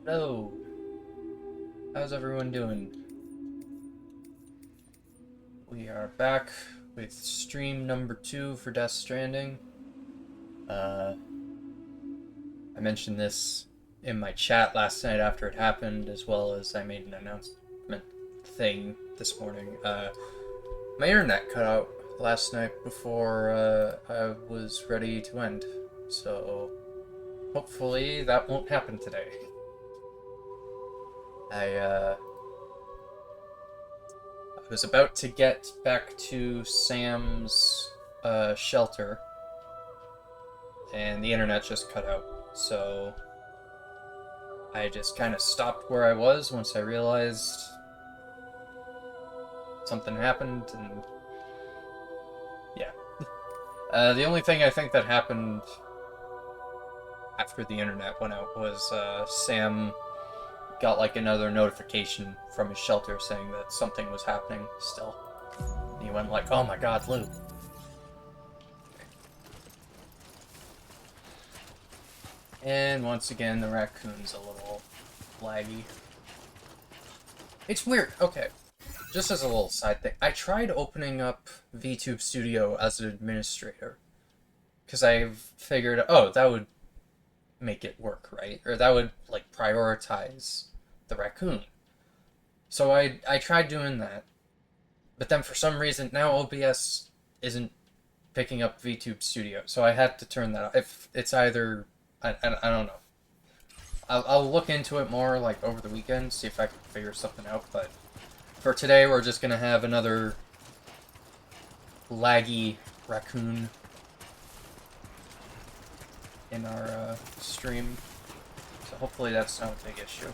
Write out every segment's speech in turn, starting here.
Hello, how's everyone doing? We are back with stream number 2 for Death Stranding. I mentioned this in my chat last night after it happened, as well as I made an announcement thing this morning. My internet cut out last night before I was ready to end, so hopefully that won't happen today. I was about to get back to Sam's shelter, and the internet just cut out. So I just kind of stopped where I was once I realized something happened, and yeah. The only thing I think that happened after the internet went out was Sam got like another notification from his shelter saying that something was happening still. And he went like, "Oh my god, loot." And once again, the raccoon's a little laggy. It's weird. Okay, just as a little side thing, I tried opening up VTube Studio as an administrator because I figured, oh, that would make it work, right? Or that would like prioritize the raccoon. So I tried doing that, but then for some reason now OBS isn't picking up VTube Studio, so I had to turn that off. If it's either I don't know. I'll look into it more like over the weekend, see if I can figure something out. But for today, we're just gonna have another laggy raccoon in our stream. So hopefully that's not a big issue.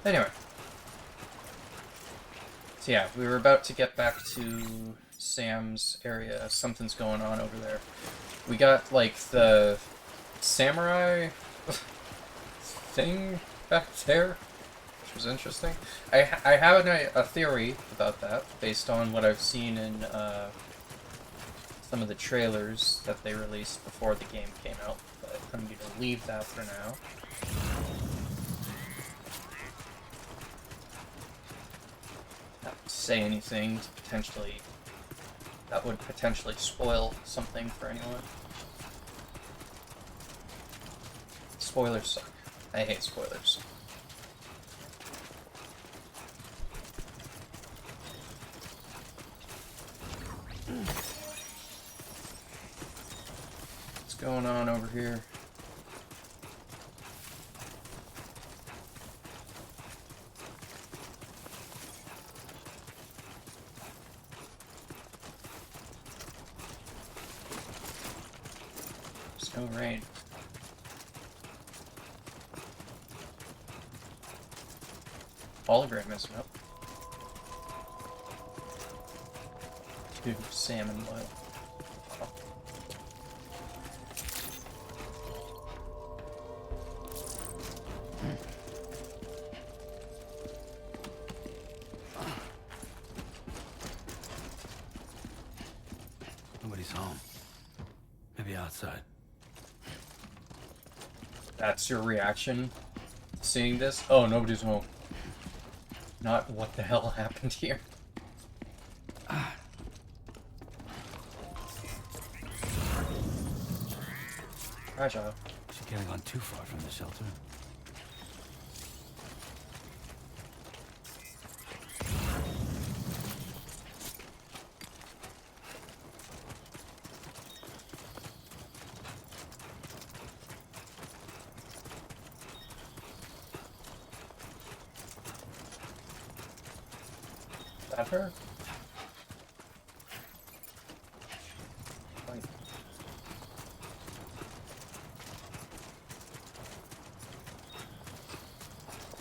Anyway. So yeah, we were about to get back to Sam's area. Something's going on over there. We got like the samurai thing back there, which was interesting. I have a theory about that based on what I've seen in some of the trailers that they released before the game came out, but I'm going to leave that for now. Not say anything to potentially that would potentially spoil something for anyone. Spoilers suck. I hate spoilers. What's going on over here? There's no rain. Hologram isn't up. Dude, salmon oil. Oh. Nobody's home. Maybe outside. That's your reaction to seeing this? Oh, nobody's home. Not what the hell happened here. Fragile. She's getting on too far from the shelter. Is that her? Wait.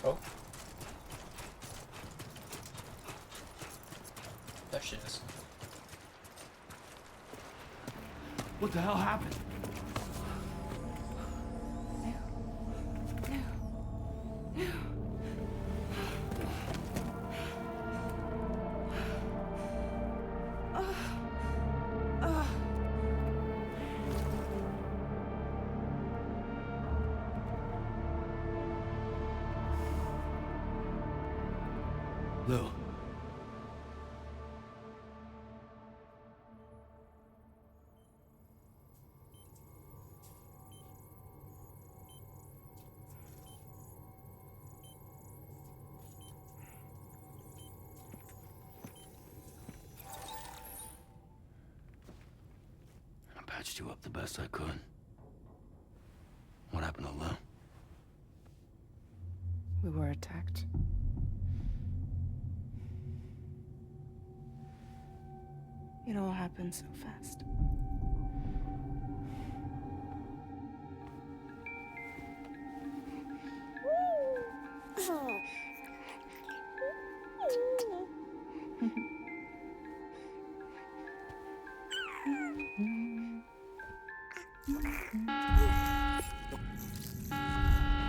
Oh. There she is. What the hell happened? Lou. I patched you up the best I could. What happened to Lou? We were attacked. It all happened so fast.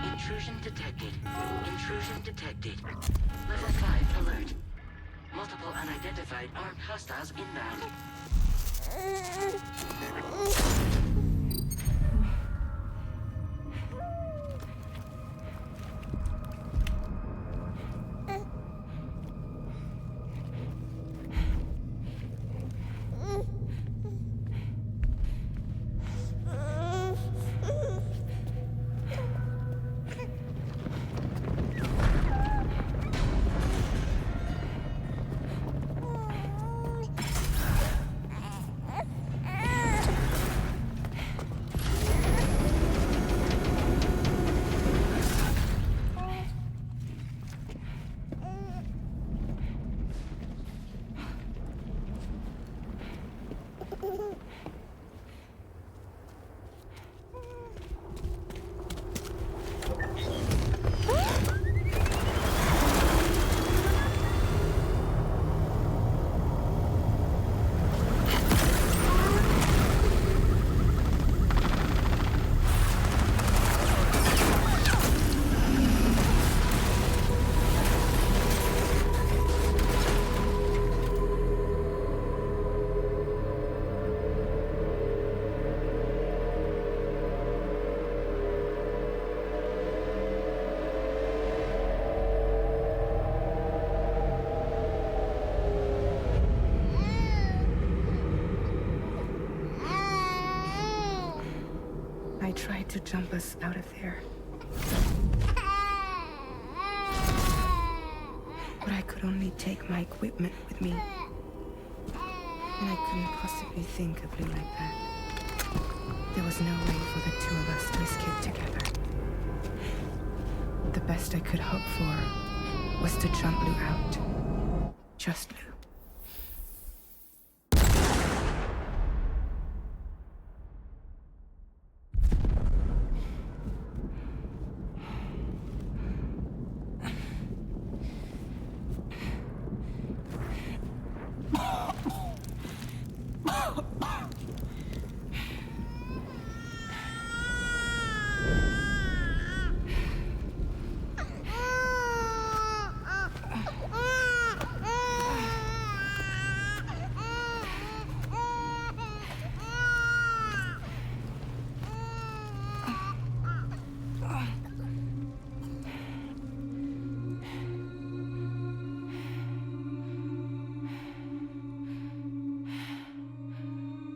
Intrusion detected. Intrusion detected. Level 5 alert. Multiple unidentified armed hostiles inbound. I tried to jump us out of there. But I could only take my equipment with me. And I couldn't possibly think of Lou like that. There was no way for the two of us to escape together. The best I could hope for was to jump Lou out. Just Lou.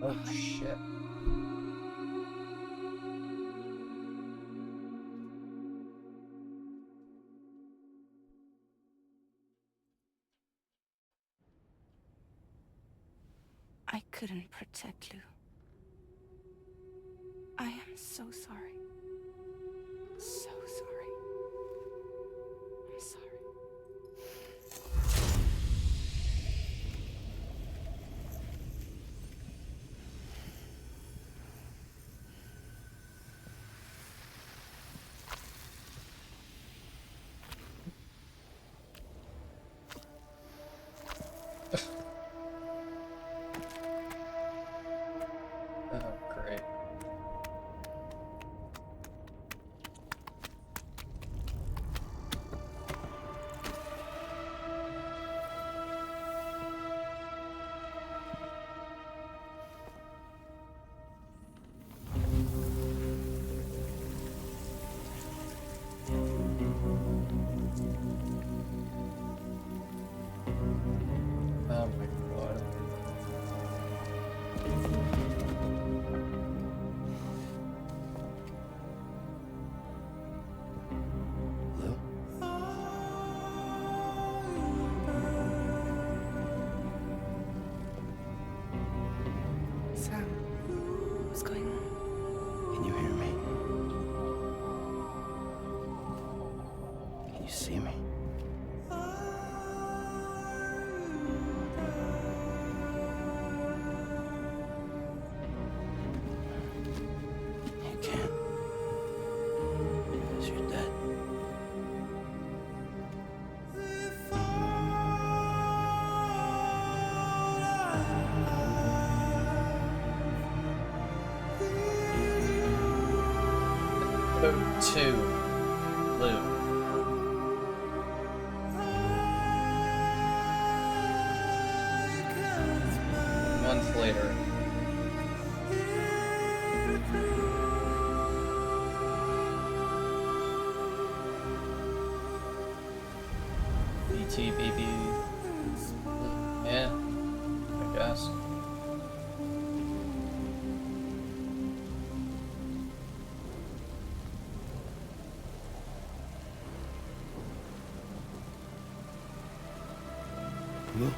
Oh shit. I couldn't protect Lou. I am so sorry. So sorry. I'm sorry. Oh, great. Oh my god. Lou? Sam, what's going on? Can you hear me? Can you see me? You can't. Because you're dead. Code 2. Lou. A month later. BT baby. Yeah, I guess. Lou?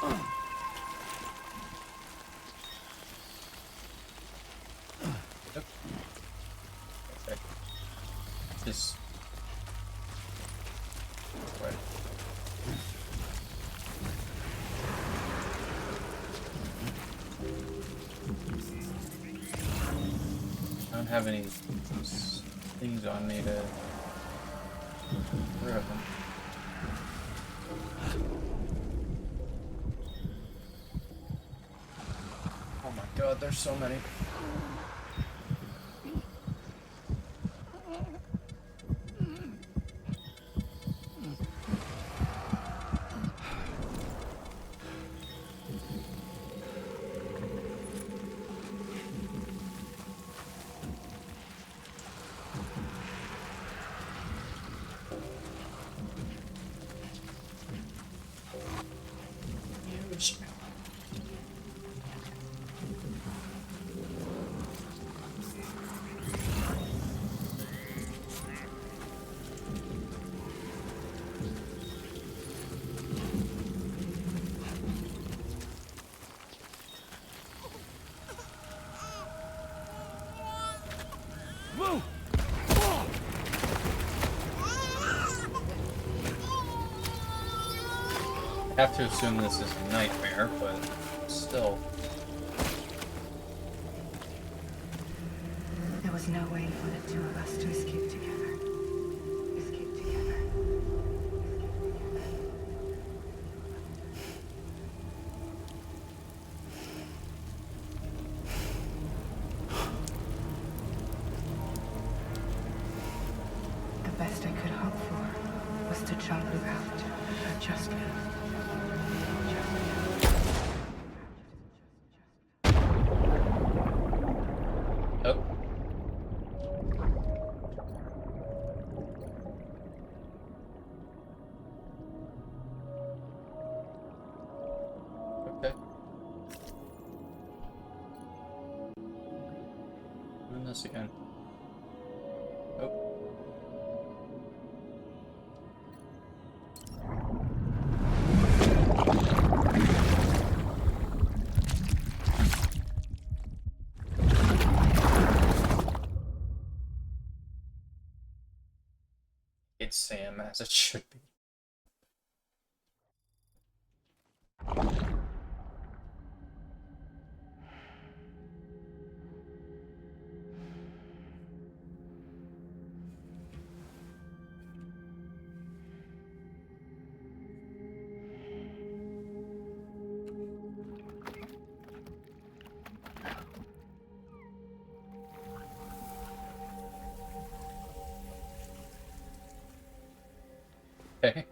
Oh. Yep. Okay. Just right. I don't have any things on me to grab them. Oh my god, there's so many. Huge. Lou! I have to assume this is a nightmare, but still. There was no way for the two of us to escape together. Escape together. The best I could hope for was to jump Lou out. Just Lou. Oh. Okay. Doing this again. Oh. It's Sam as it should be. Okay.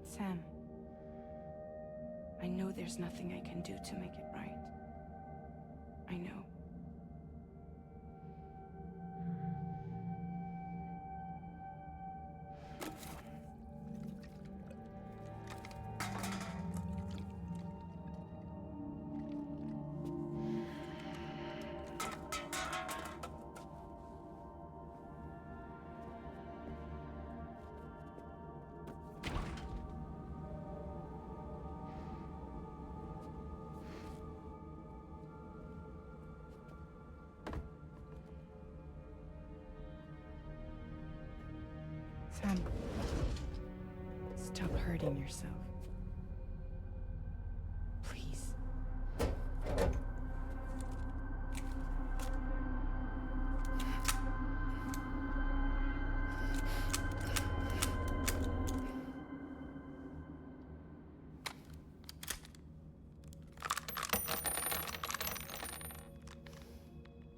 Sam, I know there's nothing I can do to make it right. I know. Sam, stop hurting yourself. Please.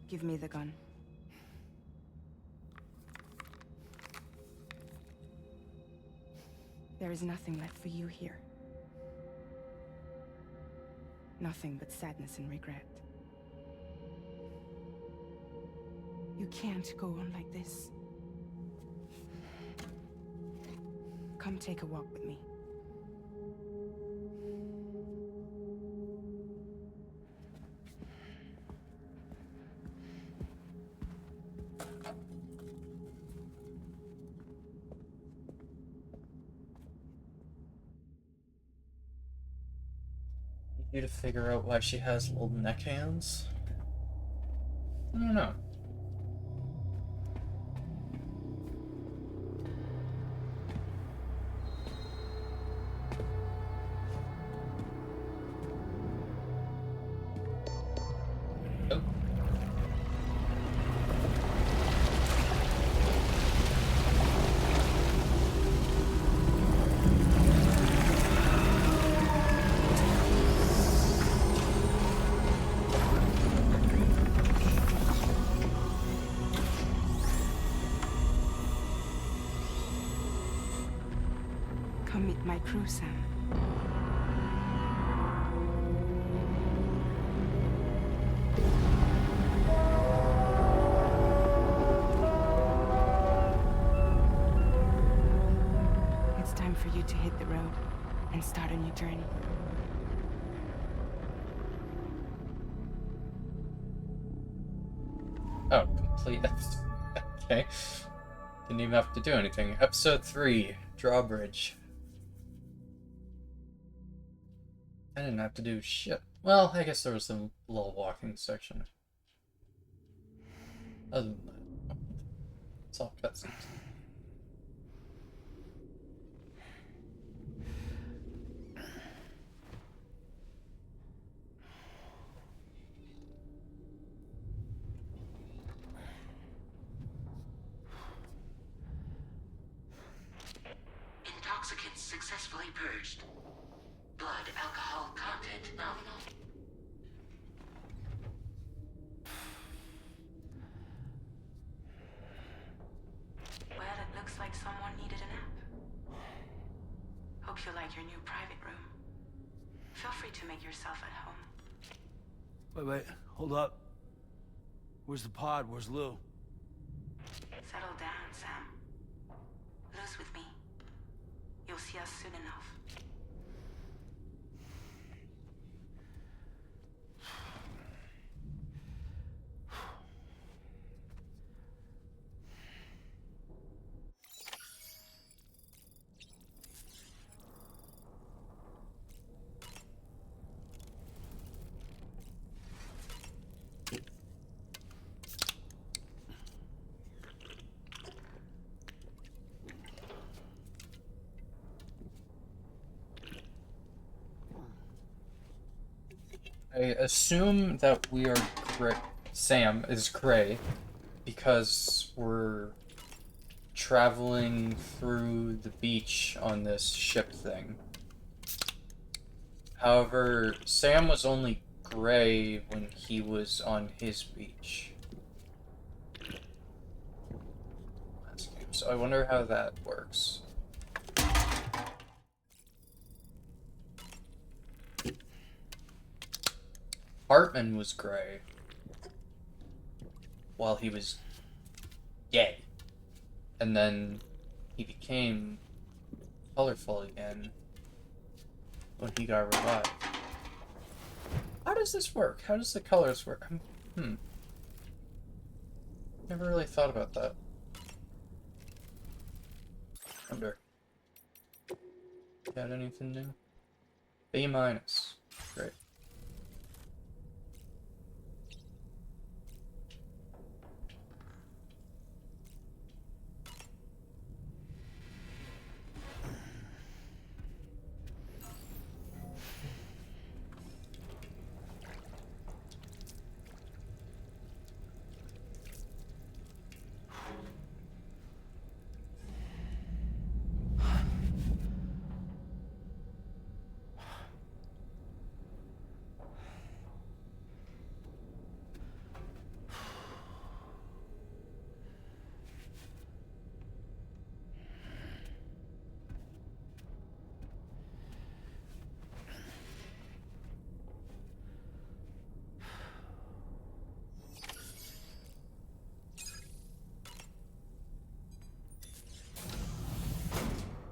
Give me the gun. There is nothing left for you here. Nothing but sadness and regret. You can't go on like this. Come take a walk with me. You to figure out why she has little neck hands? I don't know. Oh. Come meet my crew, Sam. It's time for you to hit the road and start a new journey. Oh, complete. Okay. Didn't even have to do anything. Episode 3, Drawbridge. I didn't have to do shit. Well, I guess there was some little walking section. Other than that, it's all cutscenes. Intoxicants successfully purged. Blood alcohol content nominal. Well, it looks like someone needed a nap. Hope you like your new private room. Feel free to make yourself at home. Wait, hold up. Where's the pod? Where's Lou? Settle down, Sam. Lose with me. You'll see us soon enough. assume that we are gray. Sam is gray because we're traveling through the beach on this ship thing. However, Sam was only gray when he was on his beach. So I wonder how that works. Hartman was gray while he was gay. And then he became colorful again when he got revived. How does this work? How does the colors work? Never really thought about that. Wonder. Got anything new? B-. Great.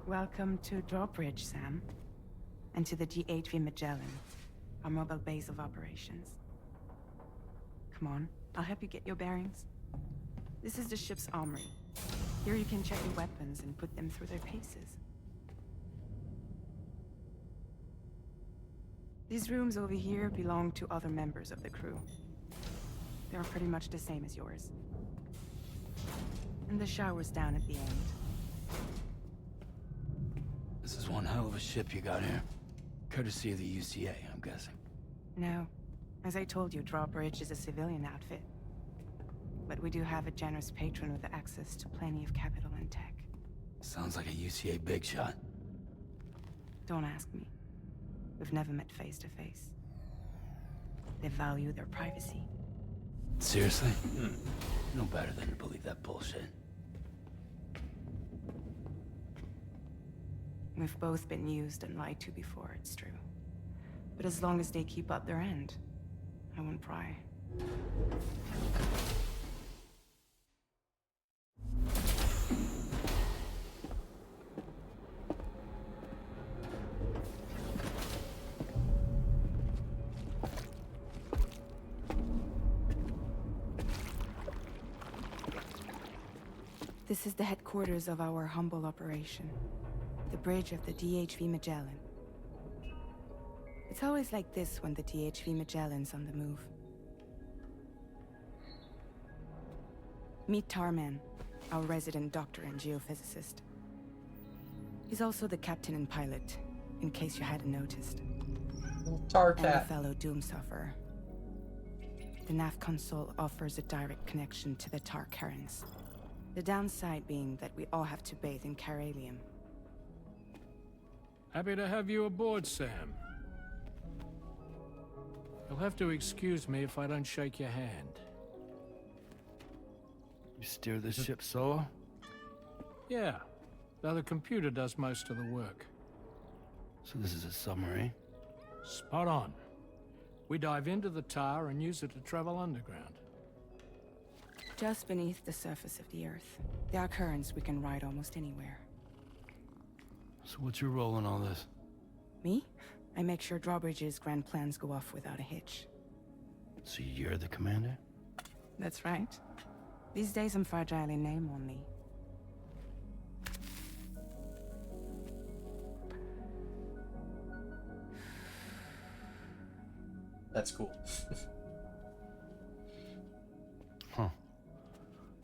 Welcome to Drawbridge, Sam. And to the DHV Magellan, our mobile base of operations. Come on, I'll help you get your bearings. This is the ship's armory. Here you can check your weapons and put them through their paces. These rooms over here belong to other members of the crew. They're pretty much the same as yours. And the shower's down at the end. This is one hell of a ship you got here. Courtesy of the UCA, I'm guessing. No. As I told you, Drawbridge is a civilian outfit. But we do have a generous patron with access to plenty of capital and tech. Sounds like a UCA big shot. Don't ask me. We've never met face to face. They value their privacy. Seriously? No better than to believe that bullshit. We've both been used and lied to before, it's true. But as long as they keep up their end, I won't pry. This is the headquarters of our humble operation. The bridge of the DHV Magellan. It's always like this when the DHV Magellan's on the move. Meet Tarman, our resident doctor and geophysicist. He's also the captain and pilot, in case you hadn't noticed. Tar And a cat. fellow Doomsufferer. The nav console offers a direct connection to the Tar currents. The downside being that we all have to bathe in Caralium. Happy to have you aboard, Sam. You'll have to excuse me if I don't shake your hand. You steer this ship solo? Yeah, though the computer does most of the work. So this is a submarine? Spot on. We dive into the tar and use it to travel underground. Just beneath the surface of the Earth, there are currents we can ride almost anywhere. So what's your role in all this? Me? I make sure Drawbridge's grand plans go off without a hitch. So you're the commander? That's right. These days I'm fragile in name only. That's cool. Huh.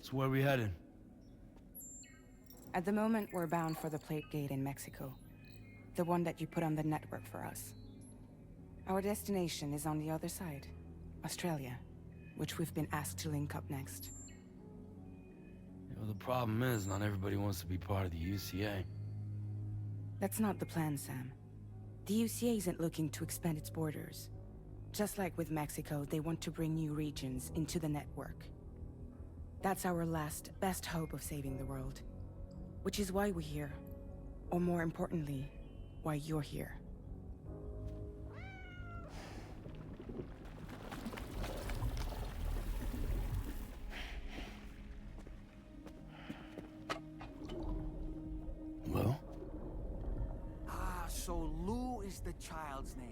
So where are we headed? At the moment, we're bound for the Plate Gate in Mexico. The one that you put on the network for us. Our destination is on the other side, Australia, which we've been asked to link up next. You know, the problem is, not everybody wants to be part of the UCA. That's not the plan, Sam. The UCA isn't looking to expand its borders. Just like with Mexico, they want to bring new regions into the network. That's our last, best hope of saving the world. Which is why we're here. Or more importantly, why you're here. Lou? Ah, so Lou is the child's name.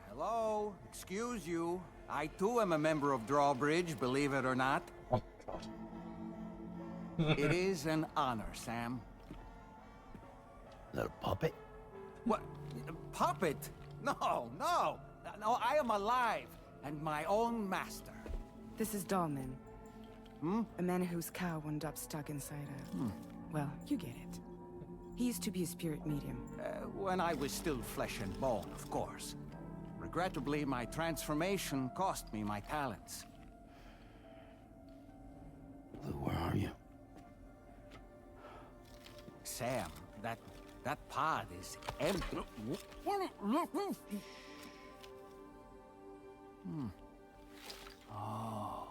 Hello? Excuse you. I too am a member of Drawbridge, believe it or not. Oh, God. It is an honor, Sam. Is that a puppet? What? A puppet? No, no. No, I am alive and my own master. This is Dahlman. Hmm? A man whose cow wound up stuck inside a... Well, you get it. He used to be a spirit medium. When I was still flesh and bone, of course. Regrettably, my transformation cost me my talents. Lou, where are you? Sam, that pod is empty. Oh.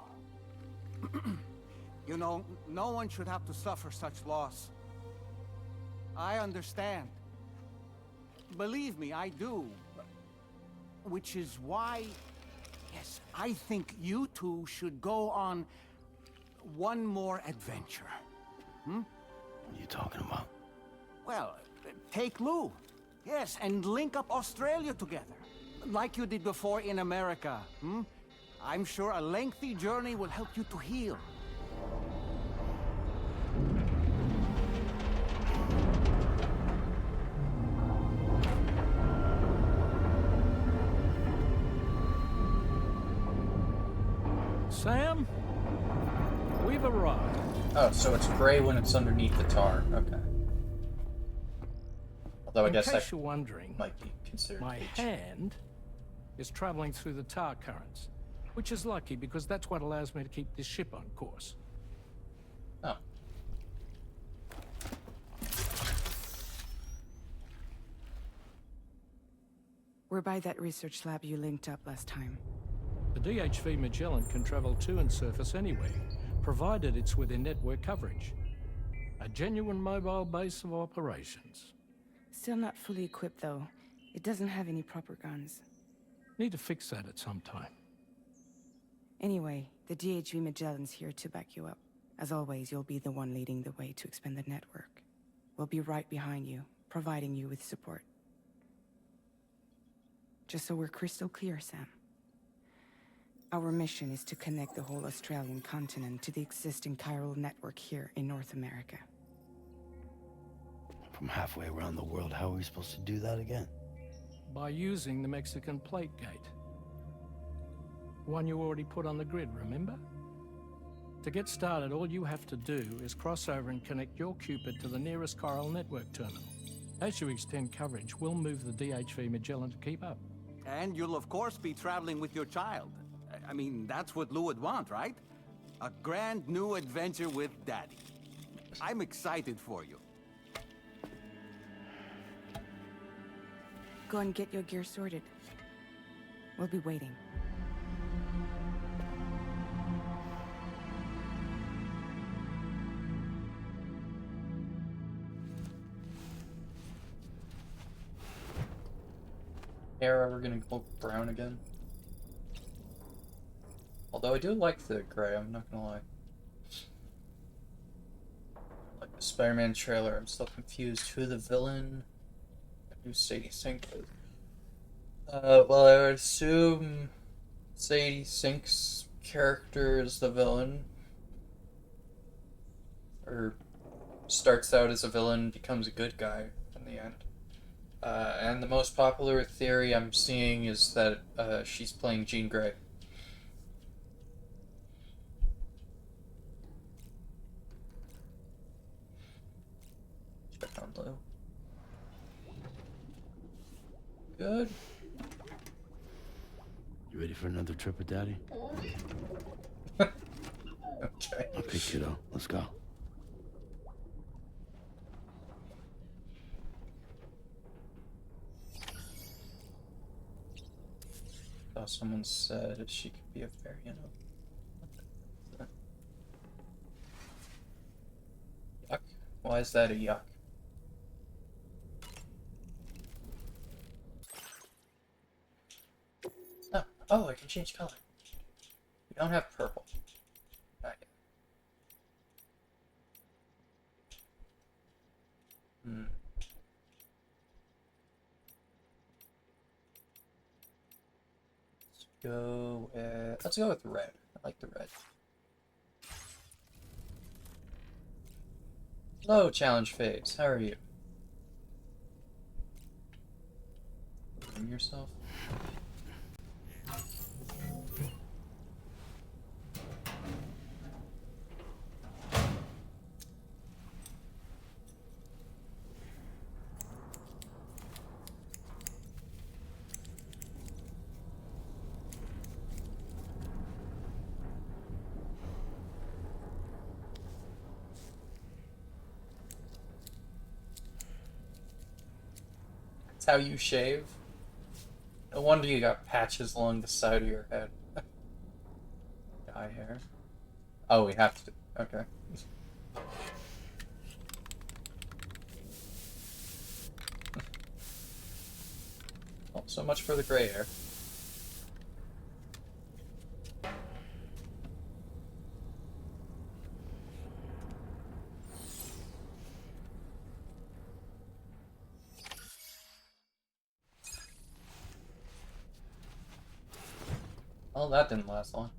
You know, no one should have to suffer such loss. I understand. Believe me, I do. Which is why, yes, I think you two should go on one more adventure. What are you talking about? Well, take Lou. Yes, and link up Australia together. Like you did before in America. I'm sure a lengthy journey will help you to heal. Sam, we've arrived. Oh, so it's gray when it's underneath the tar. Okay. Although I In guess case that you're wondering, might be considered my H. hand is traveling through the tar currents, which is lucky because that's what allows me to keep this ship on course. Oh. We're by that research lab you linked up last time. The DHV Magellan can travel to and surface anywhere, provided it's within network coverage. A genuine mobile base of operations. Still not fully equipped, though. It doesn't have any proper guns. Need to fix that at some time. Anyway, the DHV Magellan's here to back you up. As always, you'll be the one leading the way to expand the network. We'll be right behind you, providing you with support. Just so we're crystal clear, Sam. Our mission is to connect the whole Australian continent to the existing chiral network here in North America. From halfway around the world, how are we supposed to do that again? By using the Mexican plate gate. One you already put on the grid, remember? To get started, all you have to do is cross over and connect your Cupid to the nearest chiral network terminal. As you extend coverage, we'll move the DHV Magellan to keep up. And you'll of course be traveling with your child. I mean, that's what Lou would want, right? A grand new adventure with Daddy. I'm excited for you. Go and get your gear sorted. We'll be waiting. Hair ever gonna go brown again? Although I do like the gray, I'm not gonna lie. Like the Spider-Man trailer, I'm still confused who the villain who Sadie Sink is. Well, I would assume Sadie Sink's character is the villain. Or starts out as a villain, becomes a good guy in the end. And the most popular theory I'm seeing is that she's playing Jean Grey. Check on Lou. good. You ready for another trip with Daddy? Okay. Okay, kiddo. Let's go. Oh, someone said she could be a variant of... Yuck. Why is that a yuck? Oh, oh, I can change color. We don't have purple. Not yet. Hmm. Let's go with red. I like the red. Hello, challenge phase. How are you? Bring yourself. That's how you shave? No wonder you got patches along the side of your head. Dye hair. Oh, we have to. Okay. Well, so much for the gray hair. Well, that didn't last long.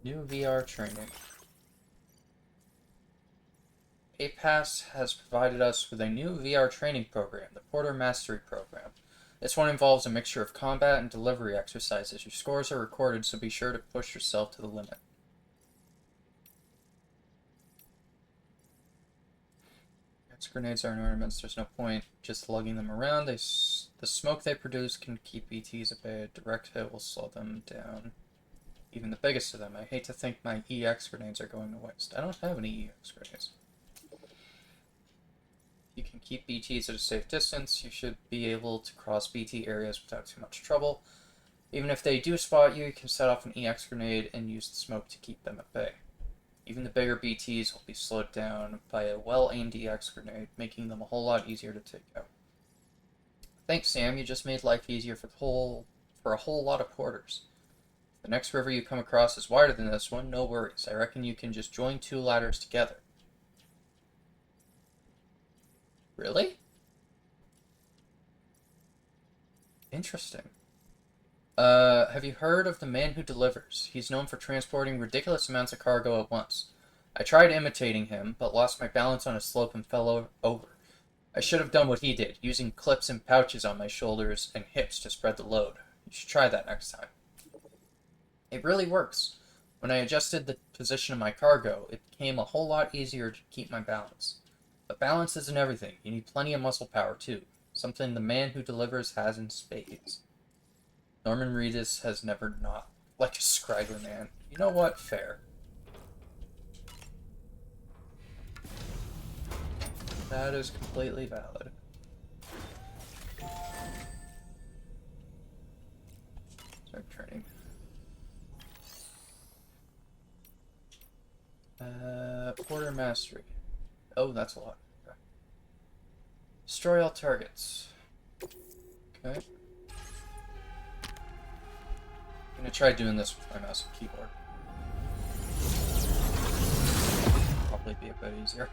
New VR training. APAS has provided us with a new VR training program, the Porter Mastery Program. This one involves a mixture of combat and delivery exercises. Your scores are recorded, so be sure to push yourself to the limit. Grenades aren't ornaments, there's no point just lugging them around. The smoke they produce can keep ETs at bay. A direct hit will slow them down. Even the biggest of them. I hate to think my EX grenades are going to waste. I don't have any EX grenades. You can keep BTs at a safe distance. You should be able to cross BT areas without too much trouble. Even if they do spot you, you can set off an EX grenade and use the smoke to keep them at bay. Even the bigger BTs will be slowed down by a well-aimed EX grenade, making them a whole lot easier to take out. Thanks, Sam. You just made life easier for a whole lot of porters. If the next river you come across is wider than this one, no worries. I reckon you can just join two ladders together. Really? Interesting. Have you heard of the man who delivers? He's known for transporting ridiculous amounts of cargo at once. I tried imitating him, but lost my balance on a slope and fell over. I should have done what he did, using clips and pouches on my shoulders and hips to spread the load. You should try that next time. It really works. When I adjusted the position of my cargo, it became a whole lot easier to keep my balance. But balance isn't everything. You need plenty of muscle power, too. Something the man who delivers has in spades. Norman Reedus has never not like a Scriber man. You know what? Fair. That is completely valid. Start training. Porter Mastery. Oh, that's a lot. Okay. Destroy all targets. Okay. I'm gonna try doing this with my mouse and keyboard. Probably be a bit easier.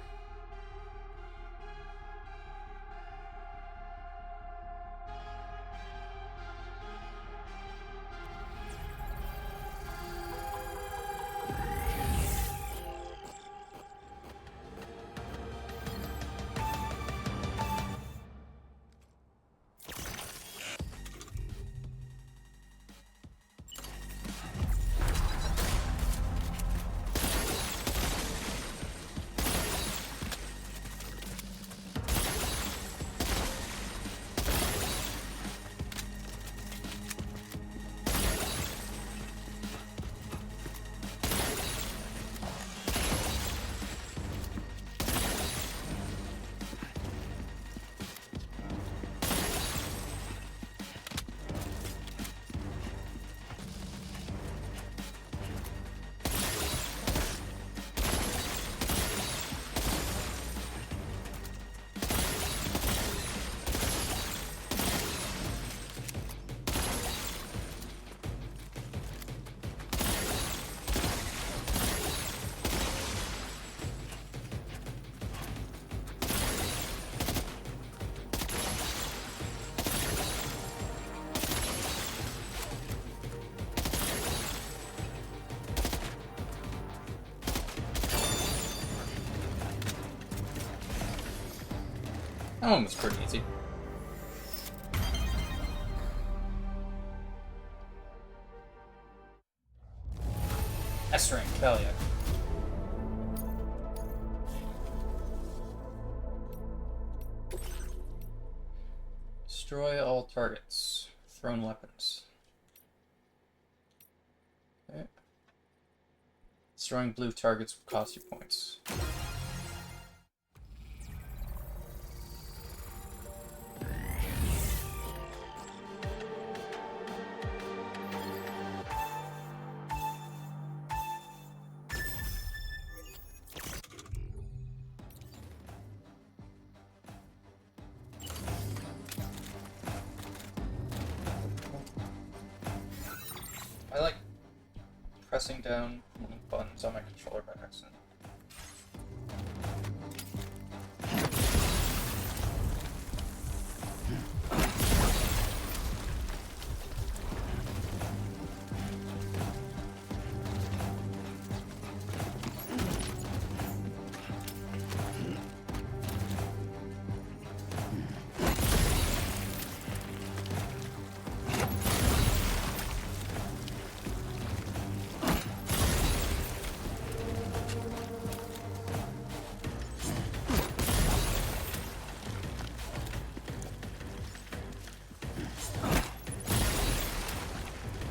That one was pretty easy. S rank, hell yeah. Destroy all targets. Thrown weapons. Okay. Destroying blue targets will cost you points. I like pressing down buttons on my controller by accident.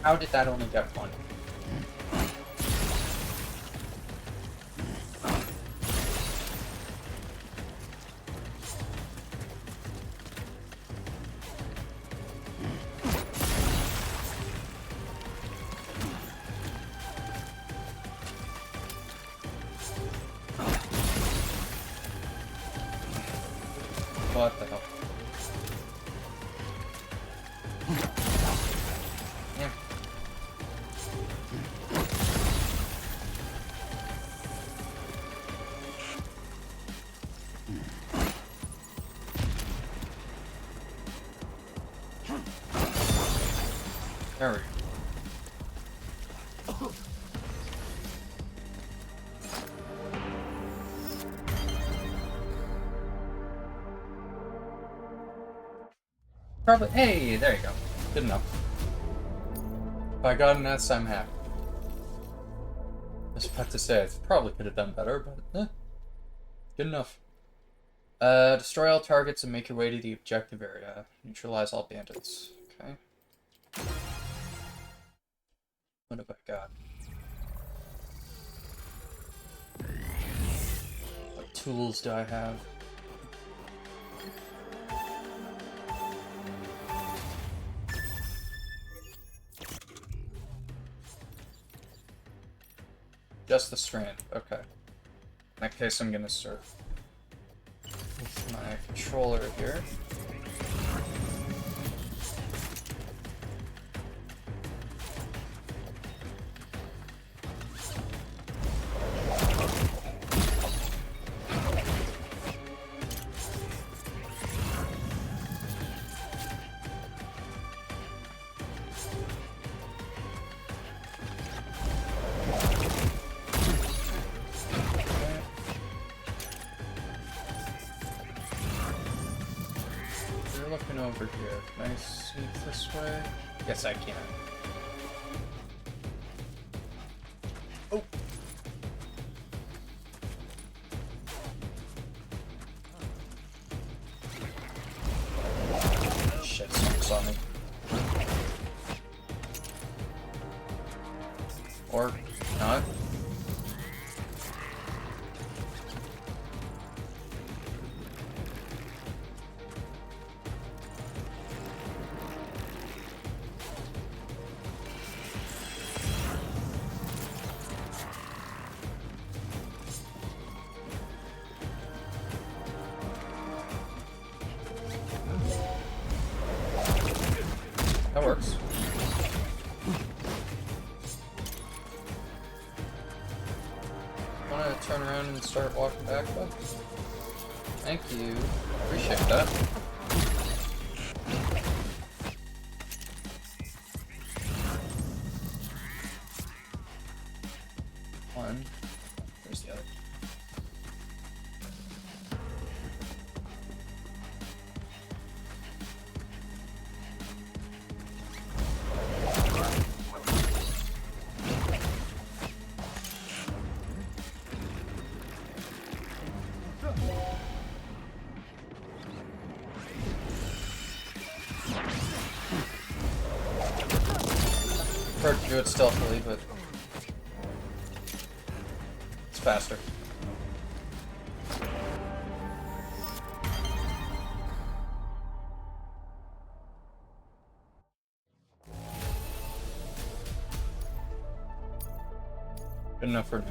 How did that only get one? What the hell? Yeah. There we go. Probably. Hey, there you go. Good enough. If I got an S, I'm happy. I was about to say, I probably could have done better, but good enough. Destroy all targets and make your way to the objective area. Neutralize all bandits. Okay. What have I got? What tools do I have? Just the strand. Okay. In that case, I'm gonna start with my controller here. Looking over here. Can I sneak this way? Yes, I can. Oh! Shit, someone saw me. Or not. That works. Want to turn around and start walking back, though? Thank you. Appreciate that. One. Where's the other? prefer to do it stealthily, but it's faster. Good enough for me.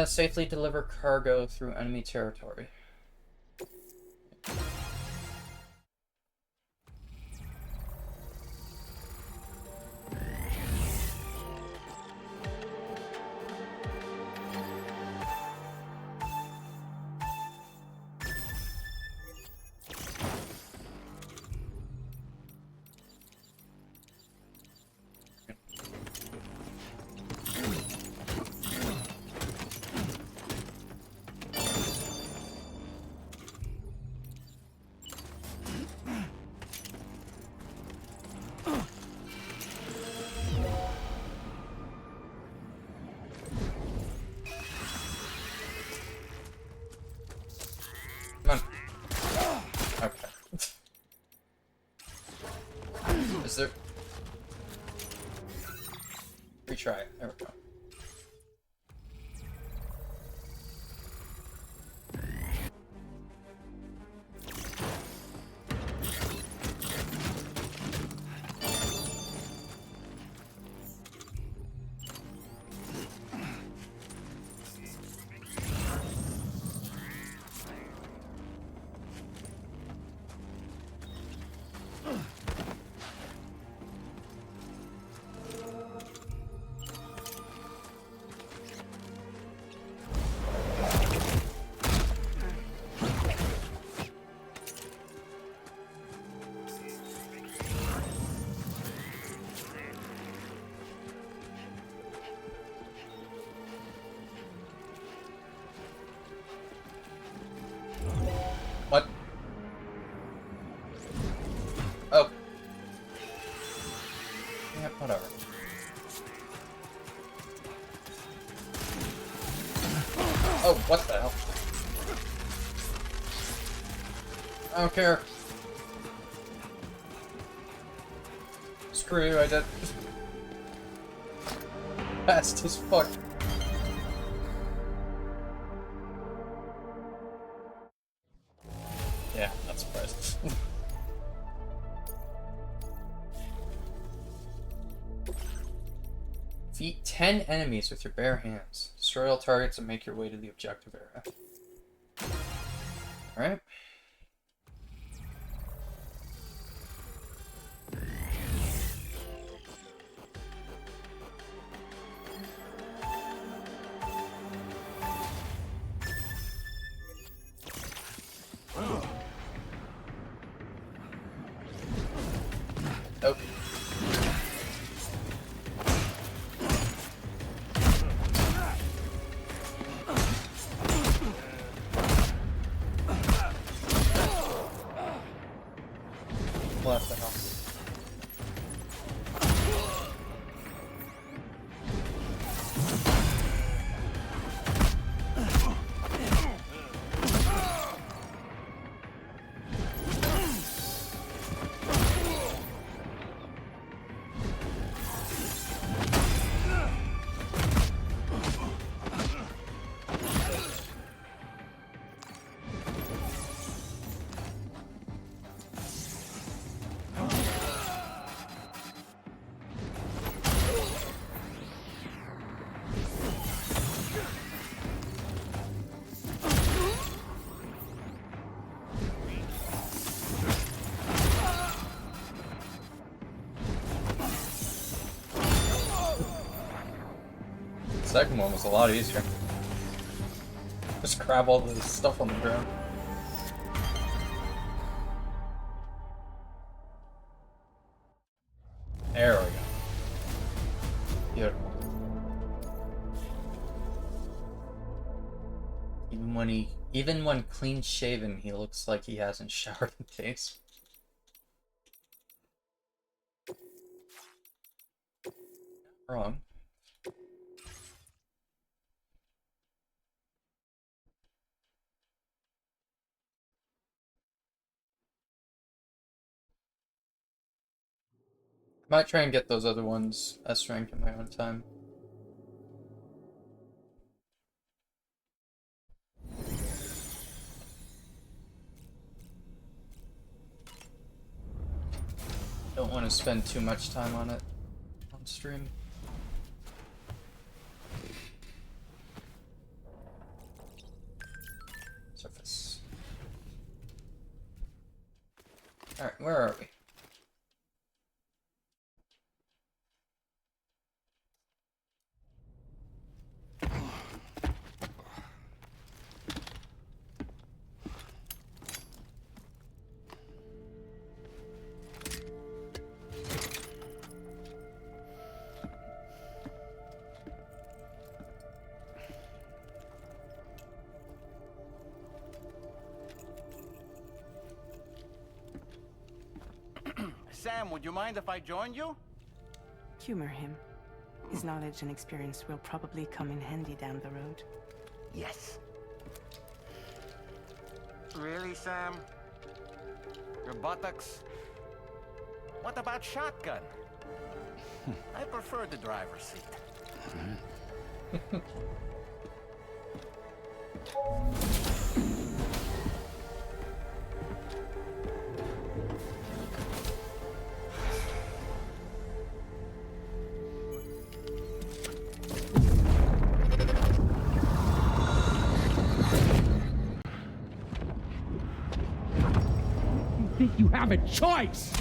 Safely deliver cargo through enemy territory. Come on. Okay. Is there... Retry. There we go. What? Oh. Yeah, whatever. Oh, what the hell? I don't care. Screw you, I did. Fast as fuck. Yeah, not surprised. Defeat 10 enemies with your bare hands. Destroy all targets and make your way to the objective area. Alright. Oh. What the hell? The second one was a lot easier. Just grab all the stuff on the ground. There we go. Beautiful. Even when clean shaven, he looks like he hasn't showered in days. Wrong. Might try and get those other ones S rank in my own time. Don't want to spend too much time on it on stream. Surface. Alright, where are we? Sam, would you mind if I joined you? Humor him. His knowledge and experience will probably come in handy down the road. Yes. Really, Sam? Your buttocks? What about shotgun? I prefer the driver's seat. You have a choice!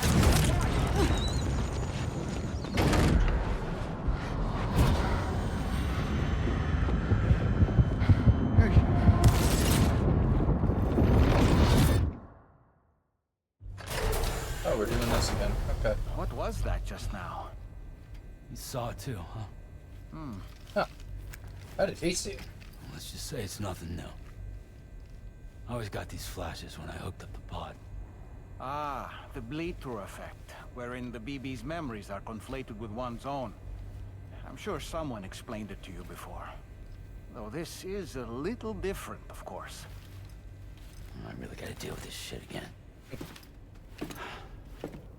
Oh, we're doing this again. Okay. What was that just now? You saw it too, huh? Huh. How did he see it? Let's just say it's nothing new. I always got these flashes when I hooked up the pod. Ah, the bleed-through effect, wherein the BB's memories are conflated with one's own. I'm sure someone explained it to you before. Though this is a little different, of course. I really gotta deal with this shit again.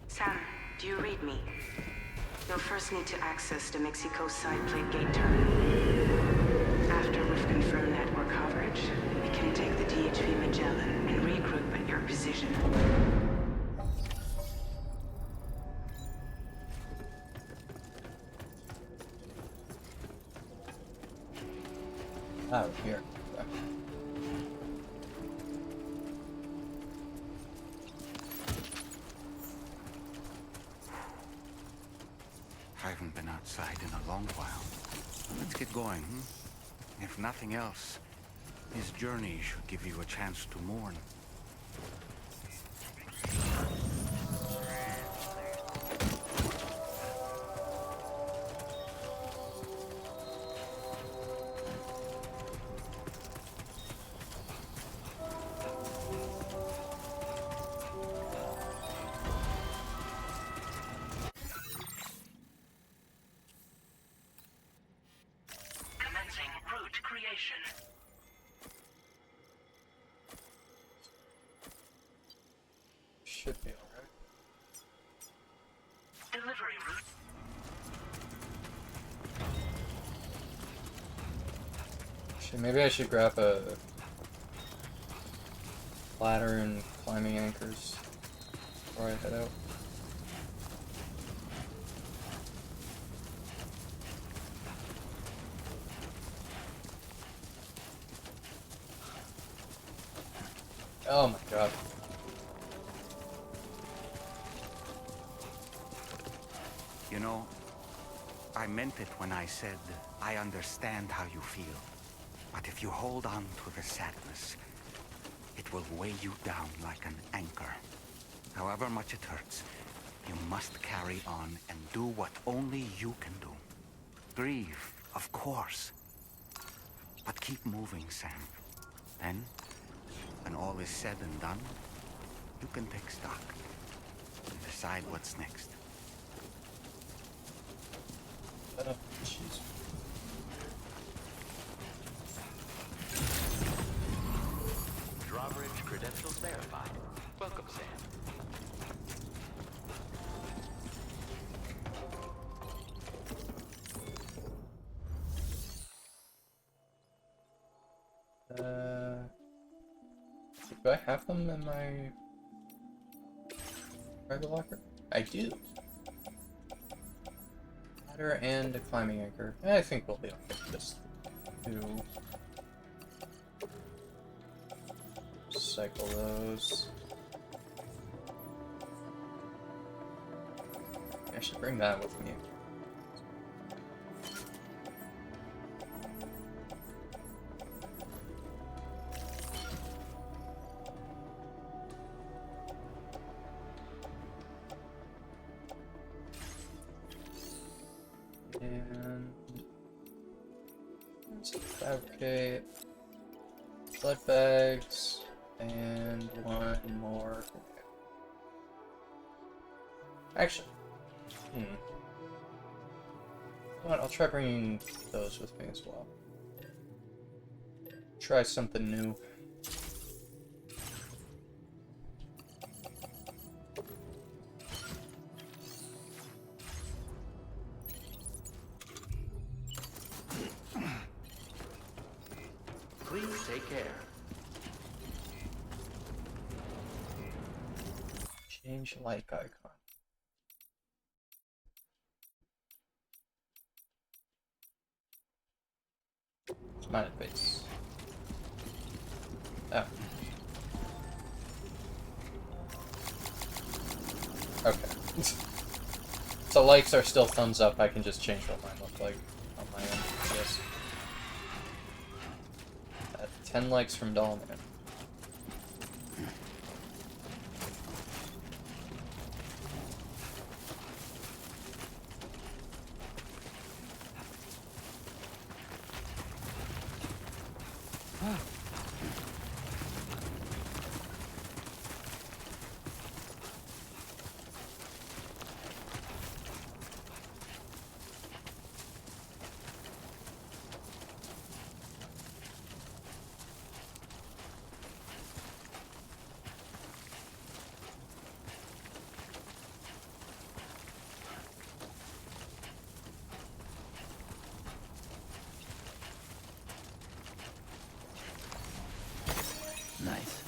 Sam, do you read me? You'll first need to access the Mexico side plate gate terminal. After we've confirmed network coverage, we can take the DHV Magellan and regroup at your position. Oh, here. Okay. I haven't been outside in a long while. Let's get going, If nothing else, his journey should give you a chance to mourn. Should be alright. Delivery route. Shit, maybe I should grab a ladder and climbing anchors before I head out. Oh my god. You know, I meant it when I said I understand how you feel. But if you hold on to the sadness, it will weigh you down like an anchor. However much it hurts, you must carry on and do what only you can do. Grieve, of course. But keep moving, Sam. Then, when all is said and done, you can take stock and decide what's next. Oh, jeez. Drawbridge credentials verified. Welcome, Sam. Do I have them in my cargo locker? I do. Ladder and a climbing anchor. I think we'll be able to get this to cycle those. I should bring that with me. And let's fabricate blood bags and one more. Actually, you know what? I'll try bringing those with me as well. Try something new. Please take care. Change like icon. Smiley face. Oh. Okay. So likes are still thumbs up. I can just change what mine look like on my end. Yes. 10 likes from Dollman. Nice.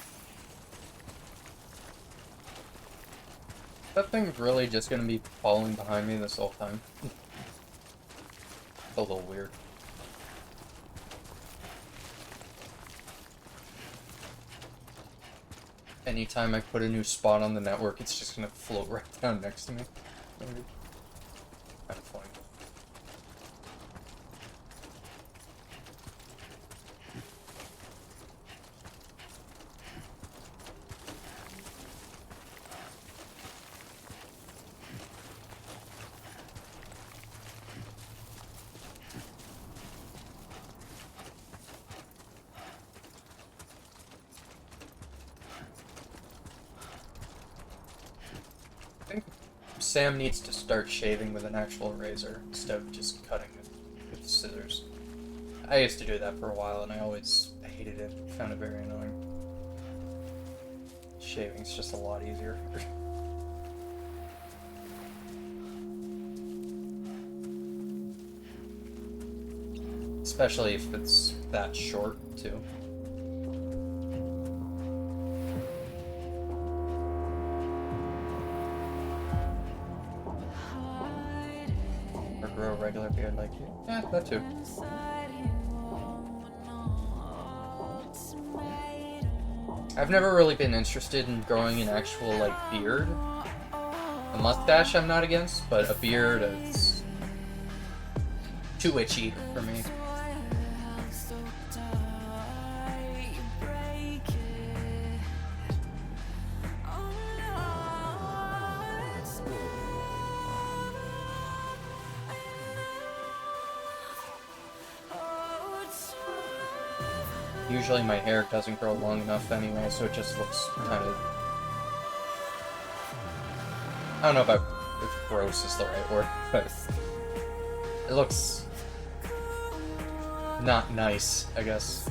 That thing's really just gonna be following behind me this whole time. A little weird. Anytime I put a new spot on the network, it's just gonna float right down next to me. Maybe. Kind of funny. I think Sam needs to start shaving with an actual razor instead of just cutting with scissors. I used to do that for a while and I always hated it, found it very annoying. Shaving's just a lot easier. Especially if it's that short, too. Or grow a regular beard like you. Yeah, that too. I've never really been interested in growing an actual, like, beard. A mustache I'm not against, but a beard is too itchy for me. Usually my hair doesn't grow long enough anyway, so it just looks kind of... I don't know about if gross is the right word, but it looks not nice, I guess.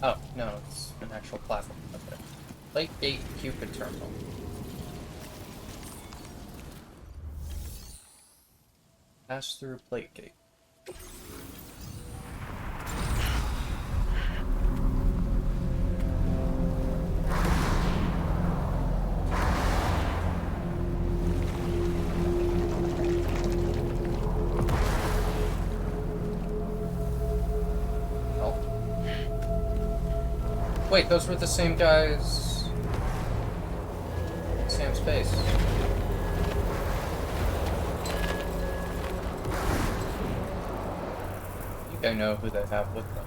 Oh, no, it's an actual platform. Okay. Plate Gate Cupid Terminal. Pass through Plate Gate. Wait, those were the same guys in Sam's base. I think I know who they have with them.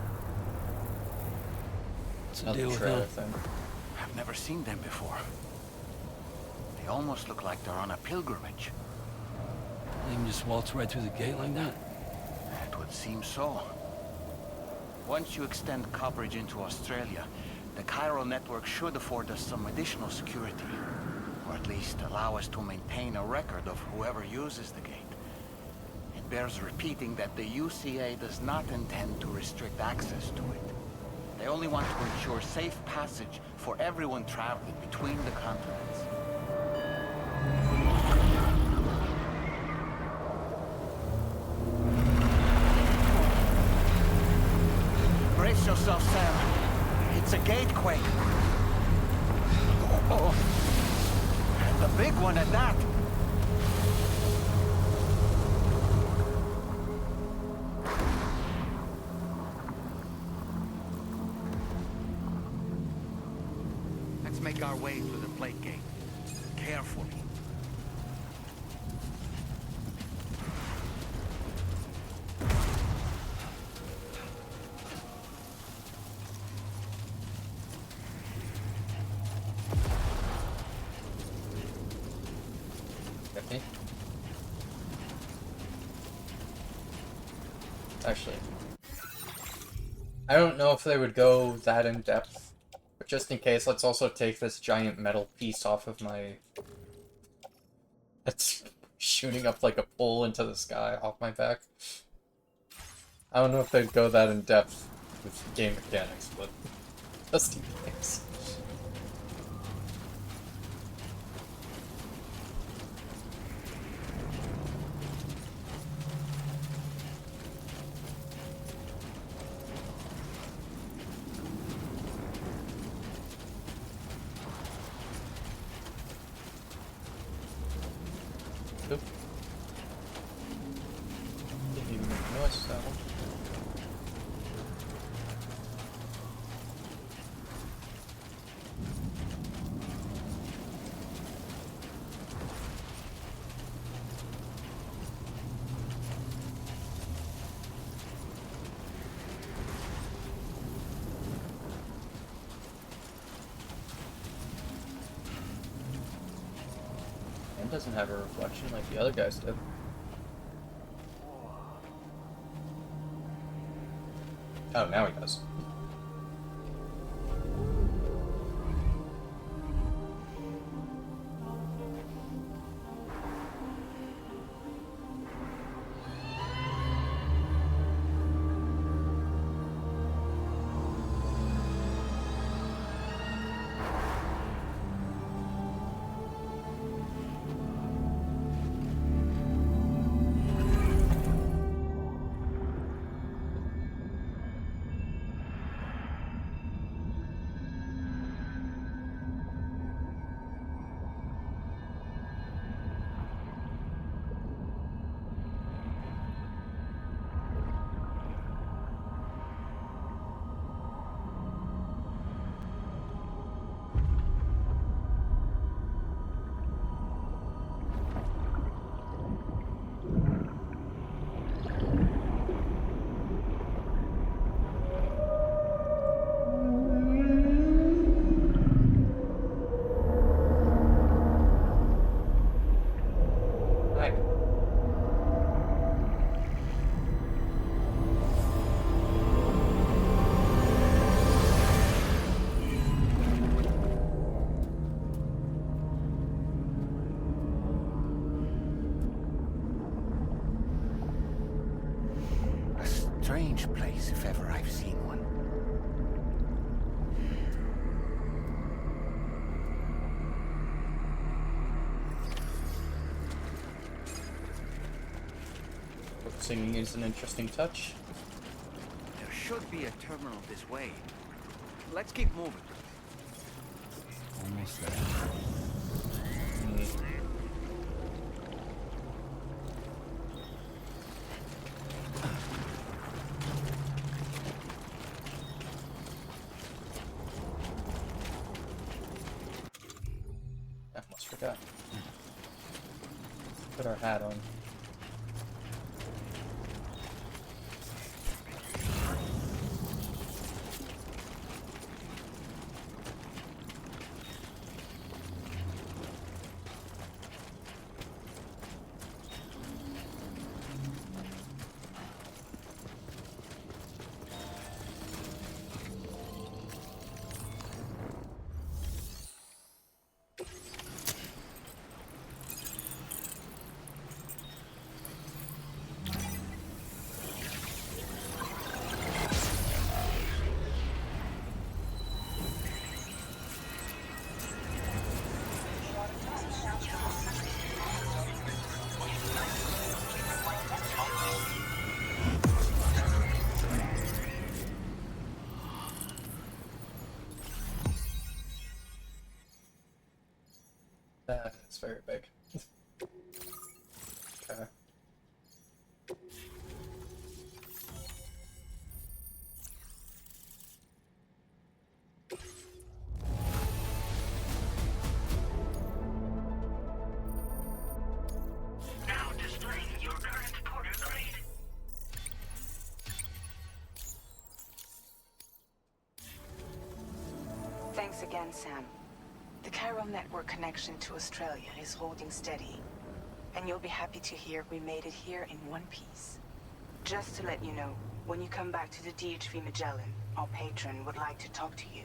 What's the Another deal with trailer them? thing. I've never seen them before. They almost look like they're on a pilgrimage. They can just waltz right through the gate like that? It would seem so. Once you extend coverage into Australia, the chiral network should afford us some additional security. Or at least allow us to maintain a record of whoever uses the gate. It bears repeating that the UCA does not intend to restrict access to it. They only want to ensure safe passage for everyone traveling between the continents. Brace yourself, Sam. It's a gatequake. Oh, and a big one at that. Let's make our way through the plate gate. Carefully. Okay. Actually, I don't know if they would go that in depth, but just in case, let's also take this giant metal piece off of my... It's shooting up like a pole into the sky off my back. I don't know if they'd go that in depth with game mechanics, but just in case. Oop. Didn't even make noise, that one. It doesn't have a reflection like the other guys did. Oh, now he does. Hi. A strange place if ever I've seen one. Singing is an interesting touch. There should be a terminal this way. Let's keep moving. Almost there. I almost forgot. Put our hat on. It's very big. Okay. Now displaying your current quarter grade. Thanks again, Sam. The chiral network connection to Australia is holding steady. And you'll be happy to hear we made it here in one piece. Just to let you know, when you come back to the DHV Magellan, our patron would like to talk to you.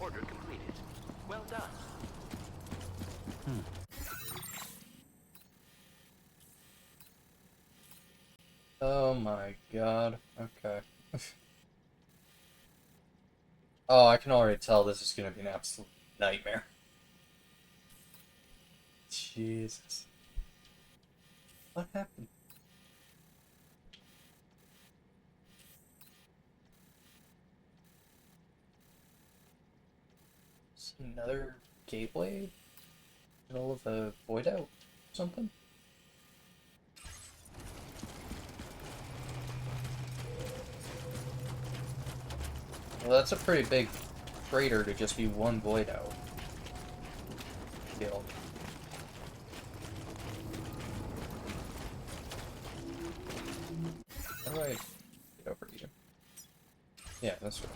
Order completed. Well done. Oh my god. Okay. Oh, I can already tell this is gonna be an absolute nightmare. Jesus. What happened? Is another gateway? Middle of a void out? Something? Well, that's a pretty big crater to just be one void out. Feel. How do I get over here? Yeah, that's right.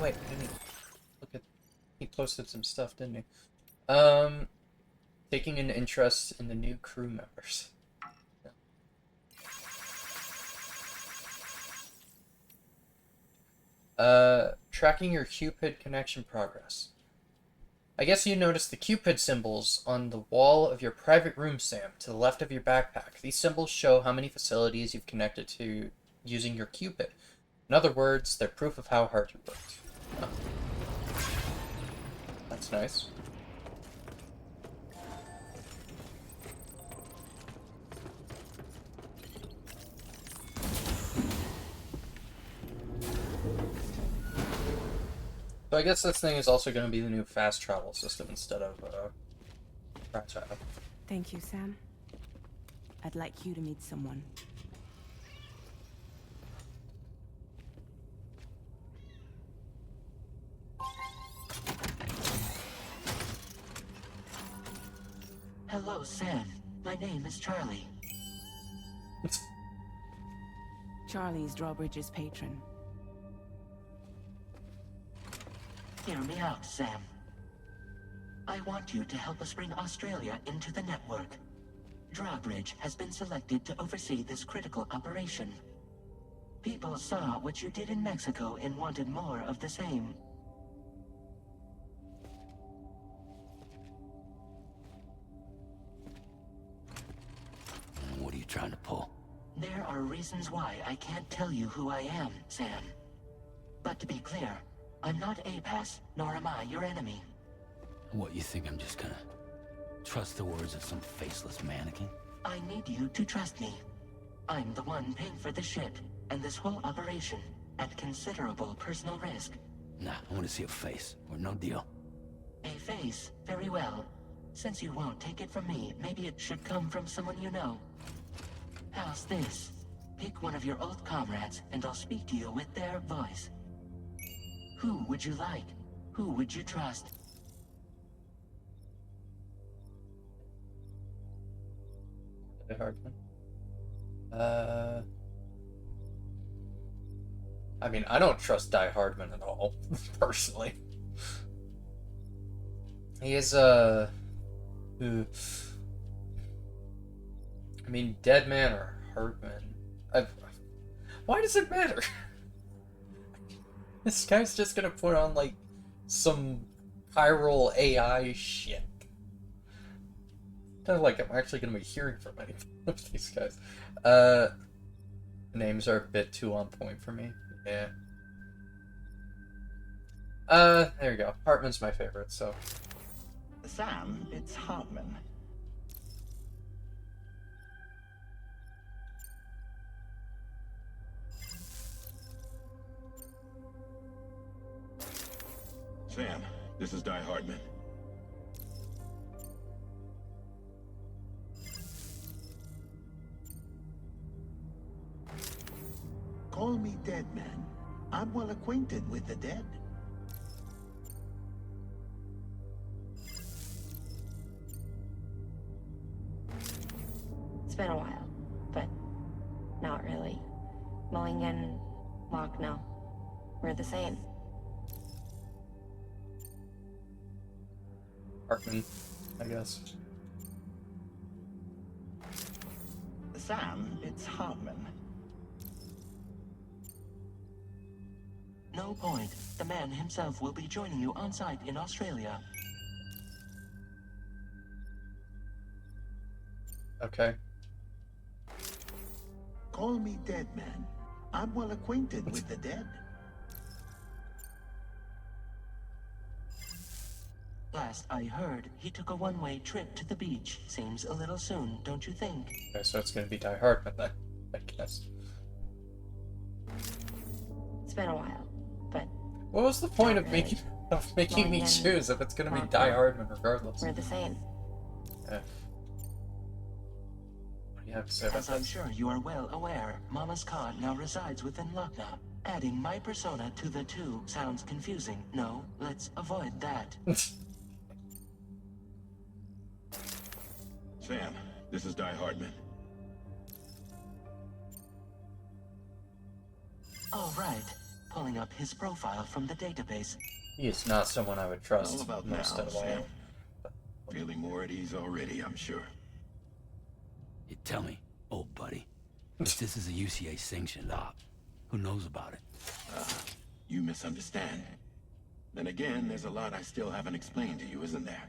Wait, didn't he look at? He posted some stuff, didn't he? Taking an interest in the new crew members. Tracking your Cupid connection progress. I guess you noticed the Cupid symbols on the wall of your private room, Sam, to the left of your backpack. These symbols show how many facilities you've connected to using your Cupid. In other words, they're proof of how hard you worked. Oh. That's nice. So I guess this thing is also going to be the new fast travel system instead of fast travel. Thank you, Sam. I'd like you to meet someone. Hello, Sam. My name is Charlie. Charlie's Drawbridge's patron. Hear me out, Sam. I want you to help us bring Australia into the network. Drawbridge has been selected to oversee this critical operation. People saw what you did in Mexico and wanted more of the same. What are you trying to pull? There are reasons why I can't tell you who I am, Sam. But to be clear, I'm not APAS, nor am I your enemy. What, you think I'm just gonna trust the words of some faceless mannequin? I need you to trust me. I'm the one paying for the ship, and this whole operation, at considerable personal risk. Nah, I want to see a face, or no deal. A face, very well. Since you won't take it from me, maybe it should come from someone you know. How's this? Pick one of your old comrades, and I'll speak to you with their voice. Who would you like? Who would you trust? Hardman. I mean, I don't trust Die Hardman at all, personally. He is, I mean, Deadman or Hardman. Why does it matter? This guy's just gonna put on, like, some chiral AI shit. Kind of like I'm actually going to be hearing from any of these guys. Names are a bit too on point for me. Yeah. There you go. Hartman's my favorite, so. Sam, it's Hartman. Sam, this is Die Hardman. Call me dead man. I'm well acquainted with the dead. It's been a while, but not really. Mulligan, Locke, no. We're the same. Hartman, I guess. Sam, it's Hartman. No point. The man himself will be joining you on site in Australia. Okay. Call me dead man. I'm well acquainted with the dead. Last I heard, he took a one-way trip to the beach. Seems a little soon, don't you think? Okay, so it's going to be Die Hardman then, I guess. It's been a while, but What was the point of really. making me Mulligan, choose if it's going to be Locke, Die no. Hardman regardless? we're the same. Yeah. What do you have to say about As I'm this? sure you are well aware, Mama's Khan now resides within Lucknow. Adding my persona to the two sounds confusing. No, let's avoid that. Sam, this is Die Hardman. All right. Pulling up his profile from the database. He is not someone I would How trust about most now, of all. Sam? Feeling more at ease already, I'm sure. You tell me, old buddy, if this is a UCA sanctioned op, who knows about it? You misunderstand. Then again, there's a lot I still haven't explained to you, isn't there?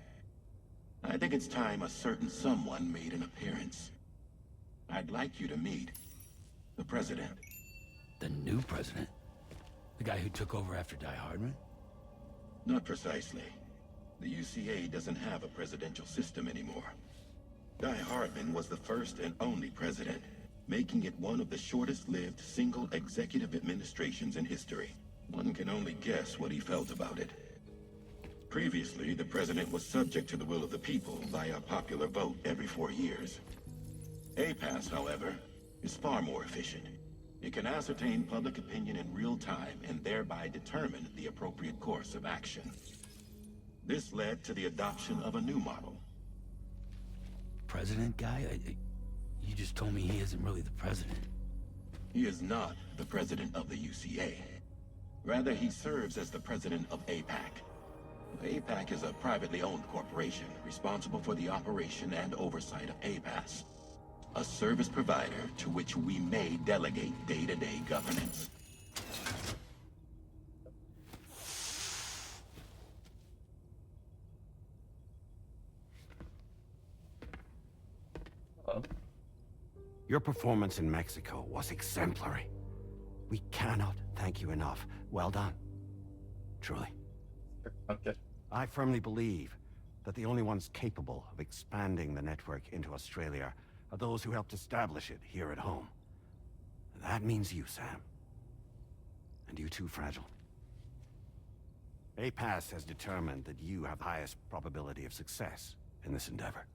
I think it's time a certain someone made an appearance. I'd like you to meet the president. The new president? The guy who took over after Die Hardman? Not precisely. The UCA doesn't have a presidential system anymore. Die Hardman was the first and only president, making it one of the shortest-lived single executive administrations in history. One can only guess what he felt about it. Previously, the president was subject to the will of the people via a popular vote every 4 years. APAS, however, is far more efficient. It can ascertain public opinion in real time and thereby determine the appropriate course of action. This led to the adoption of a new model. President guy? You just told me he isn't really the president. He is not the president of the UCA. Rather, he serves as the president of APAC. APAC is a privately owned corporation responsible for the operation and oversight of APAS, a service provider to which we may delegate day-to-day governance. Your performance in Mexico was exemplary. We cannot thank you enough. Well done. Truly. Okay. I firmly believe that the only ones capable of expanding the network into Australia are those who helped establish it here at home. That means you, Sam. And you too, Fragile. APAS has determined that you have the highest probability of success in this endeavor.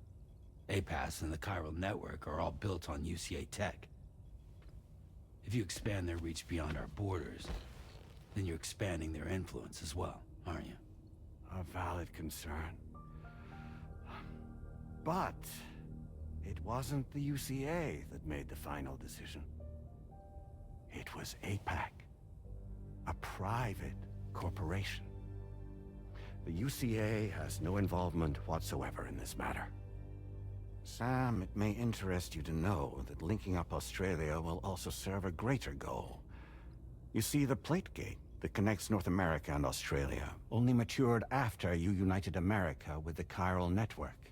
APAS and the chiral network are all built on UCA tech. If you expand their reach beyond our borders, then you're expanding their influence as well, aren't you? A valid concern. But it wasn't the UCA that made the final decision. It was APAC, a private corporation. The UCA has no involvement whatsoever in this matter. Sam, it may interest you to know that linking up Australia will also serve a greater goal. You see, the plate gate that connects North America and Australia only matured after you united America with the chiral network.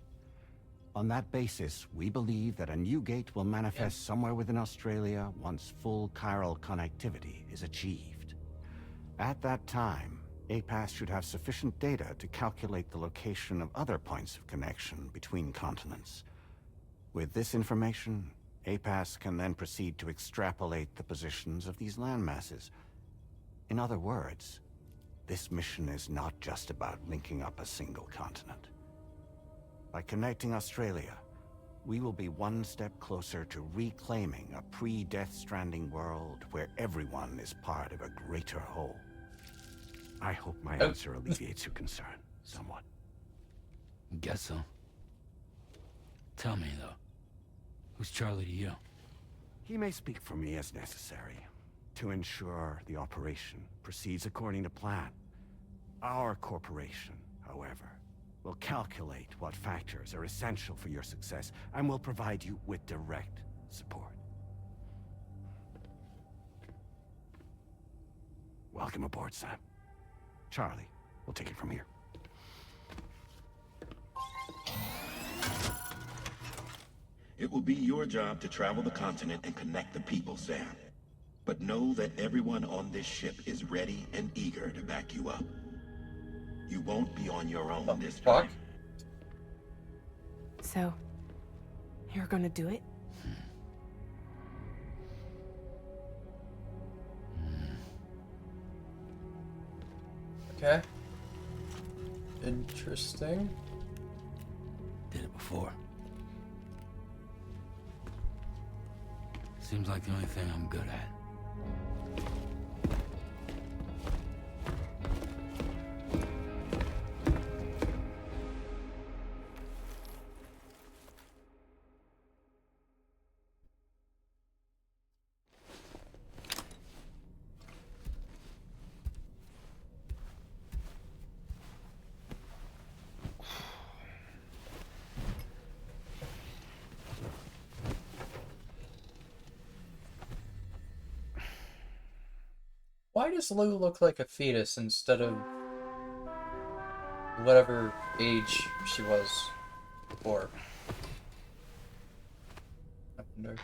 On that basis, we believe that a new gate will manifest somewhere within Australia once full chiral connectivity is achieved. At that time, APAS should have sufficient data to calculate the location of other points of connection between continents. With this information, APAS can then proceed to extrapolate the positions of these landmasses. In other words, this mission is not just about linking up a single continent. By connecting Australia, we will be one step closer to reclaiming a pre-Death Stranding world where everyone is part of a greater whole. I hope my answer alleviates your concern somewhat. Guess so. Tell me, though. Who's Charlie to you? He may speak for me as necessary to ensure the operation proceeds according to plan. Our corporation, however, will calculate what factors are essential for your success and will provide you with direct support. Welcome aboard, Sam. Charlie, we'll take it from here. It will be your job to travel the continent and connect the people, Sam. But know that everyone on this ship is ready and eager to back you up. You won't be on your own this time. So, you're gonna do it? Okay. Interesting. Did it before. Seems like the only thing I'm good at. Why does Lou look like a fetus instead of whatever age she was before? I wonder.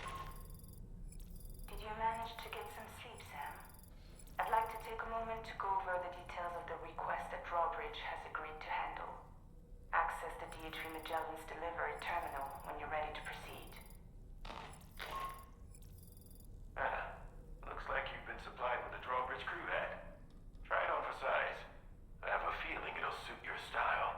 Did you manage to get some sleep, Sam? I'd like to take a moment to go over the details of the request that Drawbridge has agreed to handle. Access the DH3 Magellan's delivery terminal when you're ready to proceed. Looks like you've been supplied with a Drawbridge crew hat. Try it on for size. I have a feeling it'll suit your style.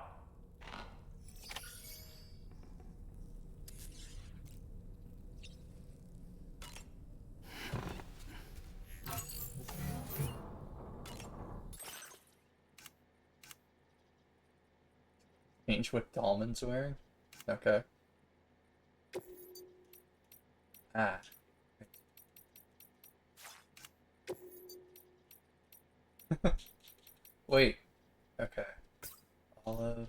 Change what Dahlman's wearing? Okay. Ah. Wait. Okay. Olive.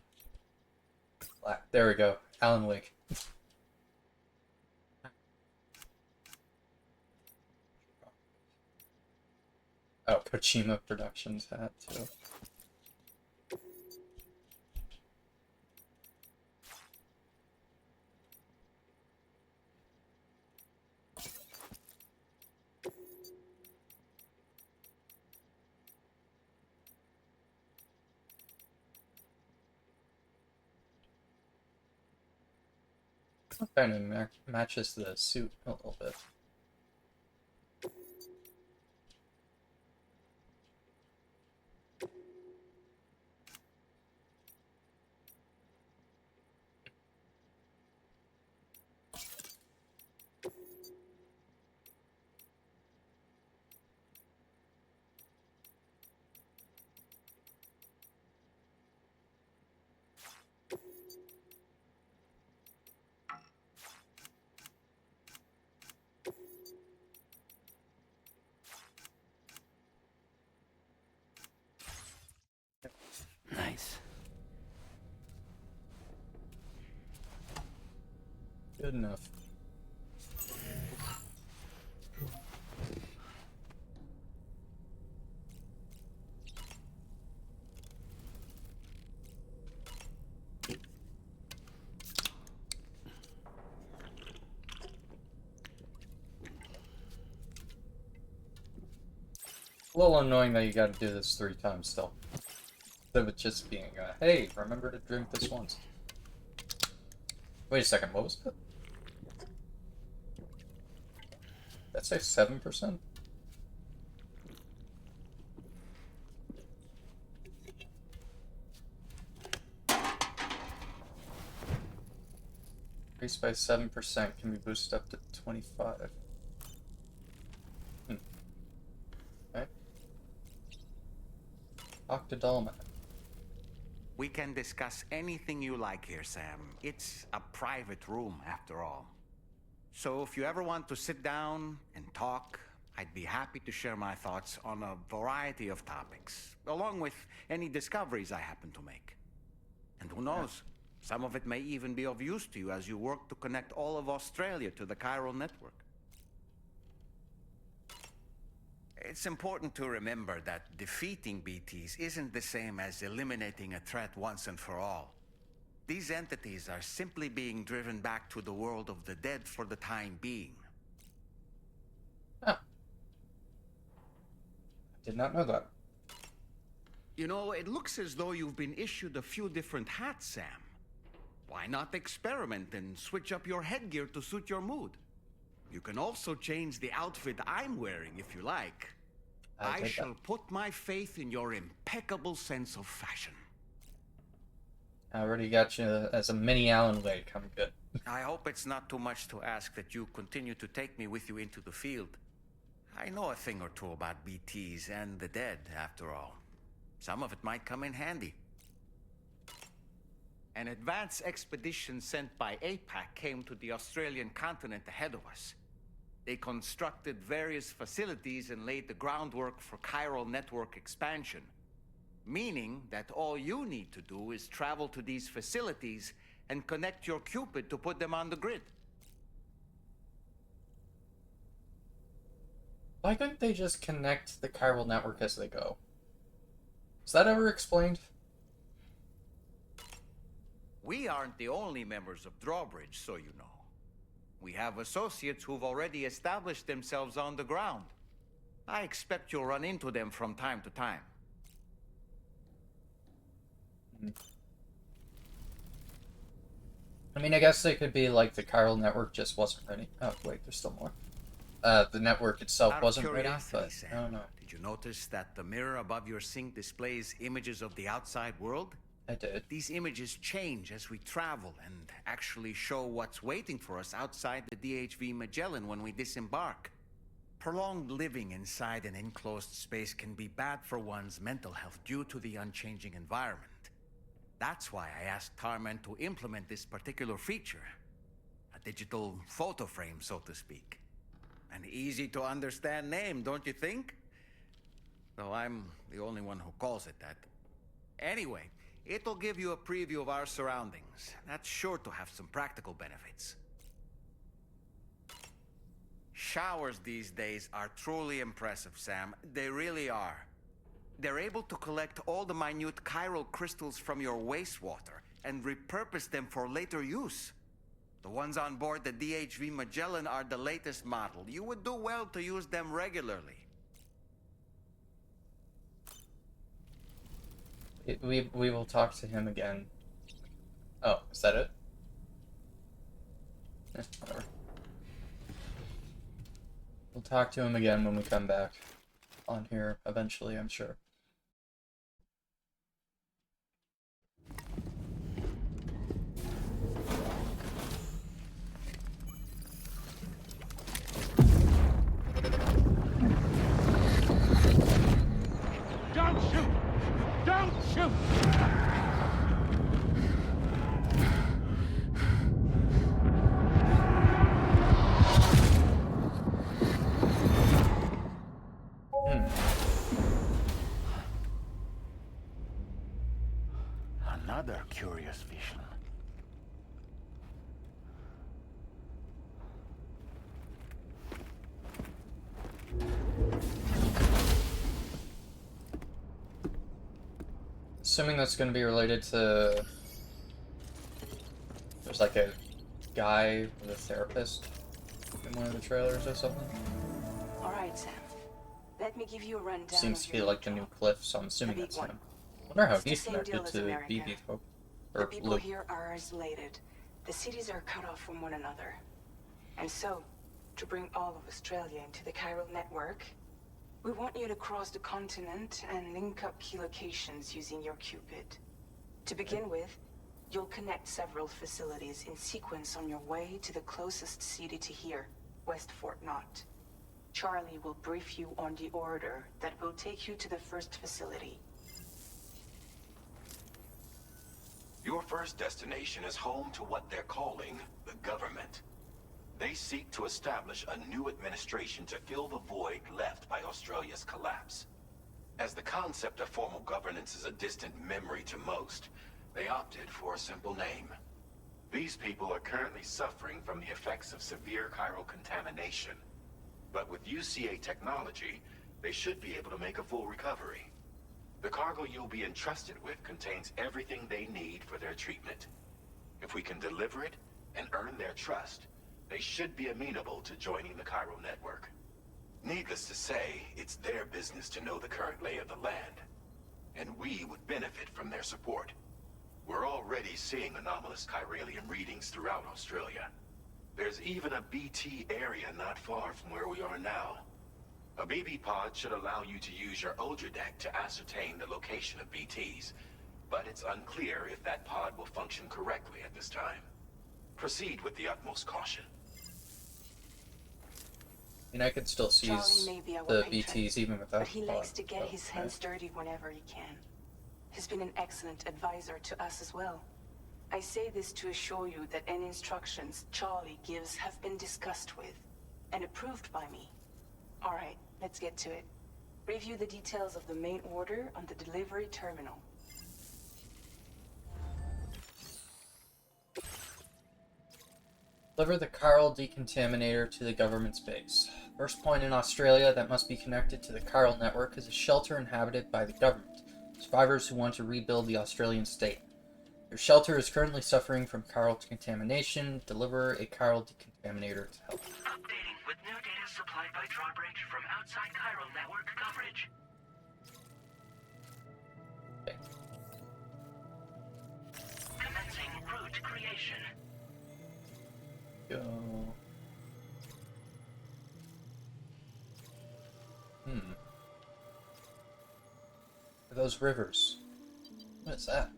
Black. There we go. Alan Wake. Oh, Kojima Productions hat too. Kind of matches the suit a little bit. Nice. Good enough. A little annoying that you gotta do this 3 times still. Instead of it just being, hey, remember to drink this once. Wait a second, what was it? That say 7%? Increased by 7% can be boosted up to 25. Okay. Octodolman. We can discuss anything you like here, Sam. It's a private room, after all. So if you ever want to sit down and talk, I'd be happy to share my thoughts on a variety of topics, along with any discoveries I happen to make. And who knows, some of it may even be of use to you as you work to connect all of Australia to the chiral network. It's important to remember that defeating BTs isn't the same as eliminating a threat once and for all. These entities are simply being driven back to the world of the dead for the time being. Ah. Did not know that. You know, it looks as though you've been issued a few different hats, Sam. Why not experiment and switch up your headgear to suit your mood? You can also change the outfit I'm wearing if you like. I shall put my faith in your impeccable sense of fashion. I already got you as a mini Alan Wake. I'm good. I hope it's not too much to ask that you continue to take me with you into the field. I know a thing or two about BTs and the dead, after all. Some of it might come in handy. An advance expedition sent by APAC came to the Australian continent ahead of us. They constructed various facilities and laid the groundwork for chiral network expansion. Meaning that all you need to do is travel to these facilities and connect your Cupid to put them on the grid. Why couldn't they just connect the chiral network as they go? Is that ever explained? We aren't the only members of Drawbridge, so you know. We have associates who've already established themselves on the ground. I expect you'll run into them from time to time. I mean, I guess they could be like the chiral network just wasn't ready. Oh, wait, there's still more. The network itself wasn't ready, but Sam, I don't know. did you notice that the mirror above your sink displays images of the outside world? I did. These images change as we travel and actually show what's waiting for us outside the DHV Magellan when we disembark. Prolonged living inside an enclosed space can be bad for one's mental health due to the unchanging environment. That's why I asked Tarman to implement this particular feature. A digital photo frame, so to speak. An easy to understand name, don't you think? though I'm the only one who calls it that. Anyway, it'll give you a preview of our surroundings. That's sure to have some practical benefits. Showers these days are truly impressive, Sam. They really are. They're able to collect all the minute chiral crystals from your wastewater and repurpose them for later use. The ones on board the DHV Magellan are the latest model. You would do well to use them regularly. We will talk to him again. Oh, is that it? Whatever. We'll talk to him again when we come back on here eventually, I'm sure. Don't shoot! Don't shoot! Another curious vision. Assuming that's going to be related to... There's like a guy with a therapist in one of the trailers or something. Alright, Sam. Let me give you a rundown. Seems of to be your like the job. new Cliff, so I'm assuming The that's big one. him. I wonder how It's the he's same connected deal as to America. BB Hope. The Or people Luke. here are isolated. The cities are cut off from one another. And so, to bring all of Australia into the chiral network, we want you to cross the continent and link up key locations using your Cupid. To begin with, you'll connect several facilities in sequence on your way to the closest city to here, West Fort Knott. Charlie will brief you on the order that will take you to the first facility. Your first destination is home to what they're calling the government. They seek to establish a new administration to fill the void left by Australia's collapse. As the concept of formal governance is a distant memory to most, they opted for a simple name. These people are currently suffering from the effects of severe chiral contamination. But with UCA technology, they should be able to make a full recovery. The cargo you'll be entrusted with contains everything they need for their treatment. If we can deliver it and earn their trust, they should be amenable to joining the chiral network. Needless to say, it's their business to know the current lay of the land, and we would benefit from their support. We're already seeing anomalous chiralium readings throughout Australia. There's even a BT area not far from where we are now. A BB pod should allow you to use your Ultra deck to ascertain the location of BTs, but it's unclear if that pod will function correctly at this time. Proceed with the utmost caution. I mean, I could still Charlie seize may be our the patron, BTs even without but he the likes pod, to get so, his yeah. hands dirty whenever he can. He's been an excellent advisor to us as well. I say this to assure you that any instructions Charlie gives have been discussed with and approved by me. Alright, let's get to it. Review the details of the main order on the delivery terminal. Deliver the chiral decontaminator to the government's base. First point in Australia that must be connected to the chiral network is a shelter inhabited by the government. Survivors who want to rebuild the Australian state. Your shelter is currently suffering from chiral contamination. Deliver a chiral decontaminator to help. Updating with new data supplied by Drawbridge from outside chiral network coverage. Okay. Commencing route creation. Go. Are those rivers? What is that?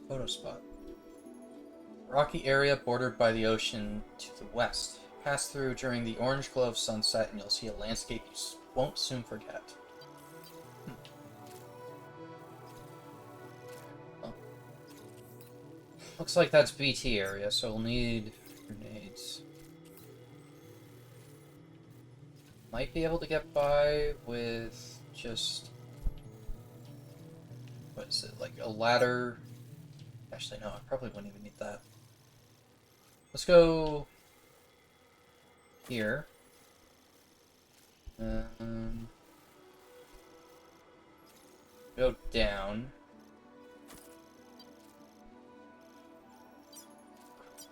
Photo spot. Rocky area bordered by the ocean to the west. Pass through during the orange glow of sunset and you'll see a landscape you won't soon forget. Well, looks like that's BT area, so we'll need grenades. Might be able to get by with just... What is it? Like a ladder? Actually, no, I probably wouldn't even need that. Let's go... here. Go down.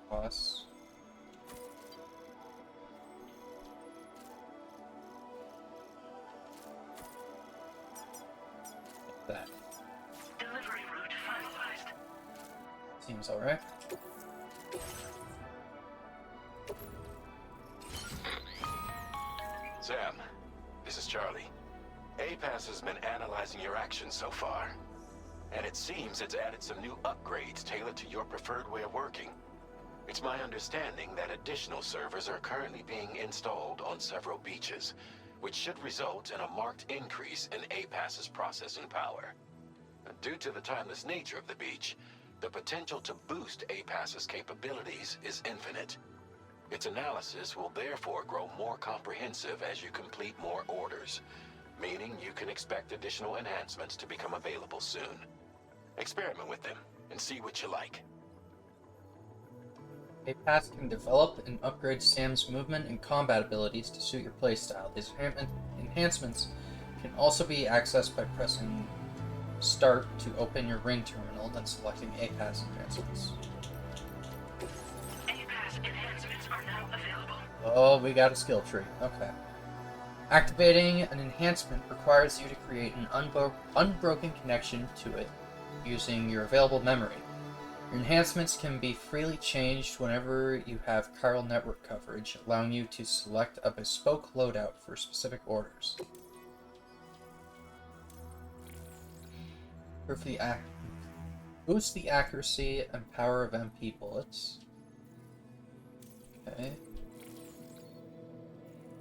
Cross. Like that. Delivery route finalized. Seems alright. Sam, this is Charlie. APAS has been analyzing your actions so far, and it seems it's added some new upgrades tailored to your preferred way of working. It's my understanding that additional servers are currently being installed on several beaches, which should result in a marked increase in APAS's processing power. Due to the timeless nature of the beach, the potential to boost APAS's capabilities is infinite. Its analysis will therefore grow more comprehensive as you complete more orders, meaning you can expect additional enhancements to become available soon. Experiment with them and see what you like. APAS can develop and upgrade Sam's movement and combat abilities to suit your playstyle. These enhancements can also be accessed by pressing Start to open your ring terminal, then selecting APAS enhancements. APAS enhancements are now available. Oh, we got a skill tree. Okay. Activating an enhancement requires you to create an unbroken connection to it using your available memory. Your enhancements can be freely changed whenever you have chiral network coverage, allowing you to select a bespoke loadout for specific orders. Boost the accuracy and power of MP bullets. Okay.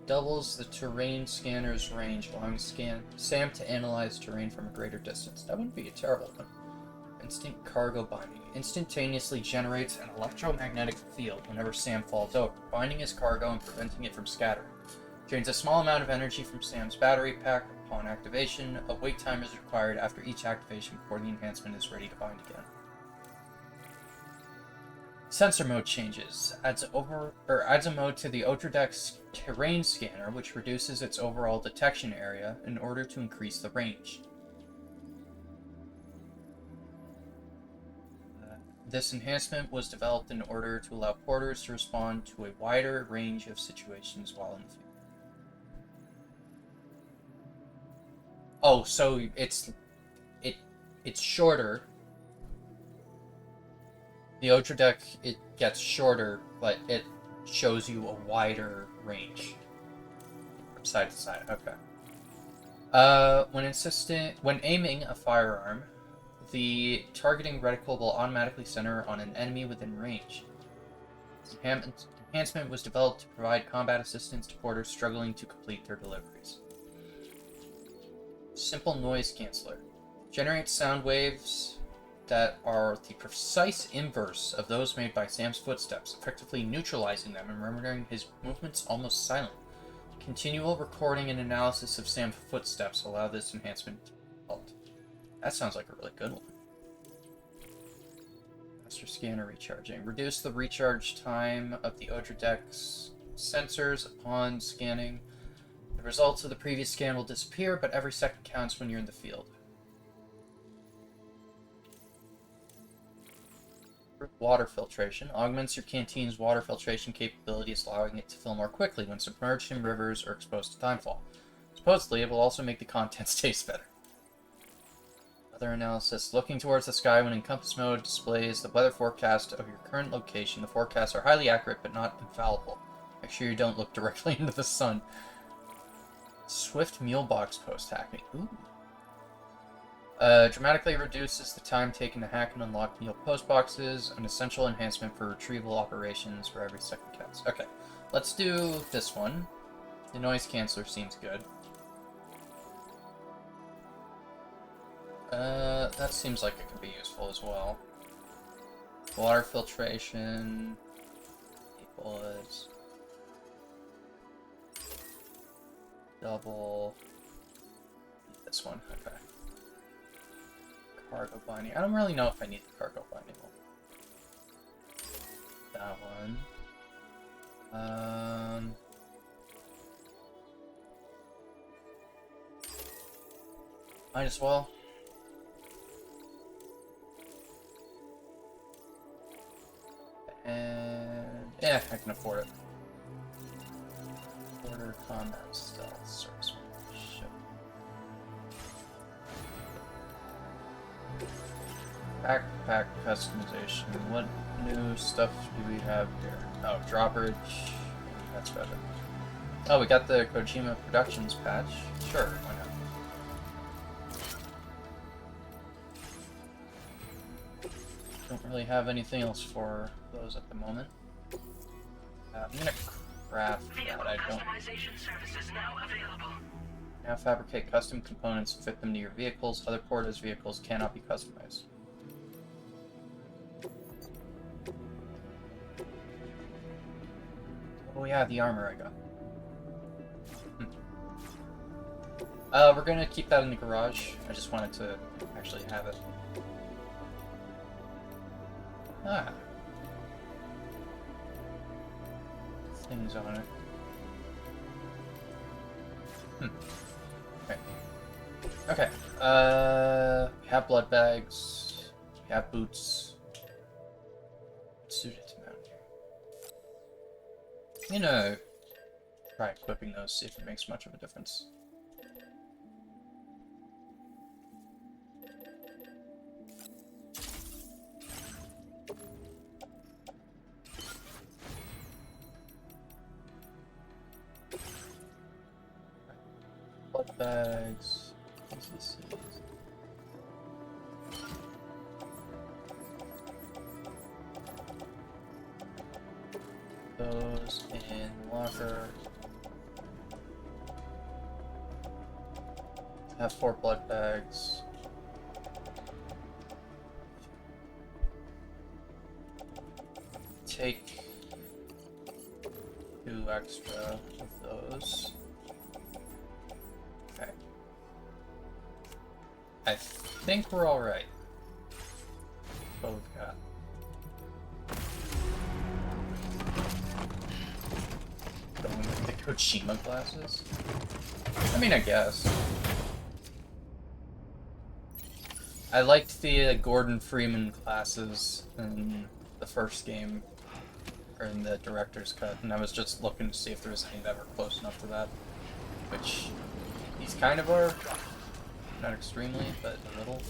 Doubles the terrain scanner's range, allowing Sam to analyze terrain from a greater distance. That wouldn't be a terrible one. Instant cargo binding. Instantaneously generates an electromagnetic field whenever Sam falls over, binding his cargo and preventing it from scattering. Drains a small amount of energy from Sam's battery pack. Upon activation, a wait time is required after each activation before the enhancement is ready to bind again. Sensor mode changes. Adds a mode to the Otradek's terrain scanner, which reduces its overall detection area in order to increase the range. This enhancement was developed in order to allow porters to respond to a wider range of situations while in the field. Oh, so it's shorter. The Otradek, it gets shorter, but it shows you a wider range from side to side. Okay. When aiming a firearm, the targeting reticle will automatically center on an enemy within range. Enhancement was developed to provide combat assistance to porters struggling to complete their deliveries. Simple noise canceller. Generates sound waves that are the precise inverse of those made by Sam's footsteps, effectively neutralizing them and rendering his movements almost silent. Continual recording and analysis of Sam's footsteps allow this enhancement to be developed. That sounds like a really good one. Master scanner recharging. Reduce the recharge time of the Otradek's sensors upon scanning. The results of the previous scan will disappear, but every second counts when you're in the field. Water filtration. Augments your canteen's water filtration capabilities, allowing it to fill more quickly when submerged in rivers or exposed to timefall. Supposedly, it will also make the contents taste better. Weather analysis. Looking towards the sky when in compass mode displays the weather forecast of your current location. The forecasts are highly accurate, but not infallible. Make sure you don't look directly into the sun. Swift mule box post hacking. Ooh. Dramatically reduces the time taken to hack and unlock mule post boxes, an essential enhancement for retrieval operations where every second counts. Okay, let's do this one. The noise canceller seems good. That seems like it could be useful as well. Water filtration. Equals. Double. this one. Okay. Cargo binding. I don't really know if I need the cargo binding one. That one. Might as well. And yeah, I can afford it. Order combat stealth service ship. Backpack customization. What new stuff do we have here? Oh, drawbridge. That's better. Oh, we got the Kojima Productions patch. Sure, why not? Don't really have anything else for those at the moment. I'm gonna craft that. I don't. Now fabricate custom components and fit them to your vehicles. Other Porta's vehicles cannot be customized. Oh yeah, the armor I got. We're gonna keep that in the garage. I just wanted to actually have it. Ah. Things on it. Okay. Okay. We have blood bags. We have boots. Suited to mount here. I'm gonna try equipping those, see if it makes much of a difference. Blood bags. PCCs. Those in the locker. Have 4 blood bags. Take 2 extra of those. Okay. I think we're alright. What we've got. Going with the Kojima glasses? I mean, I guess. I liked the Gordon Freeman glasses in the first game, or in the director's cut, and I was just looking to see if there was any that were close enough to that. Which, these kind of are. Not extremely, but a little.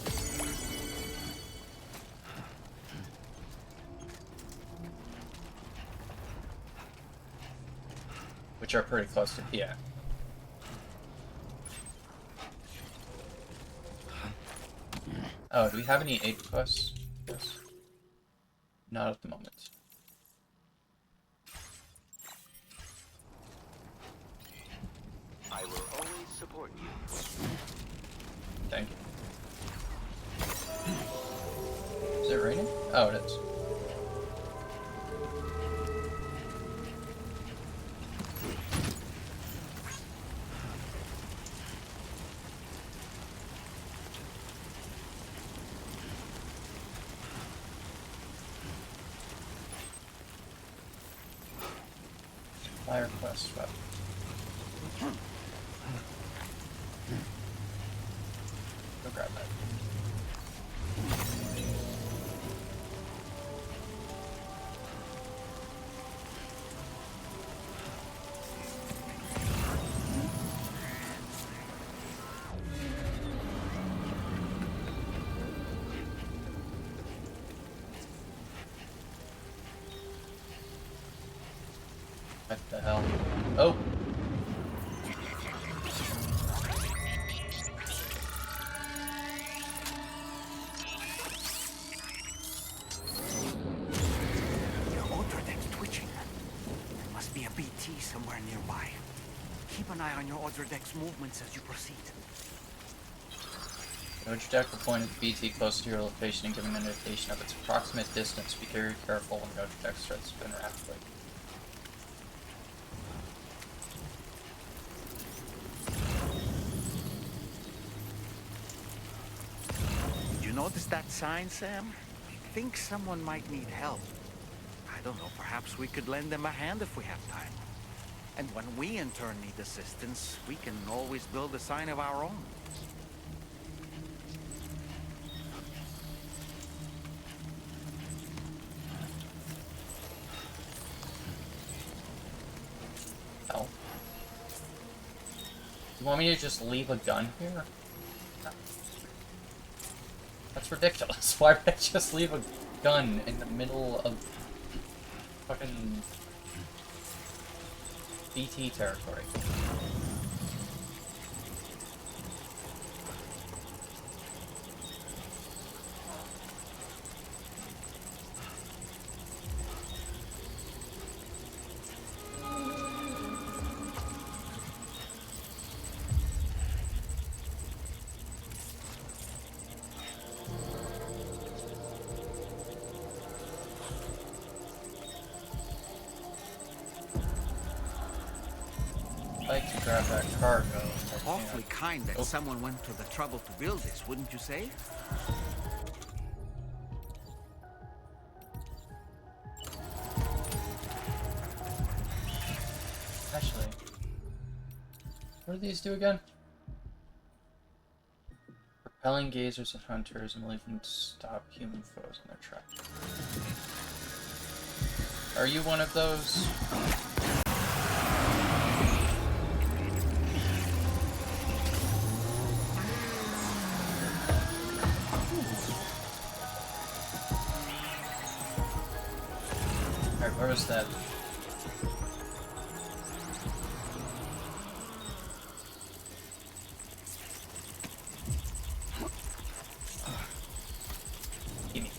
Which are pretty close to, yeah. Oh, do we have any aid quests? Yes. Not at the moment. I will always support you. Thank you. Is it raining? Oh, it is. Fire quest weapon. Go grab that. What the hell? Oh! Your ultra deck's twitching. There must be a BT somewhere nearby. Keep an eye on your ultra deck's movements as you proceed. Doge deck will point at the BT close to your location and give an indication of its approximate distance. Be very careful when Doge deck starts to spin rapidly. notice that sign, Sam? I think someone might need help. I don't know, perhaps we could lend them a hand if we have time. And when we in turn need assistance, we can always build a sign of our own. Hell. You want me to just leave a gun here? No. That's ridiculous. Why would I just leave a gun in the middle of fucking BT territory? I'd like to grab that cargo. If I Awfully can. kind that Oh. someone went to the trouble to build this, wouldn't you say? Actually, what do these do again? Repelling gazers and hunters and leaving to stop human foes in their track. Are you one of those? Alright, where was that? Gimme.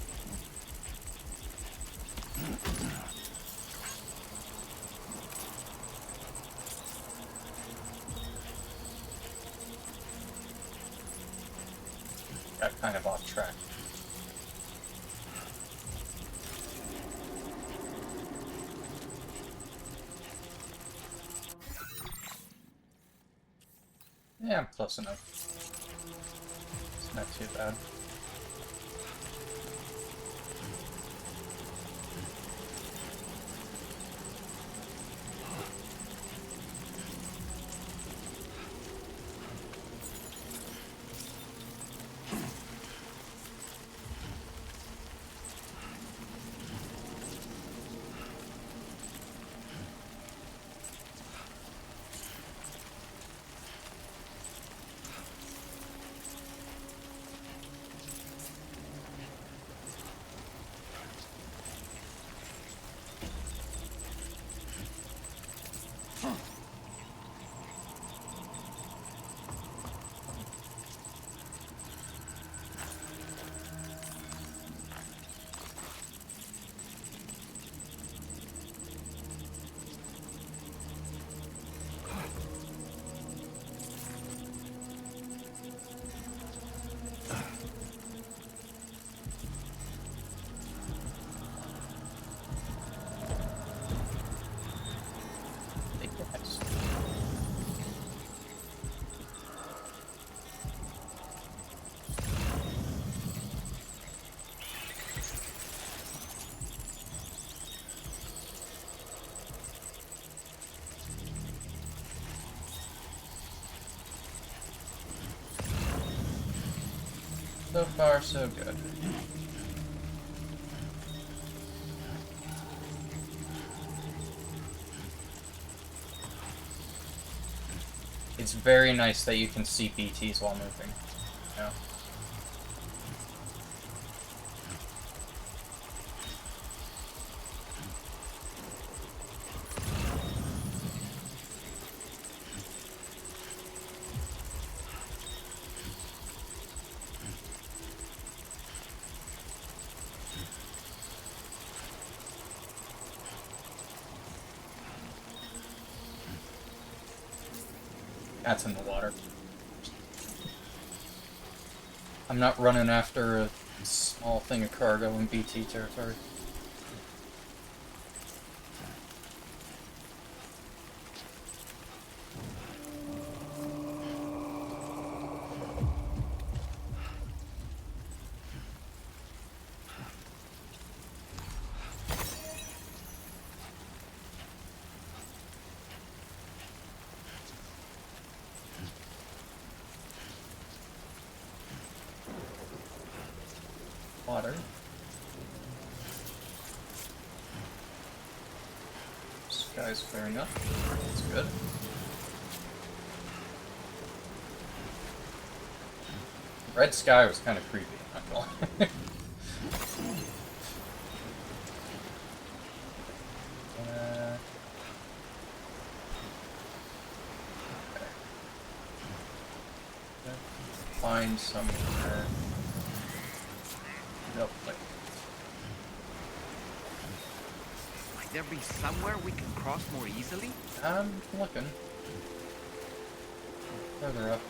Got kind of off track. Yeah, I'm close enough. It's not too bad. Big guys. So far, so good. It's very nice that you can see BTs while moving. Yeah. That's in the water. I'm not running after a small thing of cargo in BT territory. Water. Sky's clearing up. That's good. Red sky was kind of creepy, not gonna lie. Find somewhere. Nope. Wait. Might there be somewhere we can cross more easily? I'm looking. Further up.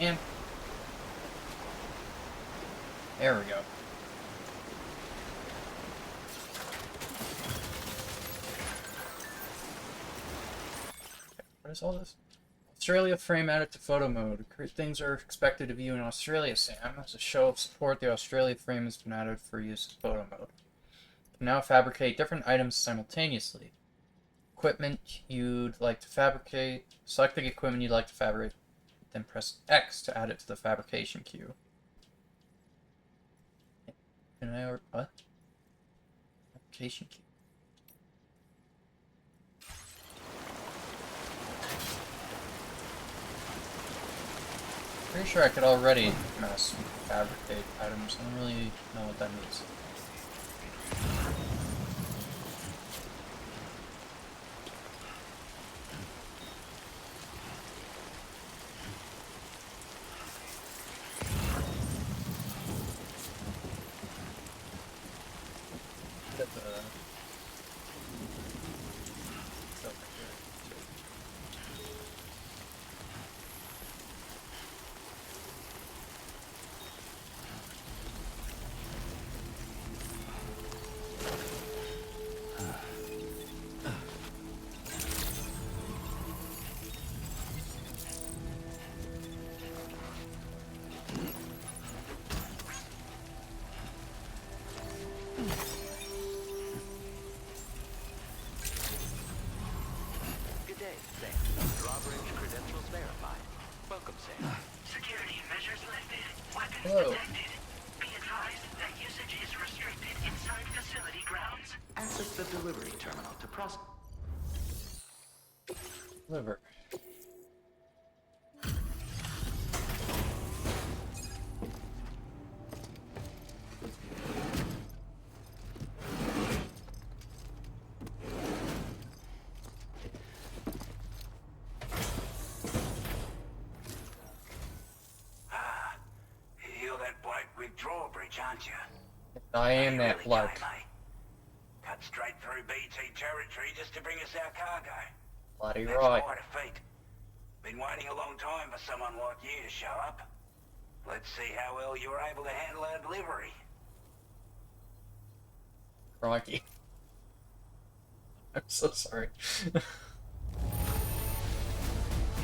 And there we go. What is all this? Australia frame added to photo mode. Great things are expected of you in Australia, Sam. As a show of support, the Australia frame has been added for use in photo mode. You can now fabricate different items simultaneously. Equipment you'd like to fabricate. Select the equipment you'd like to fabricate. Then press X to add it to the fabrication queue. Can I what? Fabrication queue. Pretty sure I could already mass fabricate items. I don't really know what that means. Hello. Be advised that usage is restricted inside facility grounds. Access the delivery terminal to process. Liver. Aren't you? I am that bloke. Cut straight through BT territory just to bring us our cargo. Bloody That's right. quite a feat. Been waiting a long time for someone like you to show up. Let's see how well you were able to handle our delivery. Crikey. I'm so sorry.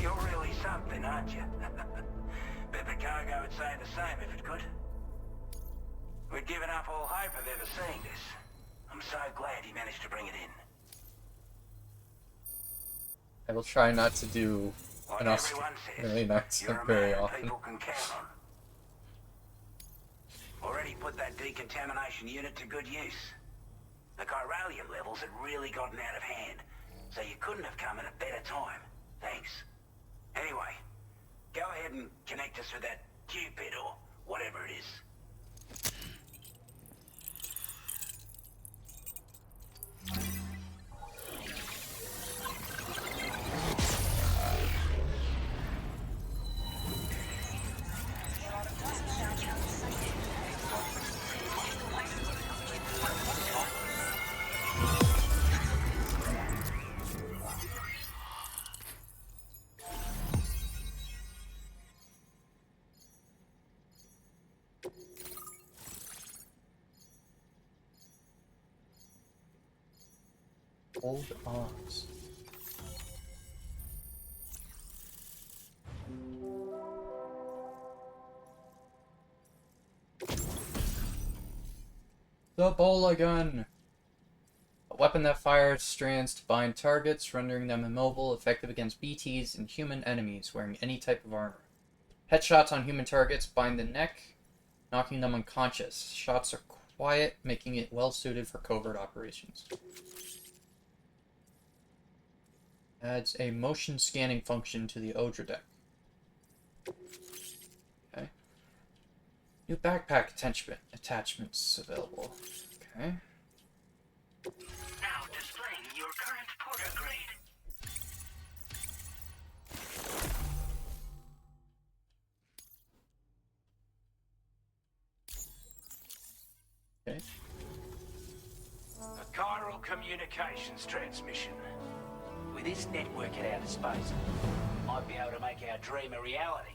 You're really something, aren't you? Bet the cargo would say the same if it could. We'd given up all hope of ever seeing this. I'm so glad he managed to bring it in. I will try not to do Like an everyone says, Australian accent you're a very man often. people can count on. Already put that decontamination unit to good use. The chiralium levels had really gotten out of hand, so you couldn't have come at a better time. Thanks. Anyway, go ahead and connect us with that Cupid or whatever it is. Old Oz. The bola gun! A weapon that fires strands to bind targets, rendering them immobile, effective against BTs and human enemies wearing any type of armor. Headshots on human targets bind the neck, knocking them unconscious. Shots are quiet, making it well suited for covert operations. Adds a motion scanning function to the Odra deck. Okay. New backpack attachments available. Okay. Now displaying your current porter grade. Okay. A chiral communications transmission. With this network at our disposal, we might be able to make our dream a reality.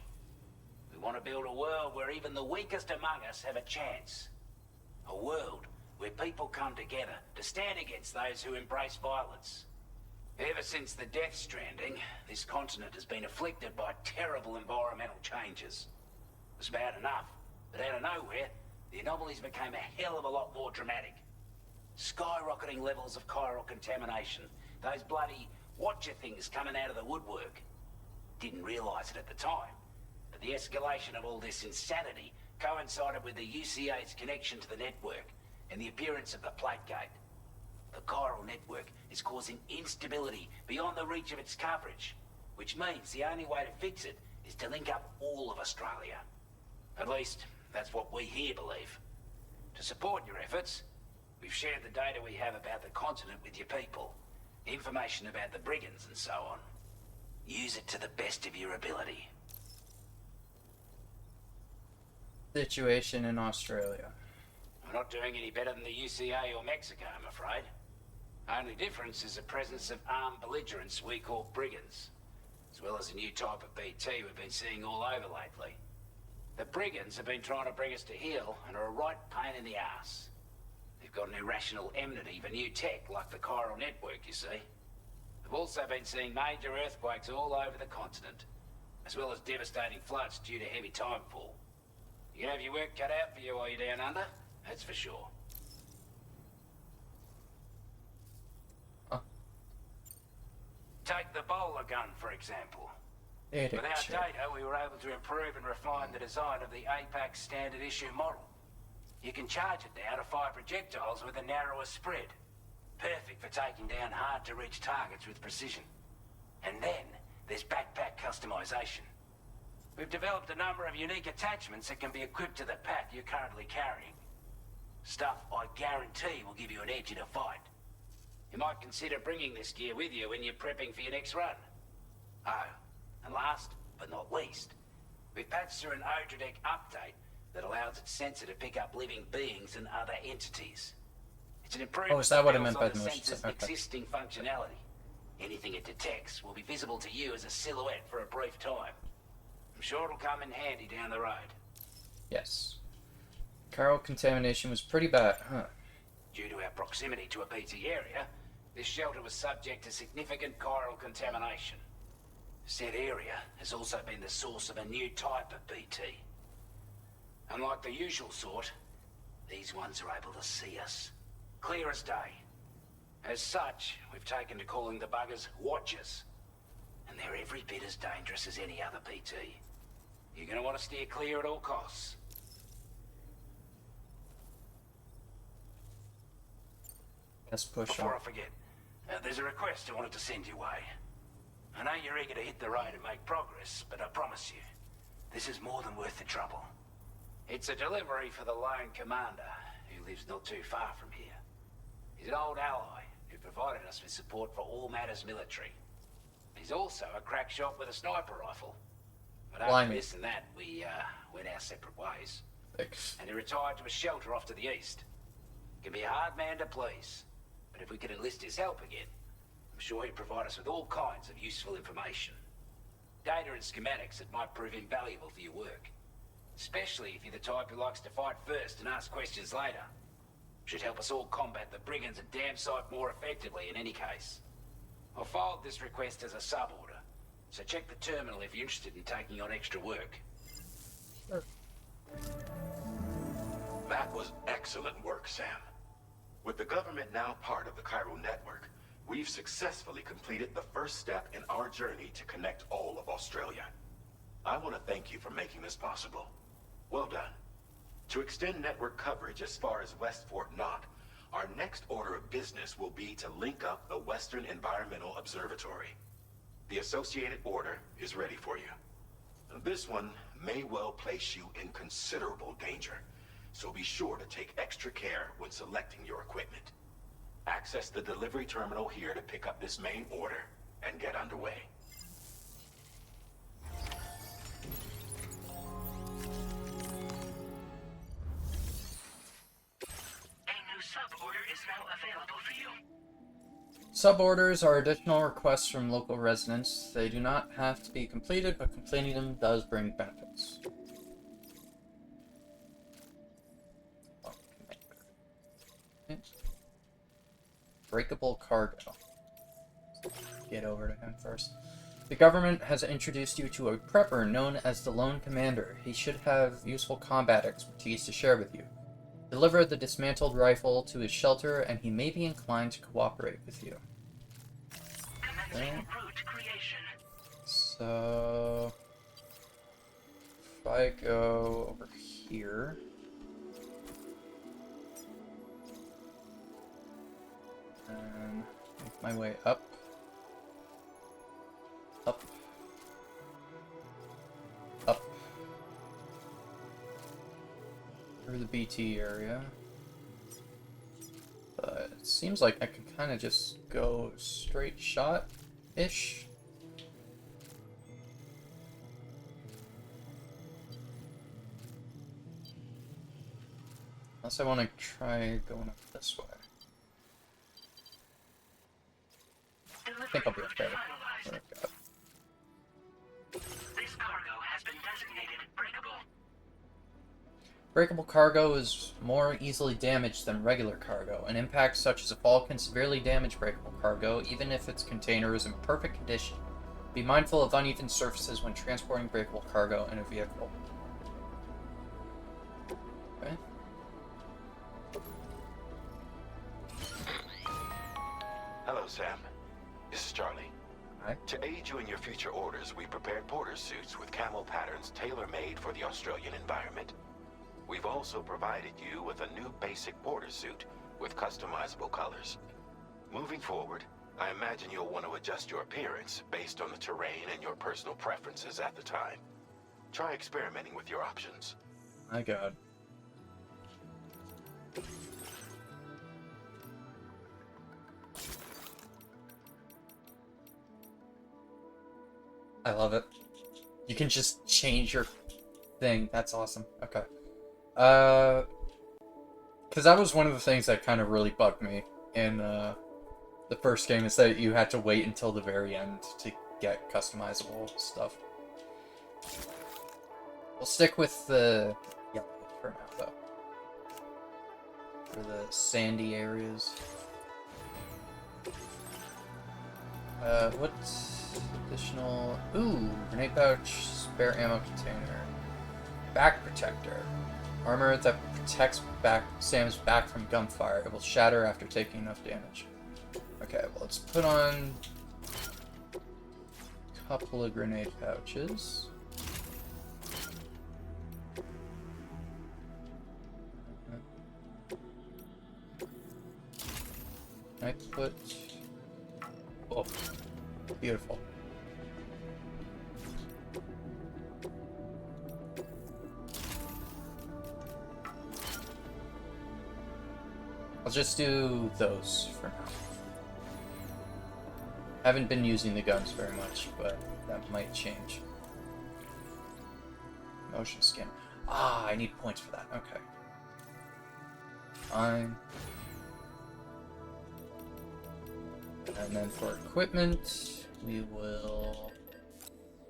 We want to build a world where even the weakest among us have a chance. A world where people come together to stand against those who embrace violence. Ever since the Death Stranding, this continent has been afflicted by terrible environmental changes. It was bad enough, but out of nowhere, the anomalies became a hell of a lot more dramatic. Skyrocketing levels of chiral contamination. Those bloody watcher things coming out of the woodwork. Didn't realize it at the time, but the escalation of all this insanity coincided with the UCA's connection to the network and the appearance of the plate gate. The chiral network is causing instability beyond the reach of its coverage, which means the only way to fix it is to link up all of Australia. At least, that's what we here believe. To support your efforts, we've shared the data we have about the continent with your people. Information about the brigands and so on. Use it to the best of your ability. Situation in Australia. We're not doing any better than the UCA or Mexico, I'm afraid. Only difference is the presence of armed belligerents we call brigands, as well as a new type of BT we've been seeing all over lately. The brigands have been trying to bring us to heel and are a right pain in the ass. They've got an irrational enmity for new tech like the chiral network, you see. We've also been seeing major earthquakes all over the continent, as well as devastating floods due to heavy timefall. You can have your work cut out for you while you're down under, that's for sure. Take the bowler gun, for example. With our data, we were able to improve and refine the design of the APAC standard issue model. You can charge it now to fire projectiles with a narrower spread. Perfect for taking down hard-to-reach targets with precision. And then, there's backpack customization. We've developed a number of unique attachments that can be equipped to the pack you're currently carrying. Stuff I guarantee will give you an edge in a fight. You might consider bringing this gear with you when you're prepping for your next run. Oh, and last but not least, we've patched through an Odradek update that allows its sensor to pick up living beings and other entities. It's an improvement. Oh, is that what I builds meant by on the motion sensor's sensor? Okay. existing functionality. Anything it detects will be visible to you as a silhouette for a brief time. I'm sure it'll come in handy down the road. Yes. Chiral contamination was pretty bad, huh? Due to our proximity to a BT area, this shelter was subject to significant chiral contamination. Said area has also been the source of a new type of BT. Unlike the usual sort, these ones are able to see us. Clear as day. As such, we've taken to calling the buggers Watchers. And they're every bit as dangerous as any other BT. You're gonna want to steer clear at all costs. Let's push Before on. I forget, there's a request I wanted to send your way. I know you're eager to hit the road and make progress, but I promise you, this is more than worth the trouble. It's a delivery for the lone commander, who lives not too far from here. He's an old ally who provided us with support for all matters military. He's also a crack shot with a sniper rifle. But after Blimey. this and that, we went our separate ways. Thanks. And he retired to a shelter off to the east. Can be a hard man to please, but if we could enlist his help again, I'm sure he'd provide us with all kinds of useful information. Data and schematics that might prove invaluable for your work. Especially if you're the type who likes to fight first and ask questions later. Should help us all combat the brigands a damn sight more effectively in any case. I filed this request as a sub-order, so check the terminal if you're interested in taking on extra work. That was excellent work, Sam. With the government now part of the Chiral network, we've successfully completed the first step in our journey to connect all of Australia. I want to thank you for making this possible. Well done. To extend network coverage as far as West Fort Knott, our next order of business will be to link up the Western Environmental Observatory. The associated order is ready for you. This one may well place you in considerable danger, so be sure to take extra care when selecting your equipment. Access the delivery terminal here to pick up this main order and get underway. Suborders are additional requests from local residents. They do not have to be completed, but completing them does bring benefits. Breakable cargo. Get over to him first. The government has introduced you to a prepper known as the Lone Commander. He should have useful combat expertise to share with you. Deliver the dismantled rifle to his shelter, and he may be inclined to cooperate with you. Okay. So, if I go over here, and make my way up, up, up, through the BT area. But it seems like I can kind of just go straight shot-ish. Unless I want to try going up this way. I think I'll be okay. This cargo has been designated breakable. Breakable cargo is more easily damaged than regular cargo. An impact such as a fall can severely damage breakable cargo, even if its container is in perfect condition. Be mindful of uneven surfaces when transporting breakable cargo in a vehicle. Okay. Hello, Sam. This is Charlie. Hi. To aid you in your future orders, we prepared porter suits with camo patterns tailor-made for the Australian environment. We've also provided you with a new basic porter suit with customizable colors. Moving forward, I imagine you'll want to adjust your appearance based on the terrain and your personal preferences at the time. Try experimenting with your options. My God. I love it. You can just change your thing. That's awesome. Okay. Because that was one of the things that kind of really bugged me in the first game, is that you had to wait until the very end to get customizable stuff. We'll stick with the yellow for now, though. For the sandy areas. What additional... Ooh, grenade pouch, spare ammo container. Back protector. Armor that protects Sam's back from gunfire. It will shatter after taking enough damage. Okay, well, let's put on a couple of grenade pouches. Can I put... Oh, beautiful. I'll just do those for now. I haven't been using the guns very much, but that might change. Motion scan. Ah, I need points for that. Okay. Fine. And then for equipment, we will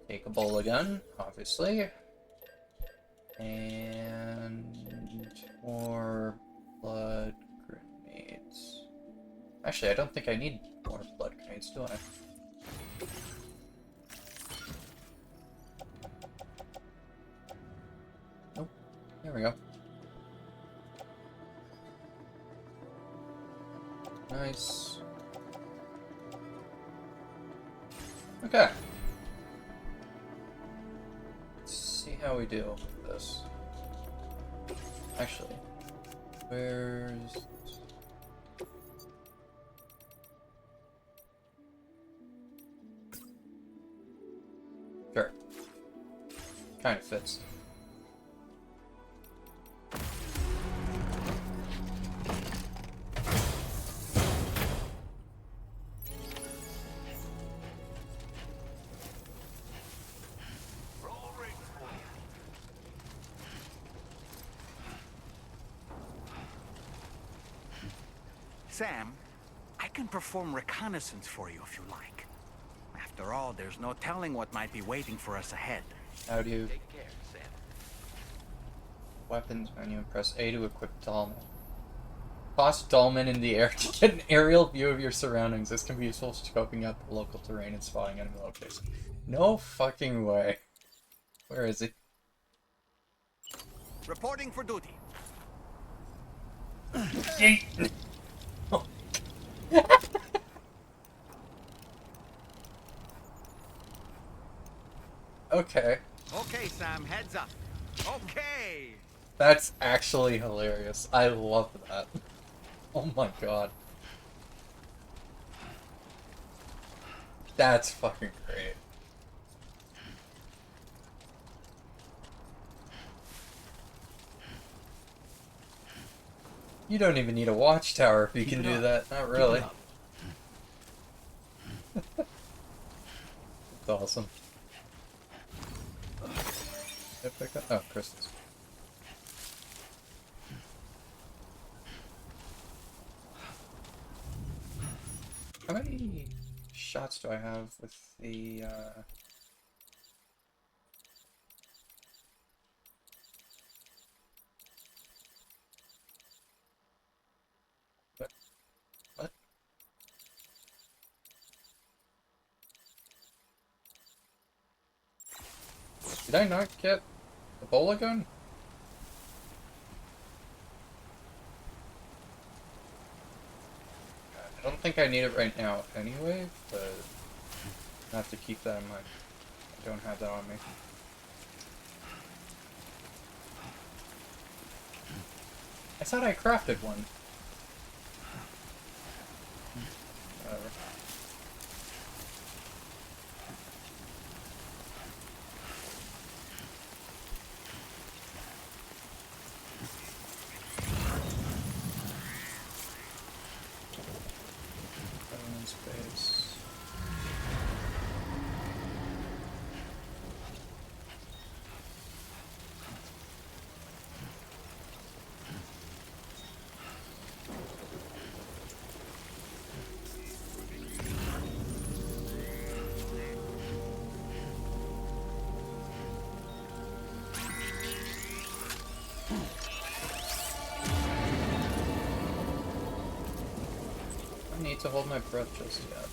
take a bola gun, obviously. And more blood Actually, I don't think I need more blood grenades, do I? Nope. There we go. Nice. Okay. Let's see how we do with this. Actually, where's... Sure. Kind of fits. Sam, I can perform reconnaissance for you if you like. After all, there's no telling what might be waiting for us ahead. How do you... Take care, Sam. Weapons menu, press A to equip Dolman. Toss Dolman in the air to get an aerial view of your surroundings. This can be useful for scoping out the local terrain and spotting enemy locations. No fucking way. Where is he? Reporting for duty. Okay. Okay, Sam, heads up. Okay. That's actually hilarious. I love that. Oh my god. That's fucking great. You don't even need a watchtower if you can do that. Not really. It's awesome. Did I pick up? Oh, crystals. How many shots do I have with the, What? Did I not get the Ebola gun? I don't think I need it right now anyway, but I have to keep that in mind. I don't have that on me. I thought I crafted one. Whatever. Space. I need to hold my breath just yet.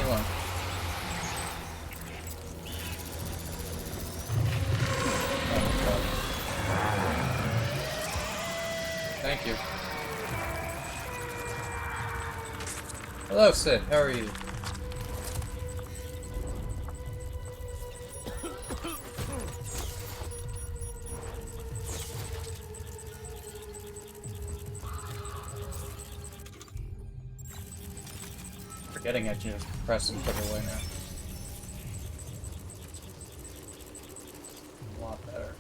me alone. Thank you. Hello, Sid. How are you? Forgetting I can just press and put it away now. A lot better.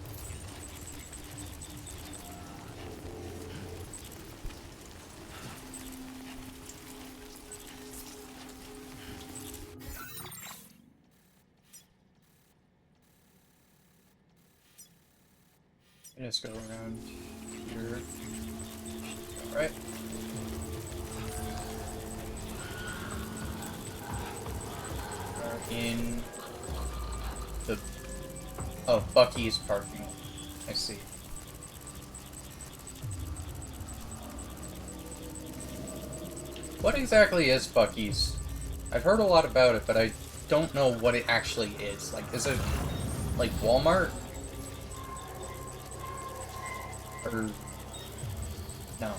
Just go around here. Alright. We're in the... Oh, Bucky's parking. I see. What exactly is Bucky's? I've heard a lot about it, but I don't know what it actually is. Like, is it like Walmart? Or... no.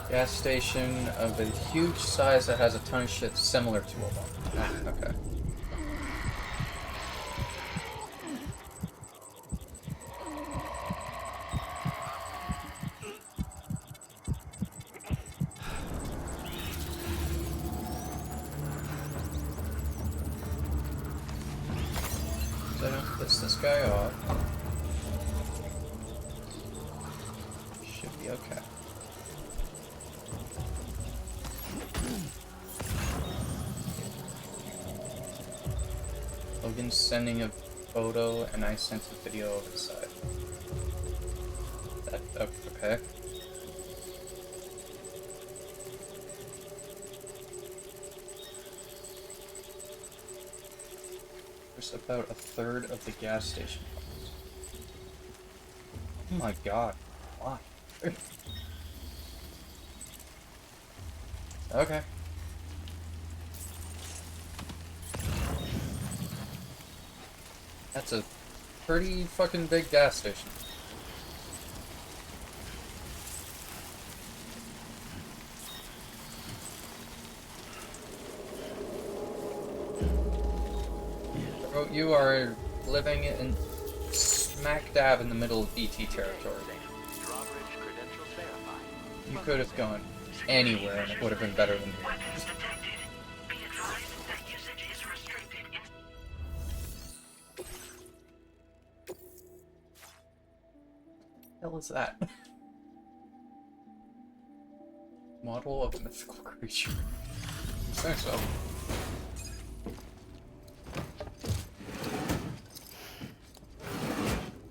Gas station of a huge size that has a ton of shit similar to a Walmart. Ah, okay. So I don't piss this guy off. Should be okay. Logan's sending a photo and I sent a video over the side. That, okay. There's about a third of the gas station. Oh my god. Why? Okay. That's a pretty fucking big gas station. Oh, you are living in smack dab in the middle of BT territory. You could have gone anywhere and it would have been better than here. What the hell is that? Model of a mythical creature. I think so.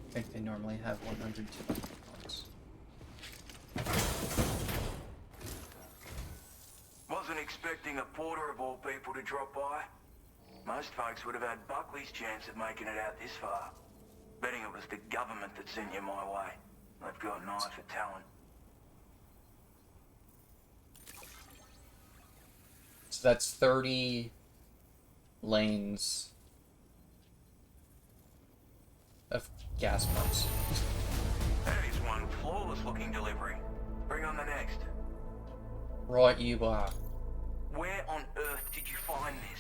I think they normally have 100 points. Wasn't expecting a porter of all people to drop by. Most folks would have had Buckley's chance of making it out this far. Betting it was the government that sent you my way. They've got an eye for talent. So that's 30 lanes of gas pumps. That is one flawless looking delivery. Bring on the next. Right you are. Where on earth did you find this?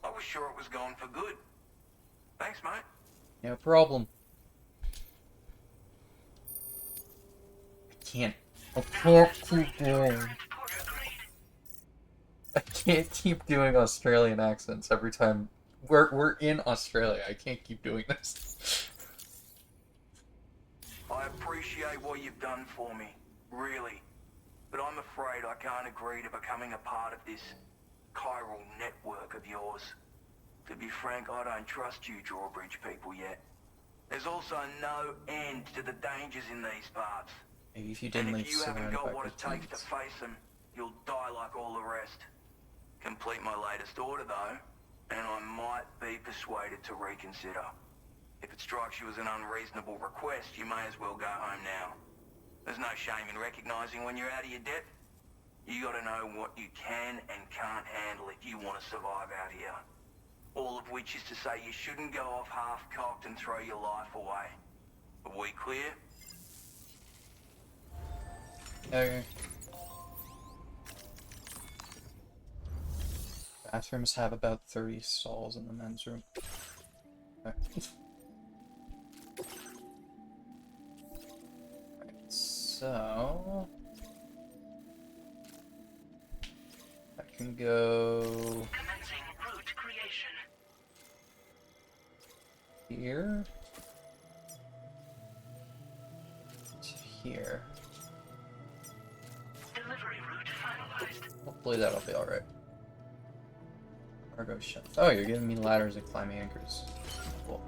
I was sure it was gone for good. Thanks, mate. No problem. I can't keep doing Australian accents every time. We're in Australia. I can't keep doing this. I appreciate what you've done for me, really. But I'm afraid I can't agree to becoming a part of this chiral network of yours. To be frank, I don't trust you drawbridge people yet. There's also no end to the dangers in these parts. Maybe if you didn't leave you haven't surrounded got by what it takes to routines. face them, you'll die like all the rest. Complete my latest order, though, and I might be persuaded to reconsider. If it strikes you as an unreasonable request, you may as well go home now. There's no shame in recognizing when you're out of your depth. You gotta know what you can and can't handle if you want to survive out here. All of which is to say you shouldn't go off half-cocked and throw your life away. Are we clear? Okay. Bathrooms have about 30 stalls in the men's room. Okay. Right, so I can go Commencing route creation. here to here. Delivery route finalized. Hopefully that'll be alright. Cargo shelf. Oh, you're giving me ladders and climbing anchors. Cool.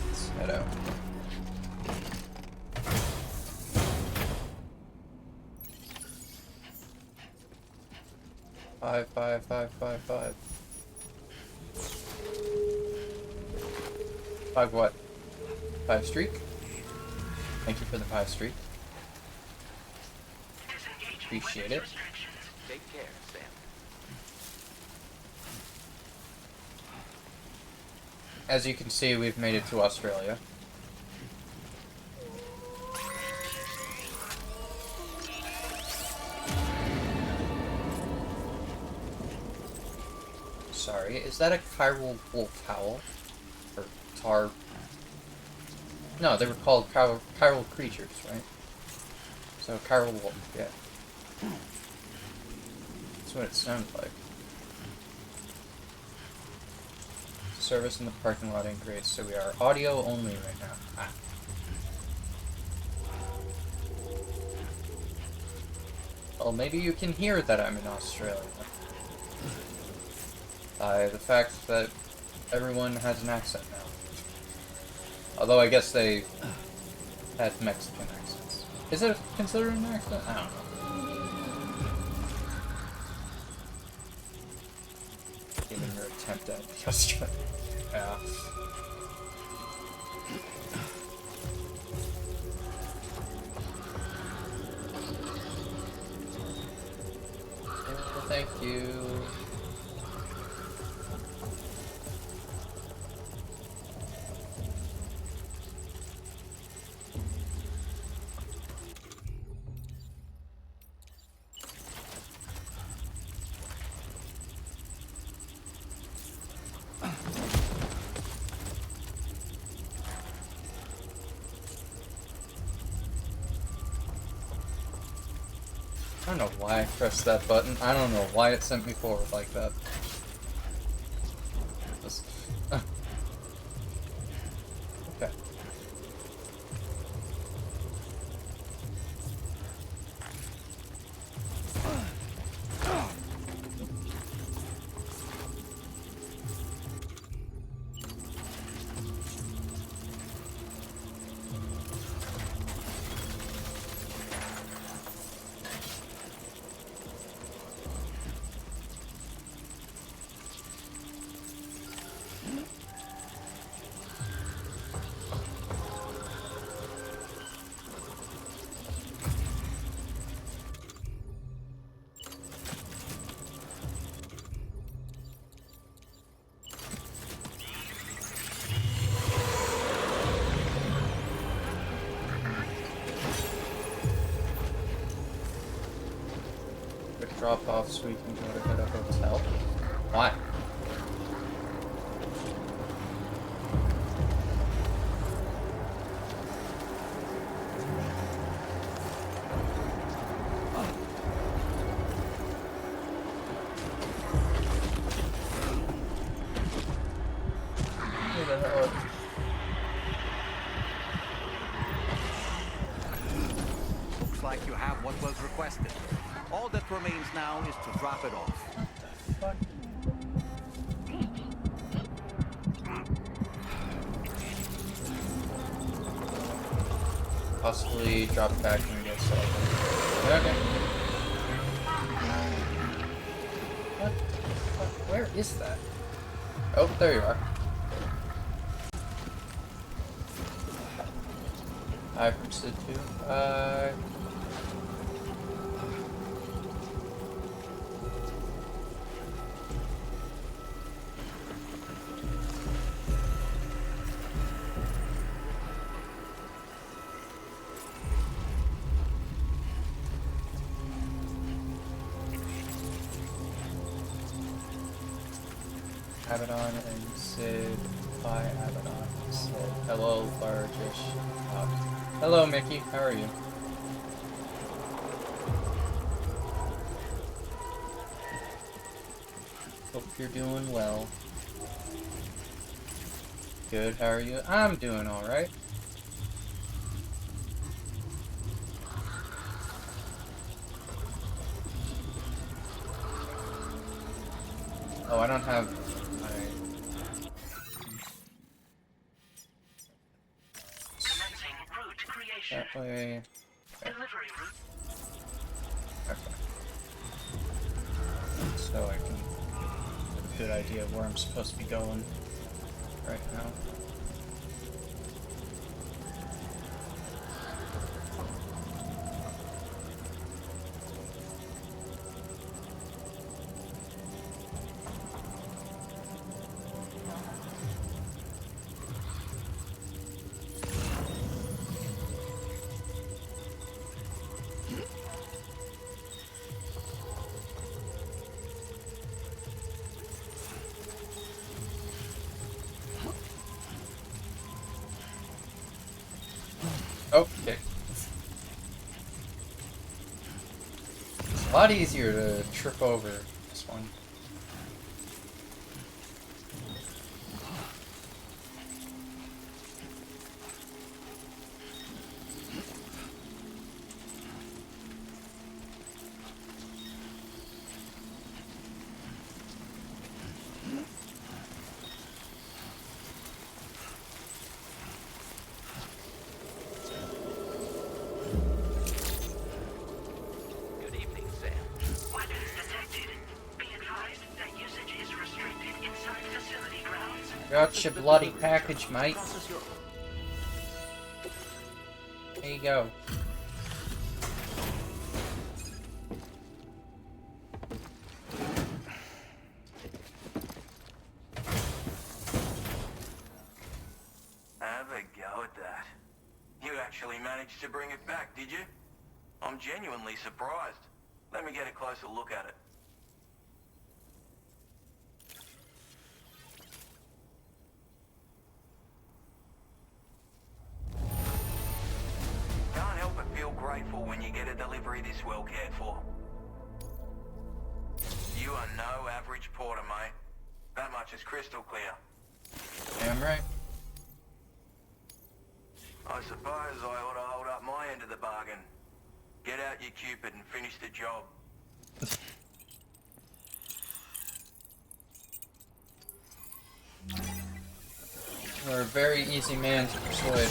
Let's head out. Five, 5 what? 5 streak? Thank you for the 5 streak. Appreciate it. Take care, Sam. As you can see, we've made it to Australia. Sorry, is that a chiral wolf howl? Or tar? No, they were called chiral creatures, right? So chiral wolf, yeah. That's what it sounds like. Service in the parking lot ain't great, so we are audio only right now. Ah. Well, maybe you can hear that I'm in Australia. By the fact that everyone has an accent now. Although I guess they had Mexican accents. Is it considered an accent? I don't know. Given your attempt at Australia. Yeah. Thank you. I don't know why I pressed that button. I don't know why it sent me forward like that. Just... okay. Drop off so we can go to the hotel. Why? Who the hell? Looks like you have what was requested. All that remains now is to drop it off. What the fuck? Possibly drop back and get set up. Okay. What the fuck? Where is that? Oh, there you are. Hi from Sid 2. Abaddon and Sid. Hi, Abaddon and Sid. Hello, largish. Hello, Mickey. How are you? Hope you're doing well. Good, how are you? I'm doing alright. Oh, I don't have my... Commencing route creation. That way... Okay. Delivery route. Okay. So I can get a good idea of where I'm supposed to be going right now. Okay. It's a lot easier to trip over this one. Good evening, Sam. Weapons detected. Be advised that usage is restricted inside facility grounds. Got your bloody package, mate. There you go. Have a go at that. You actually managed to bring it back, did you? I'm genuinely surprised. Let me get a closer look at it. Can't help but feel grateful when you get a delivery this well cared for. You are no average porter, mate. That much is crystal clear. Damn right. I suppose I ought to hold up my end of the bargain. Get out your Cupid and finish the job. You're a very easy man to persuade.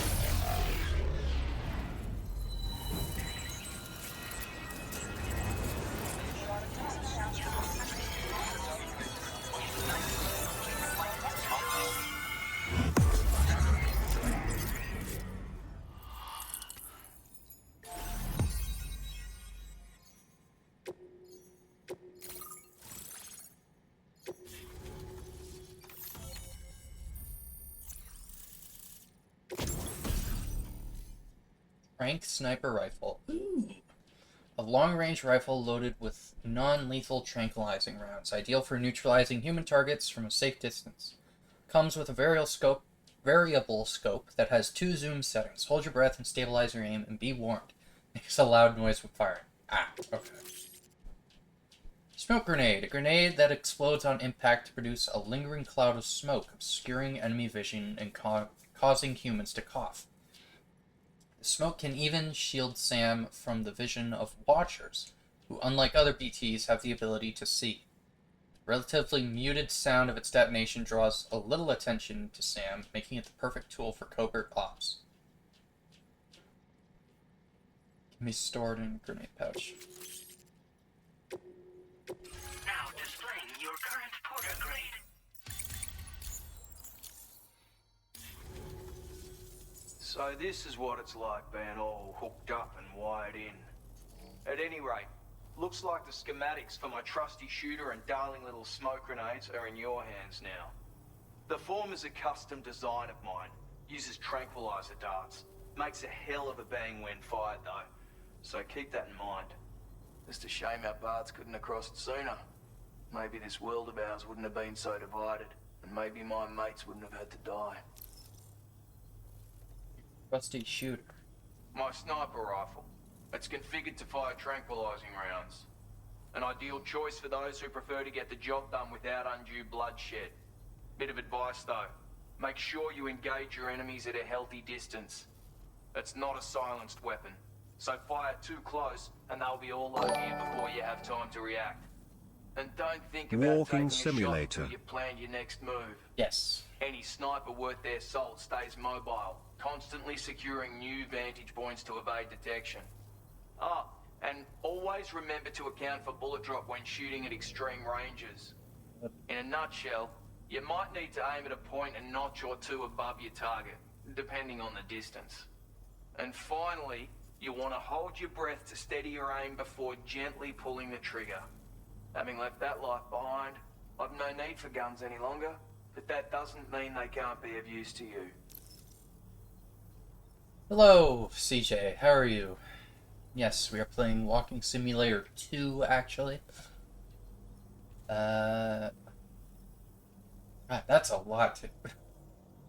Rank sniper rifle. Ooh. A long-range rifle loaded with non-lethal tranquilizing rounds, ideal for neutralizing human targets from a safe distance. Comes with a variable scope that has 2 zoom settings. Hold your breath and stabilize your aim, and be warned. Makes a loud noise when firing. Ah, okay. Smoke grenade. A grenade that explodes on impact to produce a lingering cloud of smoke, obscuring enemy vision and causing humans to cough. The smoke can even shield Sam from the vision of watchers, who, unlike other BTs, have the ability to see. The relatively muted sound of its detonation draws a little attention to Sam, making it the perfect tool for covert ops. Can be stored in a grenade pouch. Now displaying your current porter grade. So this is what it's like being all hooked up and wired in. At any rate, looks like the schematics for my trusty shooter and darling little smoke grenades are in your hands now. The form is a custom design of mine. Uses tranquilizer darts. Makes a hell of a bang when fired though. So keep that in mind. Just a shame our paths couldn't have crossed sooner. Maybe this world of ours wouldn't have been so divided. And maybe my mates wouldn't have had to die. Rusty shooter. My sniper rifle. It's configured to fire tranquilizing rounds. An ideal choice for those who prefer to get the job done without undue bloodshed. Bit of advice though. Make sure you engage your enemies at a healthy distance. It's not a silenced weapon. So fire too close and they'll be all over you before you have time to react. And don't think about Walking taking simulator. a shot until you plan your next move. Yes. Any sniper worth their salt stays mobile, constantly securing new vantage points to evade detection. Ah, and always remember to account for bullet drop when shooting at extreme ranges. In a nutshell, you might need to aim at a point a notch or two above your target, depending on the distance. And finally, you want to hold your breath to steady your aim before gently pulling the trigger. Having left that life behind, I've no need for guns any longer, but that doesn't mean they can't be of use to you. Hello, CJ. How are you? Yes, we are playing Walking Simulator 2, actually. Right, that's a lot to...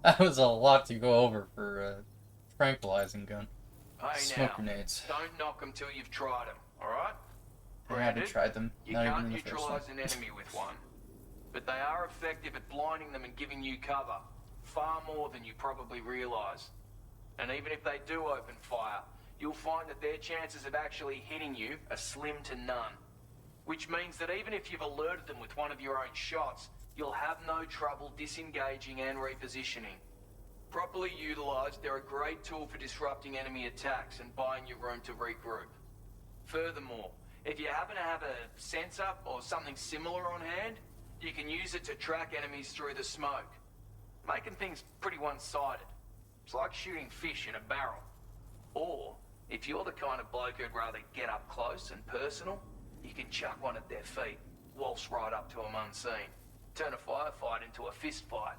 That was a lot to go over for a tranquilizing gun. Hey Smoke now, grenades. don't knock them till you've tried them, alright? I haven't tried them. You Not can't even the first neutralize one. an enemy with one, but they are effective at blinding them and giving you cover, far more than you probably realize. And even if they do open fire, you'll find that their chances of actually hitting you are slim to none. Which means that even if you've alerted them with one of your own shots, you'll have no trouble disengaging and repositioning. Properly utilized, they're a great tool for disrupting enemy attacks and buying you room to regroup. Furthermore, if you happen to have a sensor or something similar on hand, you can use it to track enemies through the smoke, making things pretty one-sided. It's like shooting fish in a barrel. Or, if you're the kind of bloke who'd rather get up close and personal, you can chuck one at their feet, waltz right up to them unseen, turn a firefight into a fist fight.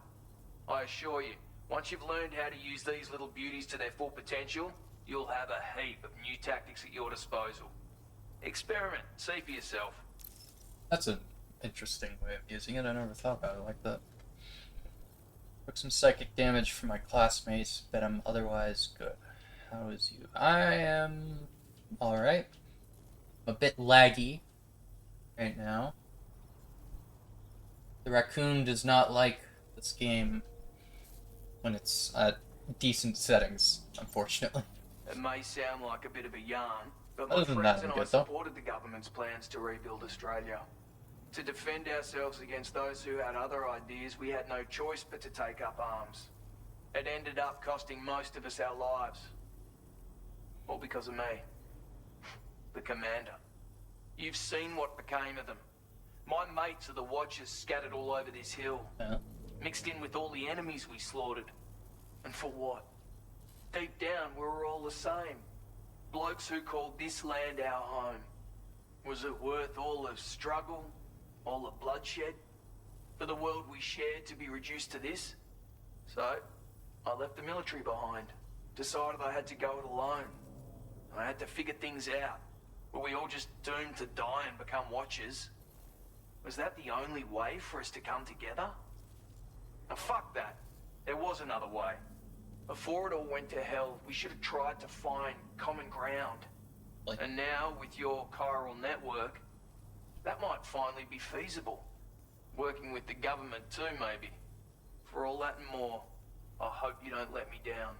I assure you, once you've learned how to use these little beauties to their full potential, you'll have a heap of new tactics at your disposal. Experiment, see for yourself. That's an interesting way of using it. I never thought about it like that. Took some psychic damage from my classmates, but I'm otherwise good. How is you? I am alright. A bit laggy right now. The raccoon does not like this game when it's at decent settings, unfortunately. It may sound like a bit of a yarn, but Other my than friends that, and I'm I good, though. supported the government's plans to rebuild Australia. To defend ourselves against those who had other ideas, we had no choice but to take up arms. It ended up costing most of us our lives. All because of me. The commander. You've seen what became of them. My mates are the Watchers scattered all over this hill. Yeah. Mixed in with all the enemies we slaughtered. And for what? Deep down, we were all the same. Blokes who called this land our home. Was it worth all the struggle, all the bloodshed, for the world we shared to be reduced to this? So, I left the military behind. Decided I had to go it alone. I had to figure things out. Were we all just doomed to die and become Watchers? Was that the only way for us to come together? Now fuck that. There was another way. Before it all went to hell, we should have tried to find common ground. And now, with your chiral network, that might finally be feasible. Working with the government too, maybe. For all that and more, I hope you don't let me down.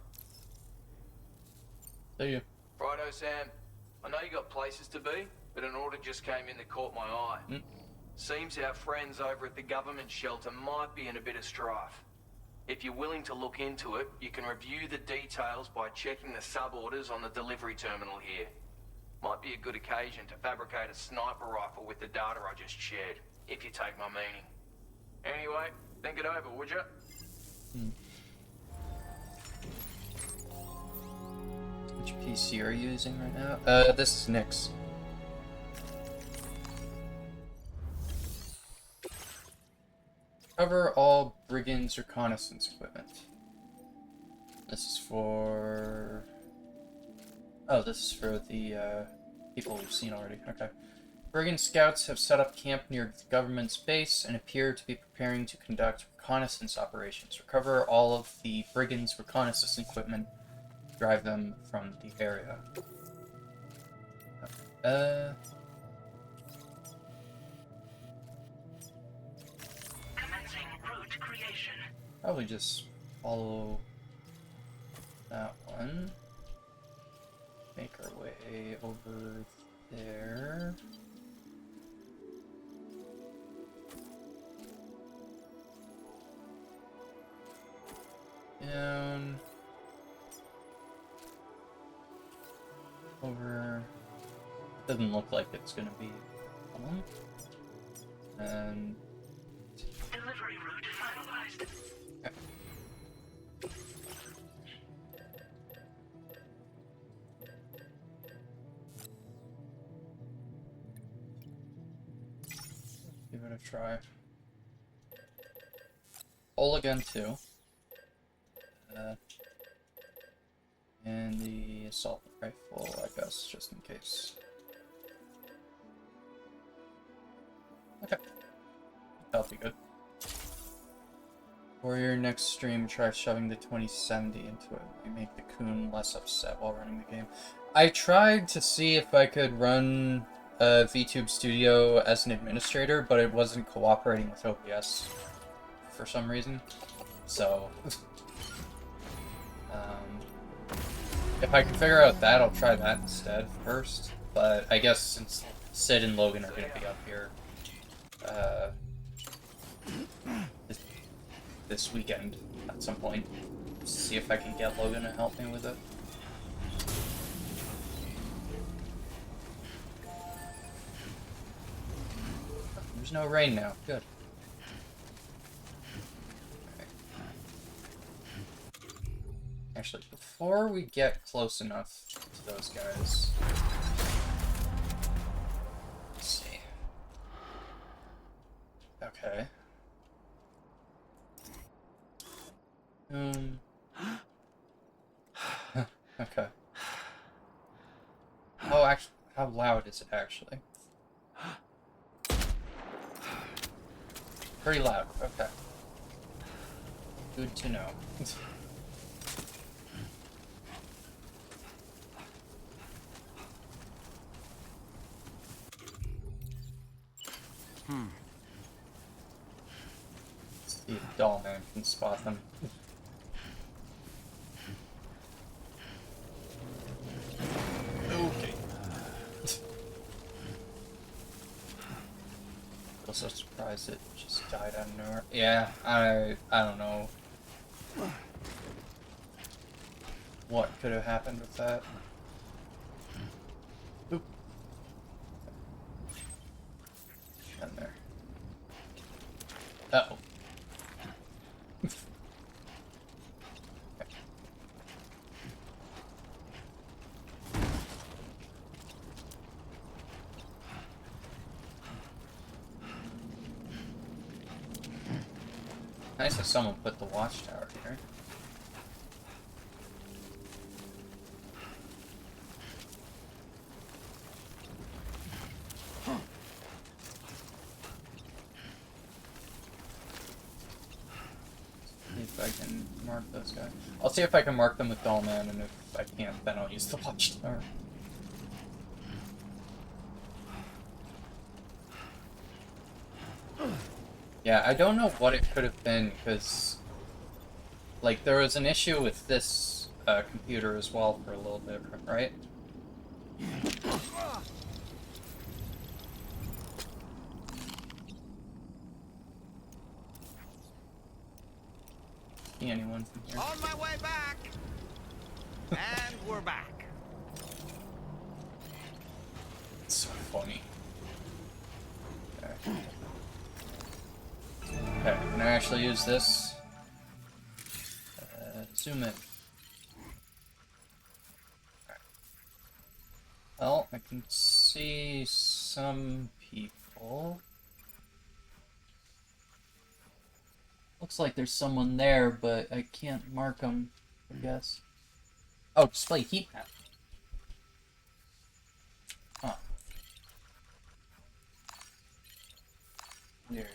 See you. Righto, Sam. I know you got places to be, but an order just came in that caught my eye. Seems our friends over at the government shelter might be in a bit of strife. If you're willing to look into it, you can review the details by checking the sub-orders on the delivery terminal here. Might be a good occasion to fabricate a sniper rifle with the data I just shared, if you take my meaning. Anyway, think it over, would you? Which PC are you using right now? This is Nick's. Cover all brigands reconnaissance equipment. This is for... Oh, this is for the people we've seen already. Okay. Brigand scouts have set up camp near the government's base and appear to be preparing to conduct reconnaissance operations. Recover all of the brigands' reconnaissance equipment. Drive them from the area. Commencing route creation. Probably just follow that one. Make our way over there. Down. Over. Doesn't look like it's gonna be long. And Delivery route finalized. okay. Give it a try. All again too. And the assault rifle, I guess, just in case. Okay. That'll be good. For your next stream, try shoving the 2070 into it. You make the coon less upset while running the game. I tried to see if I could run VTube Studio as an administrator, but it wasn't cooperating with OBS for some reason. So, if I can figure out that, I'll try that instead first. But I guess since Sid and Logan are going to be up here this weekend at some point, see if I can get Logan to help me with it. There's no rain now. Good. Actually, before we get close enough to those guys, let's see. Okay. Okay. Oh, actually, how loud is it actually? Pretty loud. Okay. Good to know. See if Dollman can spot them. Okay. I'm so surprised it just died out of nowhere. Yeah, I don't know what could have happened with that. Oop. In there. Uh-oh. Nice that someone put the watchtower here. See if I can mark those guys. I'll see if I can mark them with Dollman, and if I can't, then I'll use the watchtower. Yeah, I don't know what it could have been, because, like, there was an issue with this computer as well for a little bit, right? See anyone from here? On my way back! And we're back. funny. Okay. Okay, I'm gonna actually use this. Zoom in. Okay. Well, I can see some people. Looks like there's someone there, but I can't mark them, I guess. Oh, display heat map. Huh. Weird.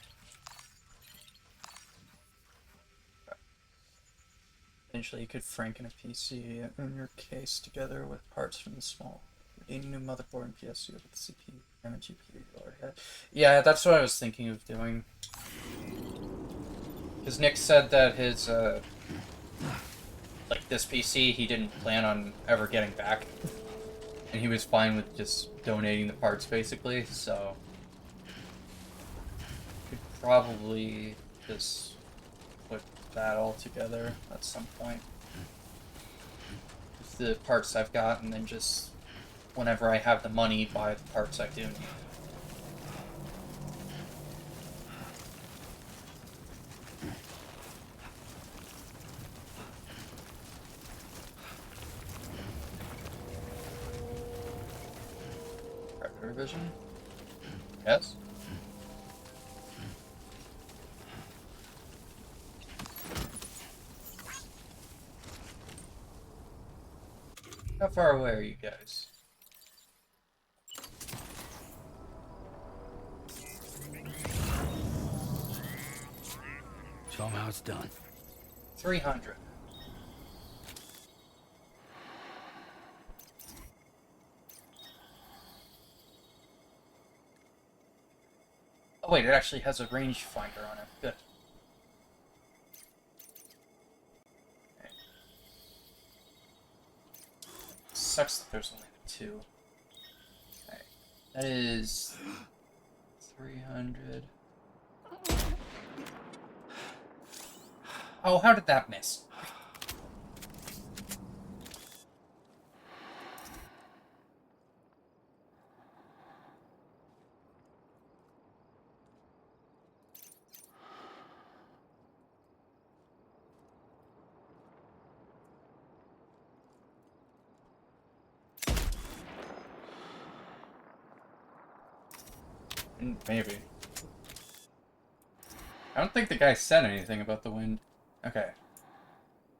Eventually, you could franken a PC in your case together with parts from the small. Any new motherboard and PSU with the CPU and GPU you already had. Yeah, that's what I was thinking of doing. Because Nick said that his, like, this PC he didn't plan on ever getting back. And he was fine with just donating the parts, basically, so... Could probably just put that all together at some point. With the parts I've got, and then just, whenever I have the money, buy the parts I do need. Predator vision? Yes? How far away are you guys? Show 'em how it's done. 300. Oh wait, it actually has a rangefinder on it. Good. Okay. Sucks that there's only the 2. Okay. That is 300. Oh, how did that miss? Maybe. I don't think the guy said anything about the wind. Okay.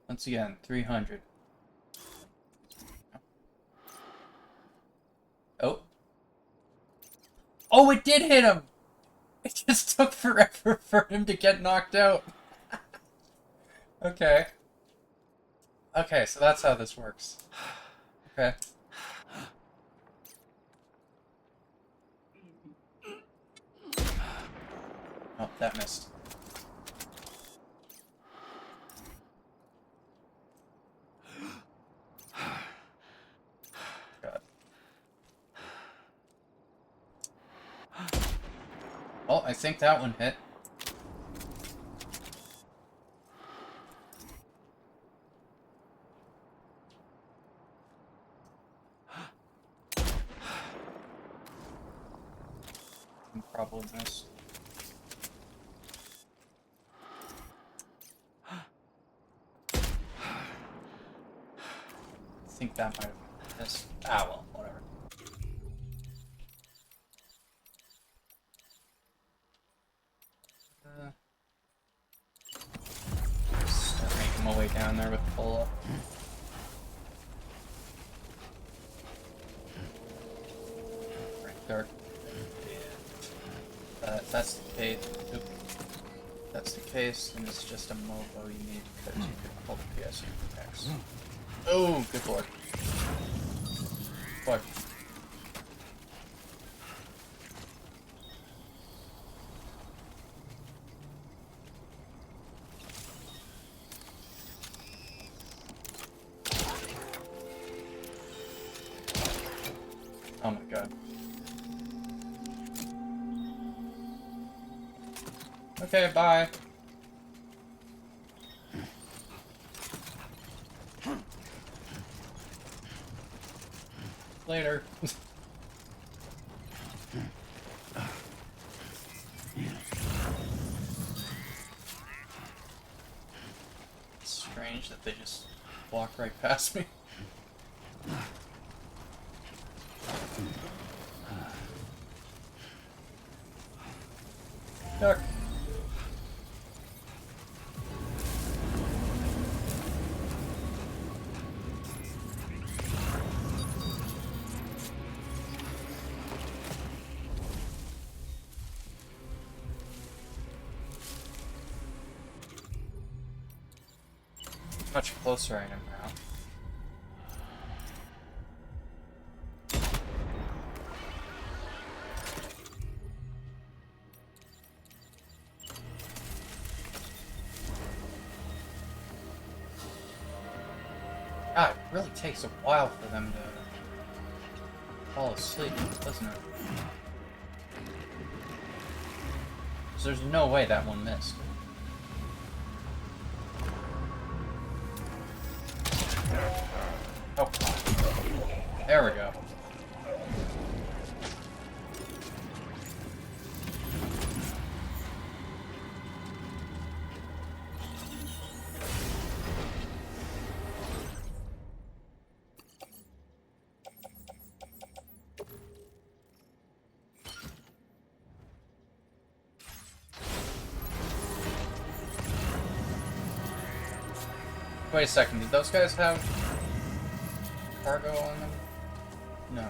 Once again, 300. Oh. Oh, it did hit him! It just took forever for him to get knocked out. Okay. Okay, so that's how this works. Okay. Oh, that missed. God. Well, I think that one hit. Probably missed. I think that might have missed. Ah, well, whatever. Start making my way down there with the pull up. Right there. That's the case. Oop. That's the case, and it's just a mobo you need because you could pull the PSU X. Oh, good lord. Fuck. Oh my god. Okay, bye. Later. that they just walk right past me. Duck. Much closer I am now. God, it really takes a while for them to fall asleep, doesn't it? So there's no way that one missed. Oh, there we go. Wait a second, did those guys have cargo on them? No.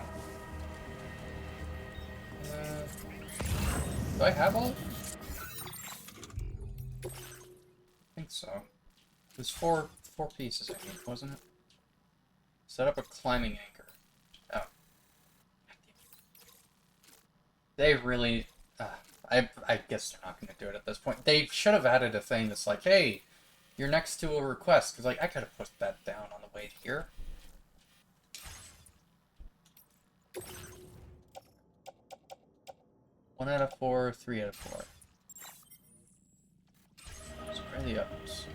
Do I have all? I think so. There's four pieces, I think, wasn't it? Set up a climbing anchor. Oh. They really... I guess they're not going to do it at this point. They should have added a thing that's like, hey, you're next to a request. Because, like, I could have put that down on the way here. One out of 4, 3 out of 4. So where are the others?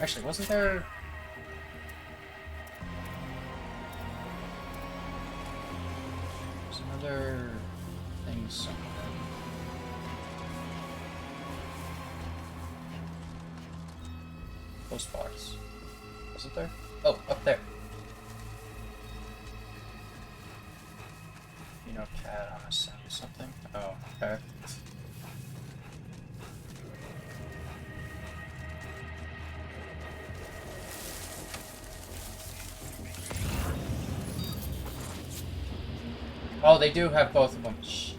Actually, wasn't there... There's another thing somewhere. Postbox. Wasn't there? Oh, up there. You know, cat, I'm gonna send you something. Oh, okay. Oh, they do have both of them. Shit.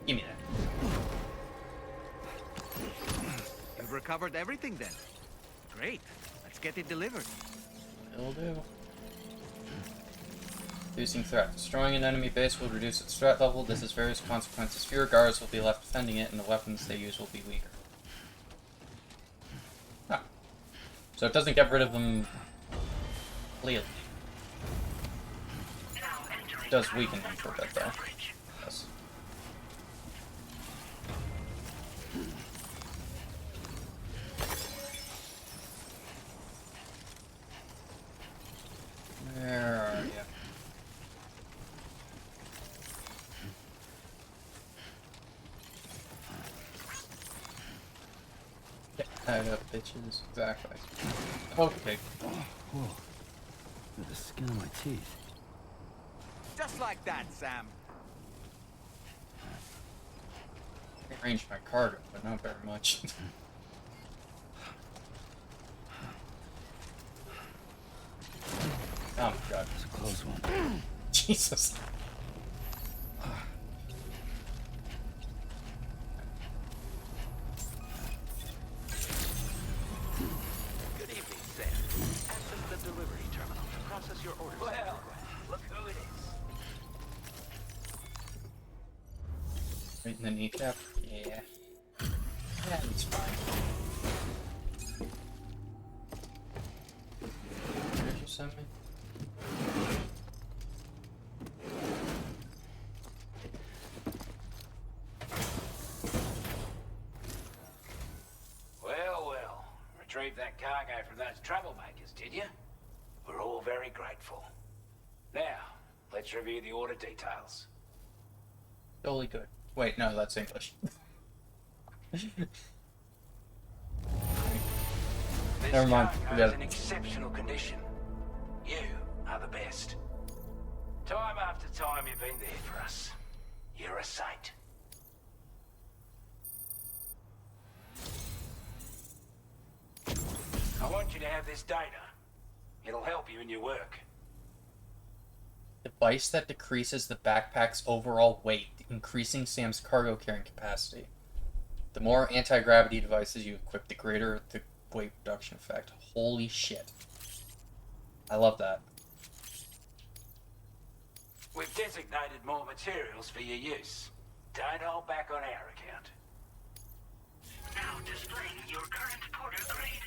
Give me that. You've recovered everything then. Great. Let's get it delivered. It'll do. Reducing threat. Destroying an enemy base will reduce its threat level. This has various consequences. Fewer guards will be left defending it, and the weapons they use will be weaker. Ah. So it doesn't get rid of them completely. It does weaken them for a bit, though. Yes. Where are you? Get tied up, bitches. Exactly. Okay. Whoa. Look at the skin of my teeth. Just like that, Sam. I arranged my cargo, but not very much. Oh my god. That's a close one. Jesus. Good evening, Sam. Access the delivery terminal to process your orders. Well, look who it is. in the kneecap? Yeah. Yeah, it's fine. What did you send me? Well, well. Retrieved that cargo from those troublemakers, did you? We're all very grateful. Now, let's review the order details. Totally good. Wait, no, that's English. Never mind. This cargo's in exceptional condition. You are the best. Time after time you've been there for us. You're a saint. I want you to have this data. It'll help you in your work. Device that decreases the backpack's overall weight, increasing Sam's cargo carrying capacity. The more anti-gravity devices you equip, the greater the weight reduction effect. Holy shit. I love that. We've designated more materials for your use. Don't hold back on our account. Now displaying your current porter grade.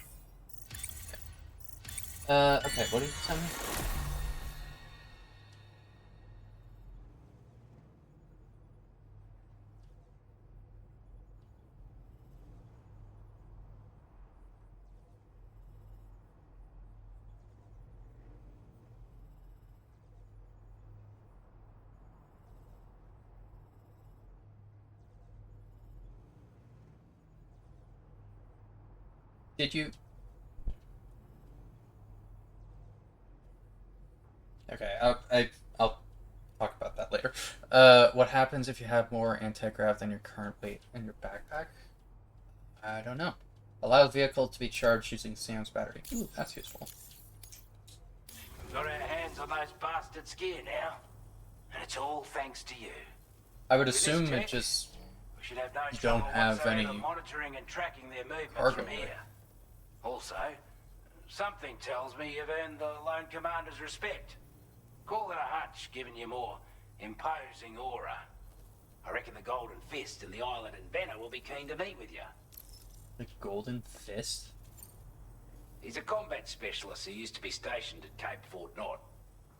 Okay, what did you tell me? Did you? Okay, I'll talk about that later. What happens if you have more anti-grav than your current weight in your backpack? I don't know. Allow the vehicle to be charged using Sam's battery. Ooh, that's useful. We've got our hands on those bastards' gear now, and it's all thanks to you. I would With this assume tech, it just we should have no you don't trouble have whatsoever any monitoring and tracking their movements cargo from here. Also, something tells me you've earned the Lone Commander's respect. Call it a hunch, giving you more imposing aura. I reckon the Golden Fist and the Island Inventor will be keen to meet with you. The Golden Fist? He's a combat specialist who used to be stationed at Cape Fort Knot,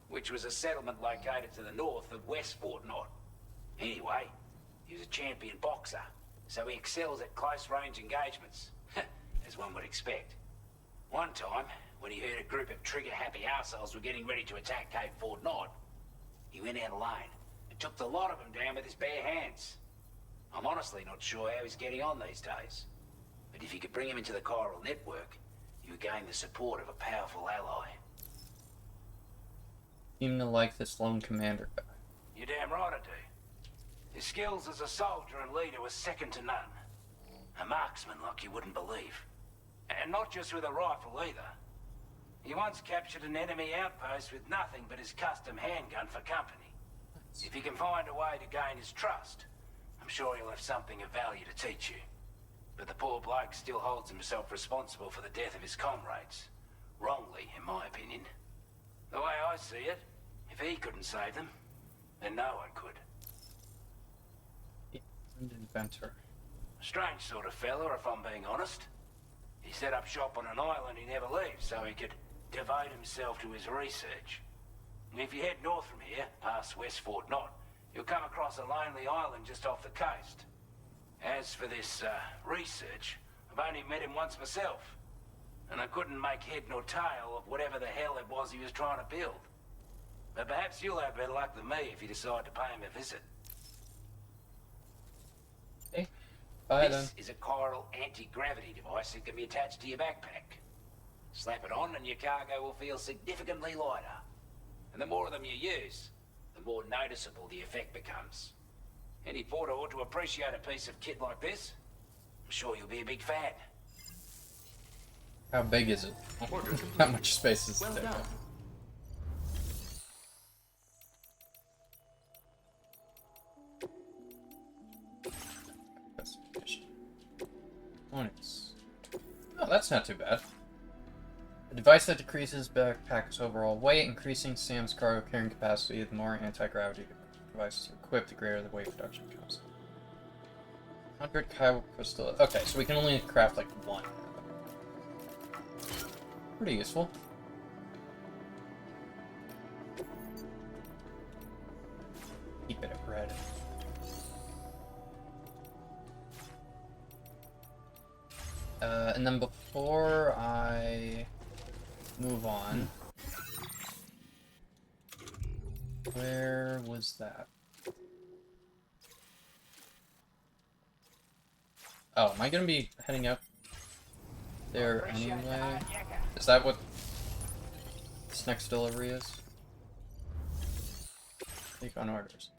which was a settlement located to the north of West Fort Knot. Anyway, he was a champion boxer, so he excels at close-range engagements, as one would expect. One time, when he heard a group of trigger-happy arseholes were getting ready to attack Cape Fort Knot, he went out alone and took the lot of them down with his bare hands. I'm honestly not sure how he's getting on these days, but if you could bring him into the chiral network, you would gain the support of a powerful ally. Seem to like this lone commander guy. You're damn right I do. His skills as a soldier and leader were second to none. A marksman like you wouldn't believe. And not just with a rifle either. He once captured an enemy outpost with nothing but his custom handgun for company. If you can find a way to gain his trust, I'm sure he'll have something of value to teach you. But the poor bloke still holds himself responsible for the death of his comrades. Wrongly, in my opinion. The way I see it, if he couldn't save them, then no one could. Inventor. A strange sort of fella, if I'm being honest. He set up shop on an island he never leaves so he could devote himself to his research. And if you head north from here, past West Fort Knot, you'll come across a lonely island just off the coast. As for this, research, I've only met him once myself. And I couldn't make head nor tail of whatever the hell it was he was trying to build. But perhaps you'll have better luck than me if you decide to pay him a visit. This is a chiral anti-gravity device that can be attached to your backpack. Slap it on and your cargo will feel significantly lighter. And the more of them you use, the more noticeable the effect becomes. Any porter ought to appreciate a piece of kit like this. I'm sure you'll be a big fan. How big is it? How much space is Well there? done. Points. Oh, that's not too bad. A device that decreases backpack's overall weight, increasing Sam's cargo carrying capacity. The more anti-gravity devices you equip, the greater the weight reduction comes. 100 Kyle crystal. Okay, so we can only craft like one. Pretty useful. Keep it at red. And then before I move on, where was that? Oh, am I gonna be heading up there anyway? Is that what this next delivery is? Take on orders.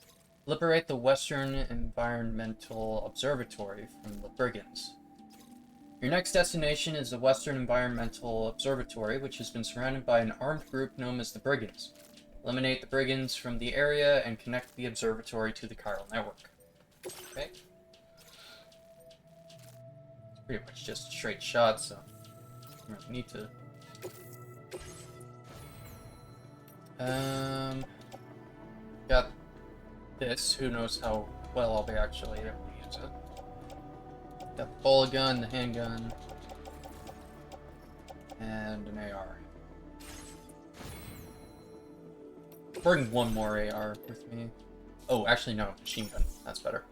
Liberate the Western Environmental Observatory from the brigands. Your next destination is the Western Environmental Observatory, which has been surrounded by an armed group known as the Brigands. Eliminate the brigands from the area and connect the observatory to the chiral network. Okay. Pretty much just a straight shot, so I don't really need to. Got this. Who knows how well I'll be actually able to use it. Got the bullet gun, the handgun, and an AR. Bring one more AR with me. Oh, actually no, machine gun. That's better.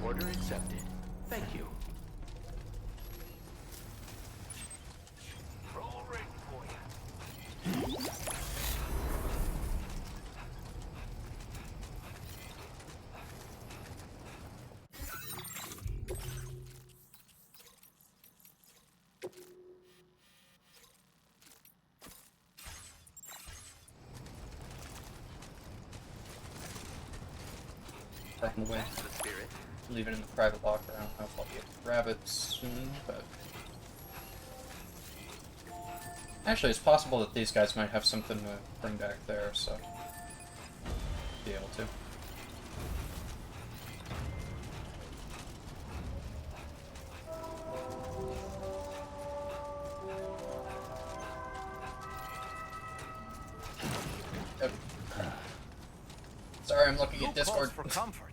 Order accepted. Thank you. Roll ready for you. Back in the way. Leave it in the private locker. I don't know if I'll be able to grab it soon, but... Actually, it's possible that these guys might have something to bring back there, so... Be able to. Oh. Sorry, I'm looking at Discord. For comfort.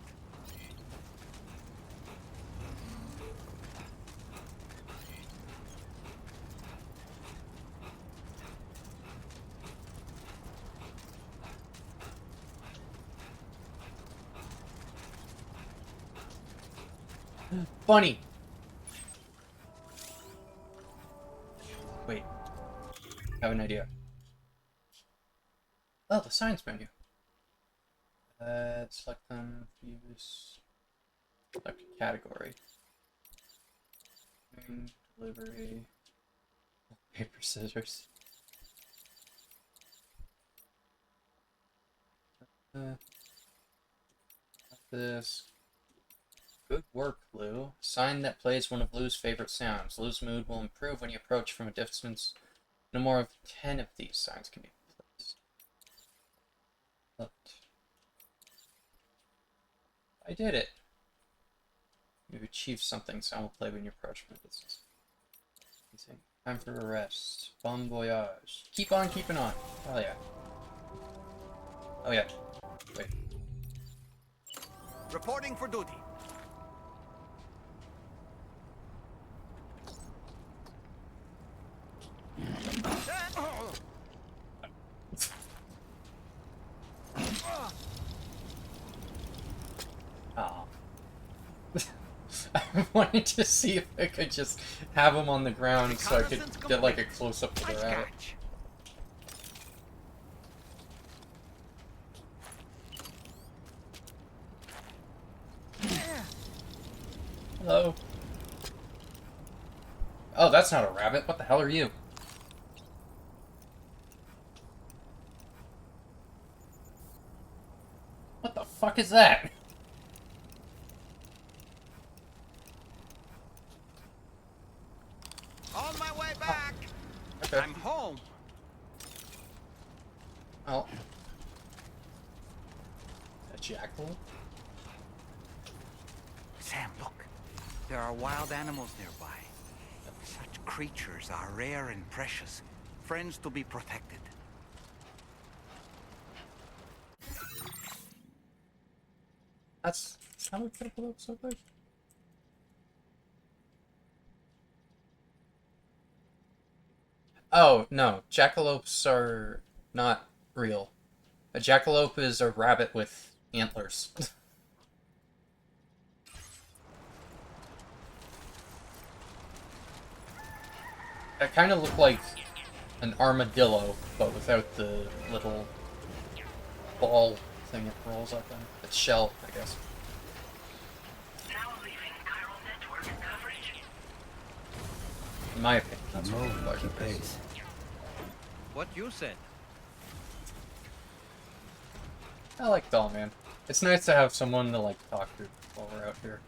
Funny. Wait. I have an idea. Oh, the science menu. Select them, use, select a category. Delivery, paper, scissors. This. Good work, Lou. Sign that plays one of Lou's favorite sounds. Lou's mood will improve when you approach from a distance. No more of 10 of these signs can be placed. Look. I did it. You've achieved something. Sound will play when you approach from a distance. Time for a rest. Bon voyage. Keep on keeping on. Oh yeah. Oh yeah. Wait. Reporting for duty. Oh. I wanted to see if I could just have them on the ground so I could get like a close-up of the rabbit. Hello. Oh, that's not a rabbit. What the hell are you? What the fuck is that? On my way back. Okay. I'm home. Oh. A jackal? Sam, look. There are wild animals nearby. Such creatures are rare and precious. friends to be protected. That's how we could have put up so quick. Oh, no. Jackalopes are not real. A jackalope is a rabbit with antlers. That kind of looked like an armadillo, but without the little ball thing it rolls up in. Its shell, I guess. In my opinion, that's what it looks like. Pace. What you said? I like Doll Man. It's nice to have someone to like talk to while we're out here.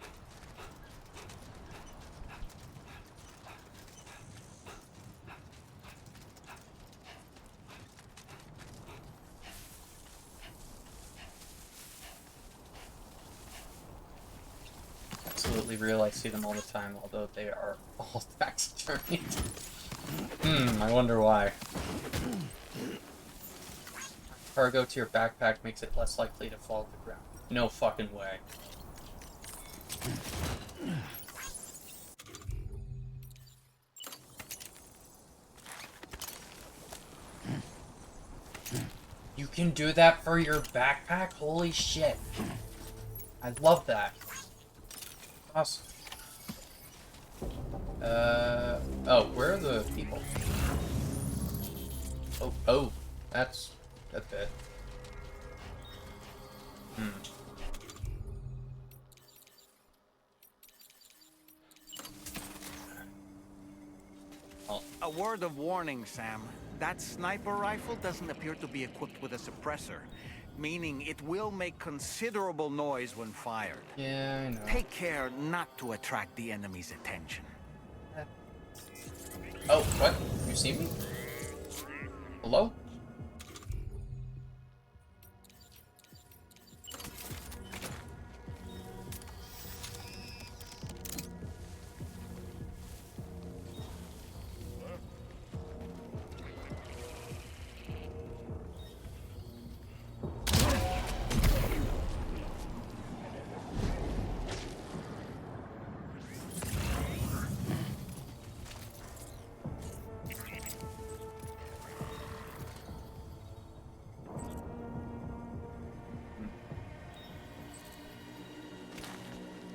Absolutely real. I see them all the time, although they are all taxidermied. I wonder why. Cargo to your backpack makes it less likely to fall to the ground. No fucking way. You can do that for your backpack? Holy shit. I love that. Awesome. Oh, where are the people? Oh, that's it. A word of warning, Sam. That sniper rifle doesn't appear to be equipped with a suppressor, meaning it will make considerable noise when fired. Yeah, I know. Take care not to attract the enemy's attention. Oh, what? You see me? Hello?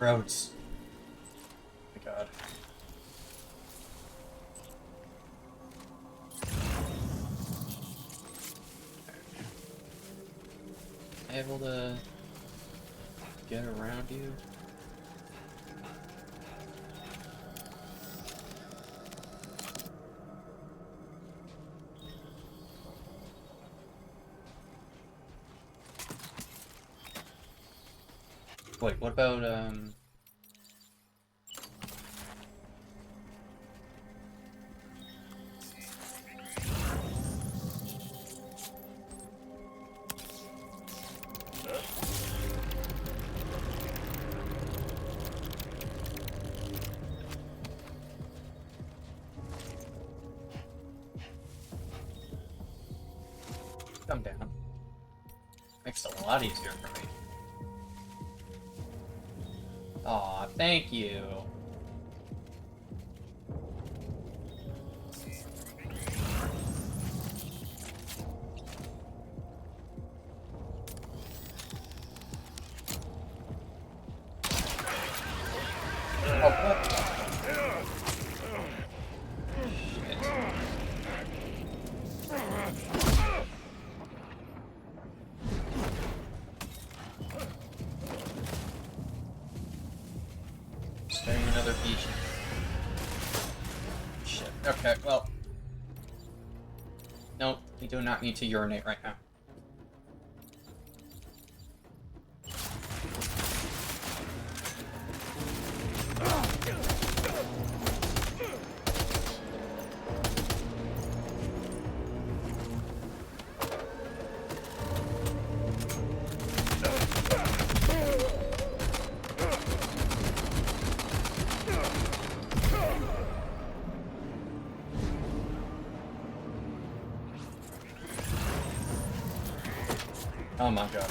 Roads. Oh my god. Am I able to get around you? Wait, what about, come down. Makes it a lot easier for me. Aw, thank you. Oh, what? Staring another beach. Shit. Okay, well. No, we do not need to urinate right now. Oh my god.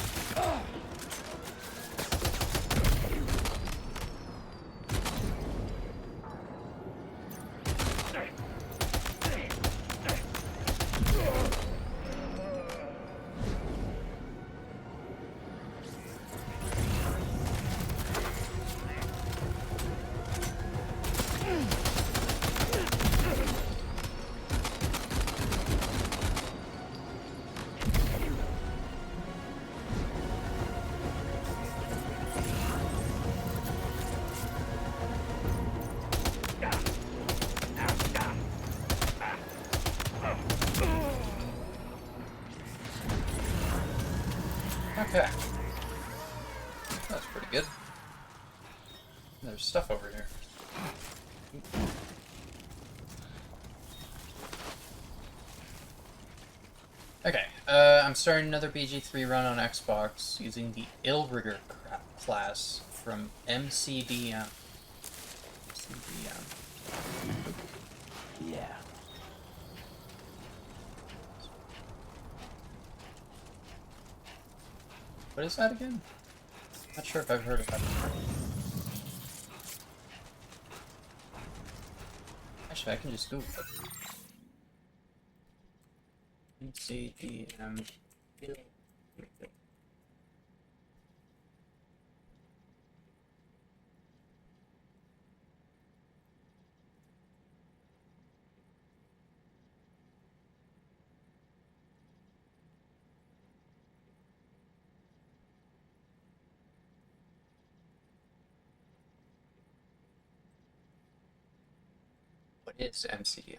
Okay. That's pretty good. There's stuff over here. Okay, I'm starting another BG3 run on Xbox using the Illrigger class from MCDM. Yeah. What is that again? Not sure if I've heard of that before. Actually, I can just Google it. MCDM. What is MCDM?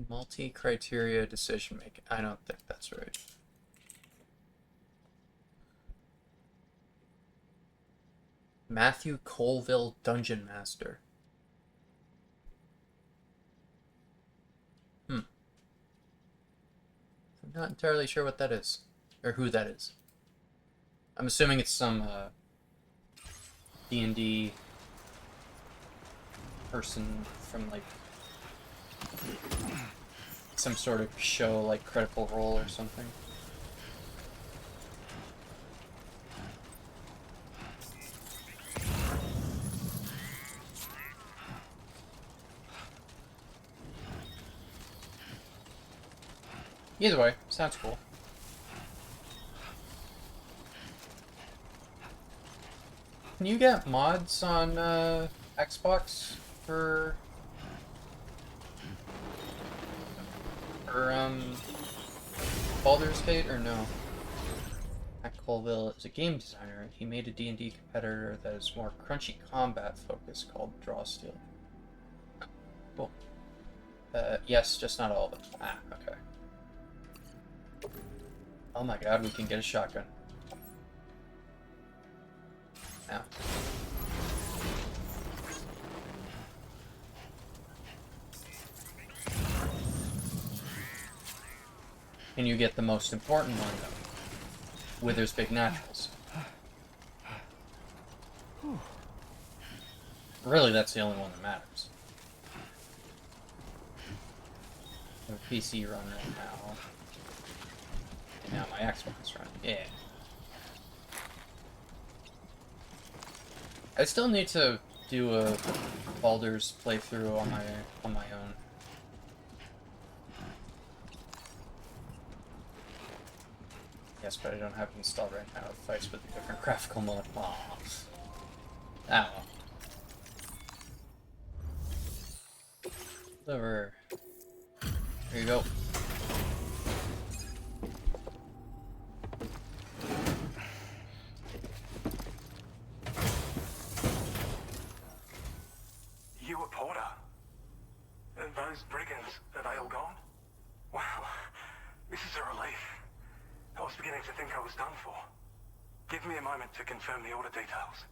Multi-criteria decision making. I don't think that's right. Matthew Colville, Dungeon Master. I'm not entirely sure what that is, or who that is. I'm assuming it's some D&D person from like some sort of show like Critical Role or something. Either way, sounds cool. Can you get mods on Xbox for Baldur's Gate or no? Matt Colville is a game designer. He made a D&D competitor that is more crunchy combat focused called Drawsteel. Cool. Yes, just not all of it. Ah, okay. Oh my god, we can get a shotgun. Now. And you get the most important one, though. Wither's Big Naturals. Really, that's the only one that matters. I have a PC run right now. And now my Xbox run. Yeah. I still need to do a Baldur's playthrough on my own. Yes, but I don't have it installed right now. It fights with a different graphical mode. Aww. Ah well. Whatever. Here you go. You a Porter? Those brigands, are they all gone? Wow, this is a relief. I was beginning to think I was done for. Give me a moment to confirm the order details.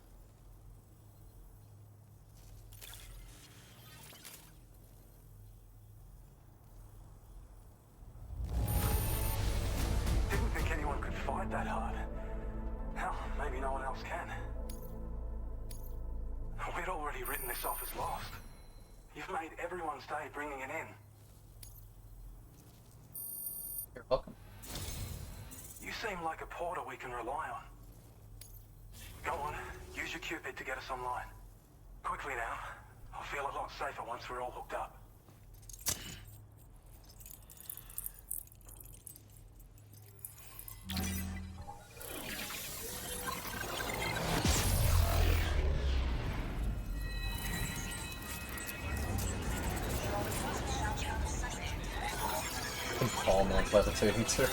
Didn't think anyone could fight that hard. Hell, maybe no one else can. We'd already written this off as lost. You've made everyone's day bringing it in. You're welcome. You seem like a porter we can rely on. Go on, use your Cupid to get us online. Quickly now. I'll feel a lot safer once we're all hooked up. Paul man's levitating too.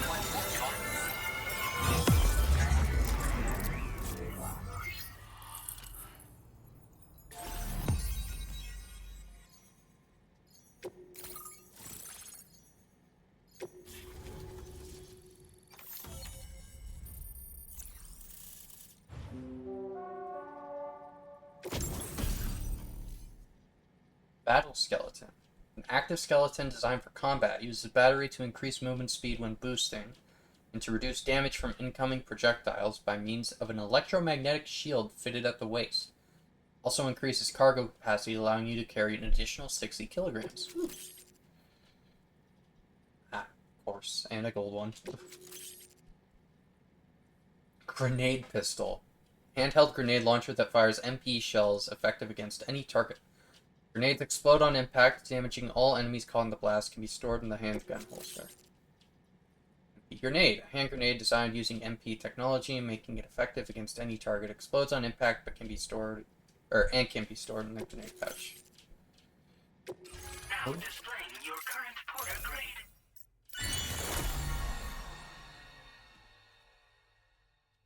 Battle skeleton. An active skeleton designed for combat uses a battery to increase movement speed when boosting and to reduce damage from incoming projectiles by means of an electromagnetic shield fitted at the waist. Also increases cargo capacity, allowing you to carry an additional 60 kilograms. Ah, of course, and a gold one. Grenade pistol. Handheld grenade launcher that fires MP shells effective against any target. Grenades explode on impact, damaging all enemies caught in the blast, can be stored in the handgun holster. MP grenade. A hand grenade designed using MP technology, making it effective against any target. Explodes on impact, but can be stored, can be stored in the grenade pouch. Now displaying your current porter grade.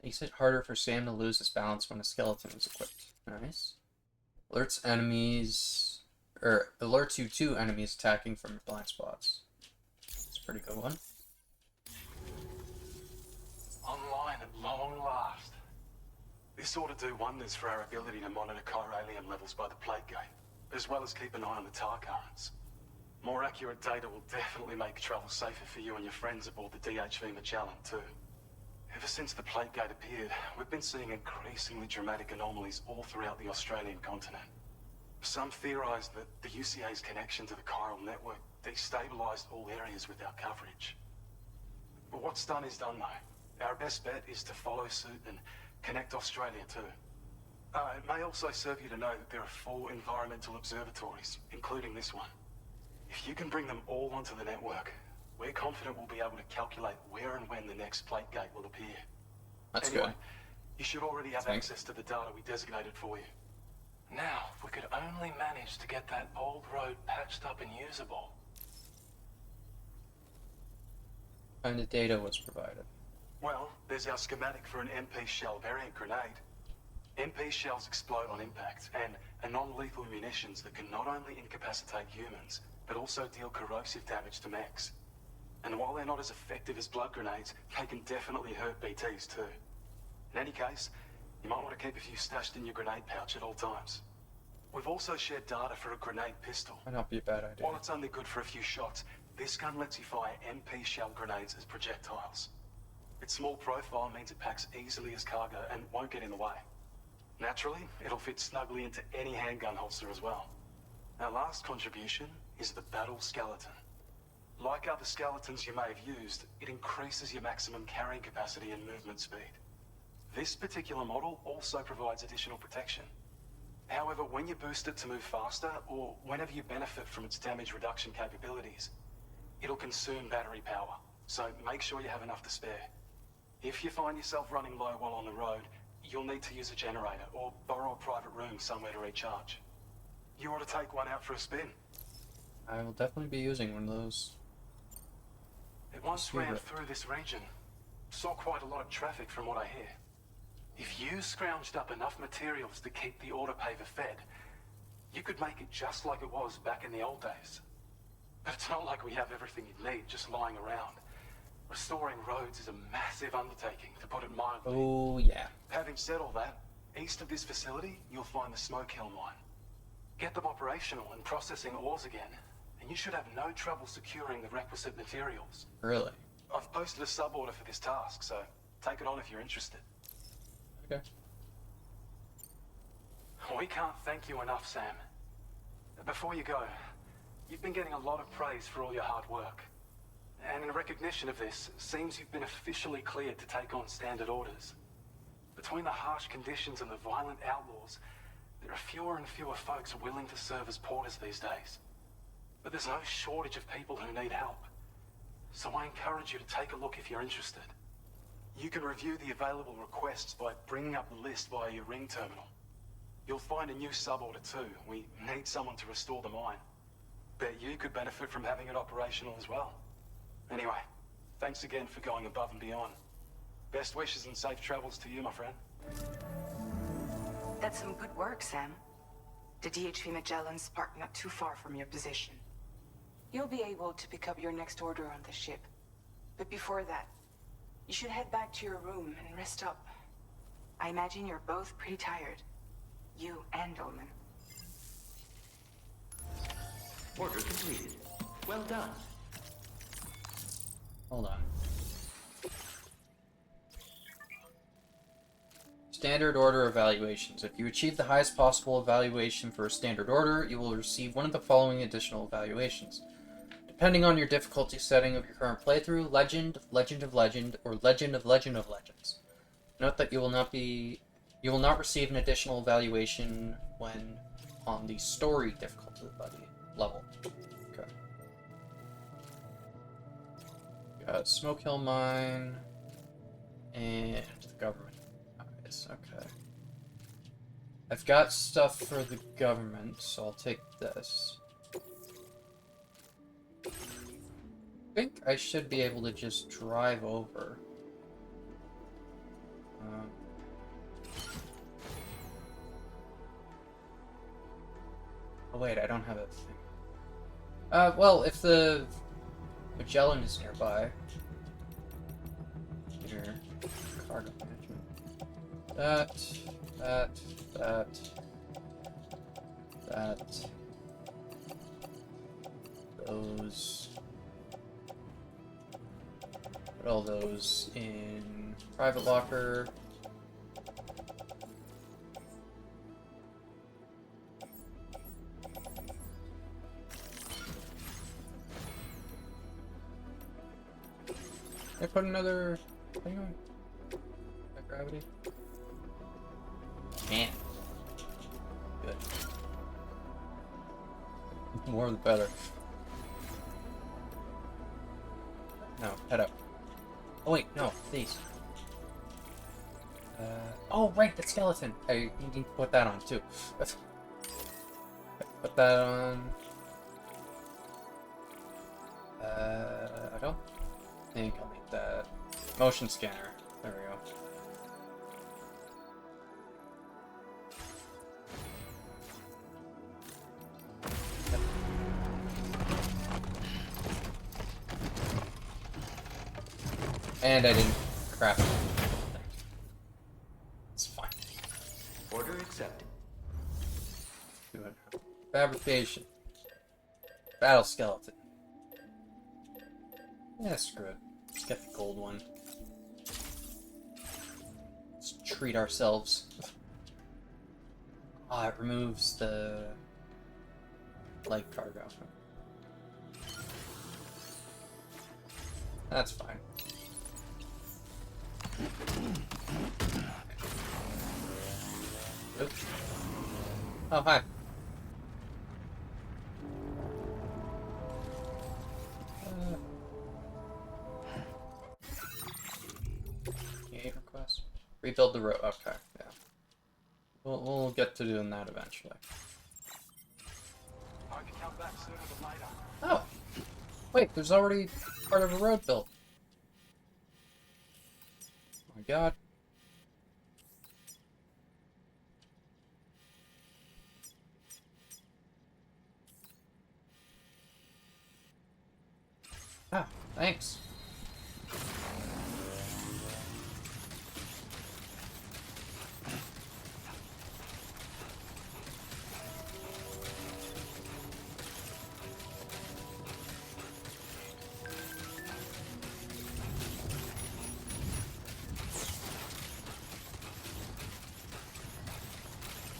Makes it harder for Sam to lose his balance when a skeleton is equipped. Nice. Alerts you to enemies attacking from your blind spots. It's a pretty good one. Online at long last. This ought to do wonders for our ability to monitor chiralium levels by the plate gate, as well as keep an eye on the tar currents. More accurate data will definitely make travel safer for you and your friends aboard the DHV Magellan too. Ever since the plate gate appeared, we've been seeing increasingly dramatic anomalies all throughout the Australian continent. Some theorise that the UCA's connection to the chiral network destabilised all areas with our coverage. But what's done is done though. Our best bet is to follow suit and connect Australia too. It may also serve you to know that there are 4 environmental observatories, including this one. If you can bring them all onto the network, we're confident we'll be able to calculate where and when the next plate gate will appear. That's anyway, good. You should already have access to the data we designated for you. Now, if we could only manage to get that old road patched up and usable. And the data was provided. Well, there's our schematic for an MP shell variant grenade. MP shells explode on impact, and are non-lethal munitions that can not only incapacitate humans, but also deal corrosive damage to mechs. And while they're not as effective as blood grenades, they can definitely hurt BTs too. In any case, you might want to keep a few stashed in your grenade pouch at all times. We've also shared data for a grenade pistol. Might not be a bad idea. While it's only good for a few shots, this gun lets you fire MP shell grenades as projectiles. Its small profile means it packs easily as cargo and won't get in the way. Naturally, it'll fit snugly into any handgun holster as well. Our last contribution is the battle skeleton. Like other skeletons you may have used, it increases your maximum carrying capacity and movement speed. This particular model also provides additional protection. However, when you boost it to move faster, or whenever you benefit from its damage reduction capabilities, it'll consume battery power, so make sure you have enough to spare. If you find yourself running low while on the road, you'll need to use a generator, or borrow a private room somewhere to recharge. You ought to take one out for a spin. I will definitely be using one of those. It once ran through this region. Saw quite a lot of traffic from what I hear. If you scrounged up enough materials to keep the autopaver fed, you could make it just like it was back in the old days. But it's not like we have everything you'd need just lying around. Restoring roads is a massive undertaking, to put it mildly. Oh, yeah. Having said all that, east of this facility, you'll find the Smoke Hill mine. Get them operational and processing ores again, and you should have no trouble securing the requisite materials. Really? I've posted a sub-order for this task, so take it on if you're interested. Okay. We can't thank you enough, Sam. Before you go, you've been getting a lot of praise for all your hard work. And in recognition of this, it seems you've been officially cleared to take on standard orders. Between the harsh conditions and the violent outlaws, there are fewer and fewer folks willing to serve as porters these days. But there's no shortage of people who need help. So I encourage you to take a look if you're interested. You can review the available requests by bringing up the list via your ring terminal. You'll find a new suborder too. We need someone to restore the mine. Bet you could benefit from having it operational as well. Anyway, thanks again for going above and beyond. Best wishes and safe travels to you, my friend. That's some good work, Sam. The DHV Magellan's parked not too far from your position. You'll be able to pick up your next order on the ship. But before that, you should head back to your room and rest up. I imagine you're both pretty tired. You and Dolman. Order completed. Well done. Hold on. Standard order evaluations. If you achieve the highest possible evaluation for a standard order, you will receive one of the following additional evaluations. Depending on your difficulty setting of your current playthrough, Legend, Legend of Legend, or Legend of Legend of Legends. Note that you will not receive an additional evaluation when on the story difficulty level. Okay. Got Smoke Hill Mine and the government. Okay. I've got stuff for the government, so I'll take this. I think I should be able to just drive over. Oh wait, I don't have a thing. Well, if the Magellan is nearby. Here. Cargo management. That. Those. Put all those in private locker. I put another thing on? That gravity? Man. Good. More the better. No, head up. Oh wait, no, please. Oh right, the skeleton! I need to put that on too. Put that on. I don't think I'll make that. Motion scanner. There we go. And I didn't craft it. It's fine. Order accepted. Do it. Fabrication. Battle skeleton. Yeah, screw it. Let's get the gold one. Let's treat ourselves. Ah, it removes the light cargo. That's fine. Oops. Oh, hi. Game request. Rebuild the road. Okay, yeah. We'll get to doing that eventually. I can come back sooner than later. Oh! Wait, there's already part of a road built. Oh my god. Ah, thanks.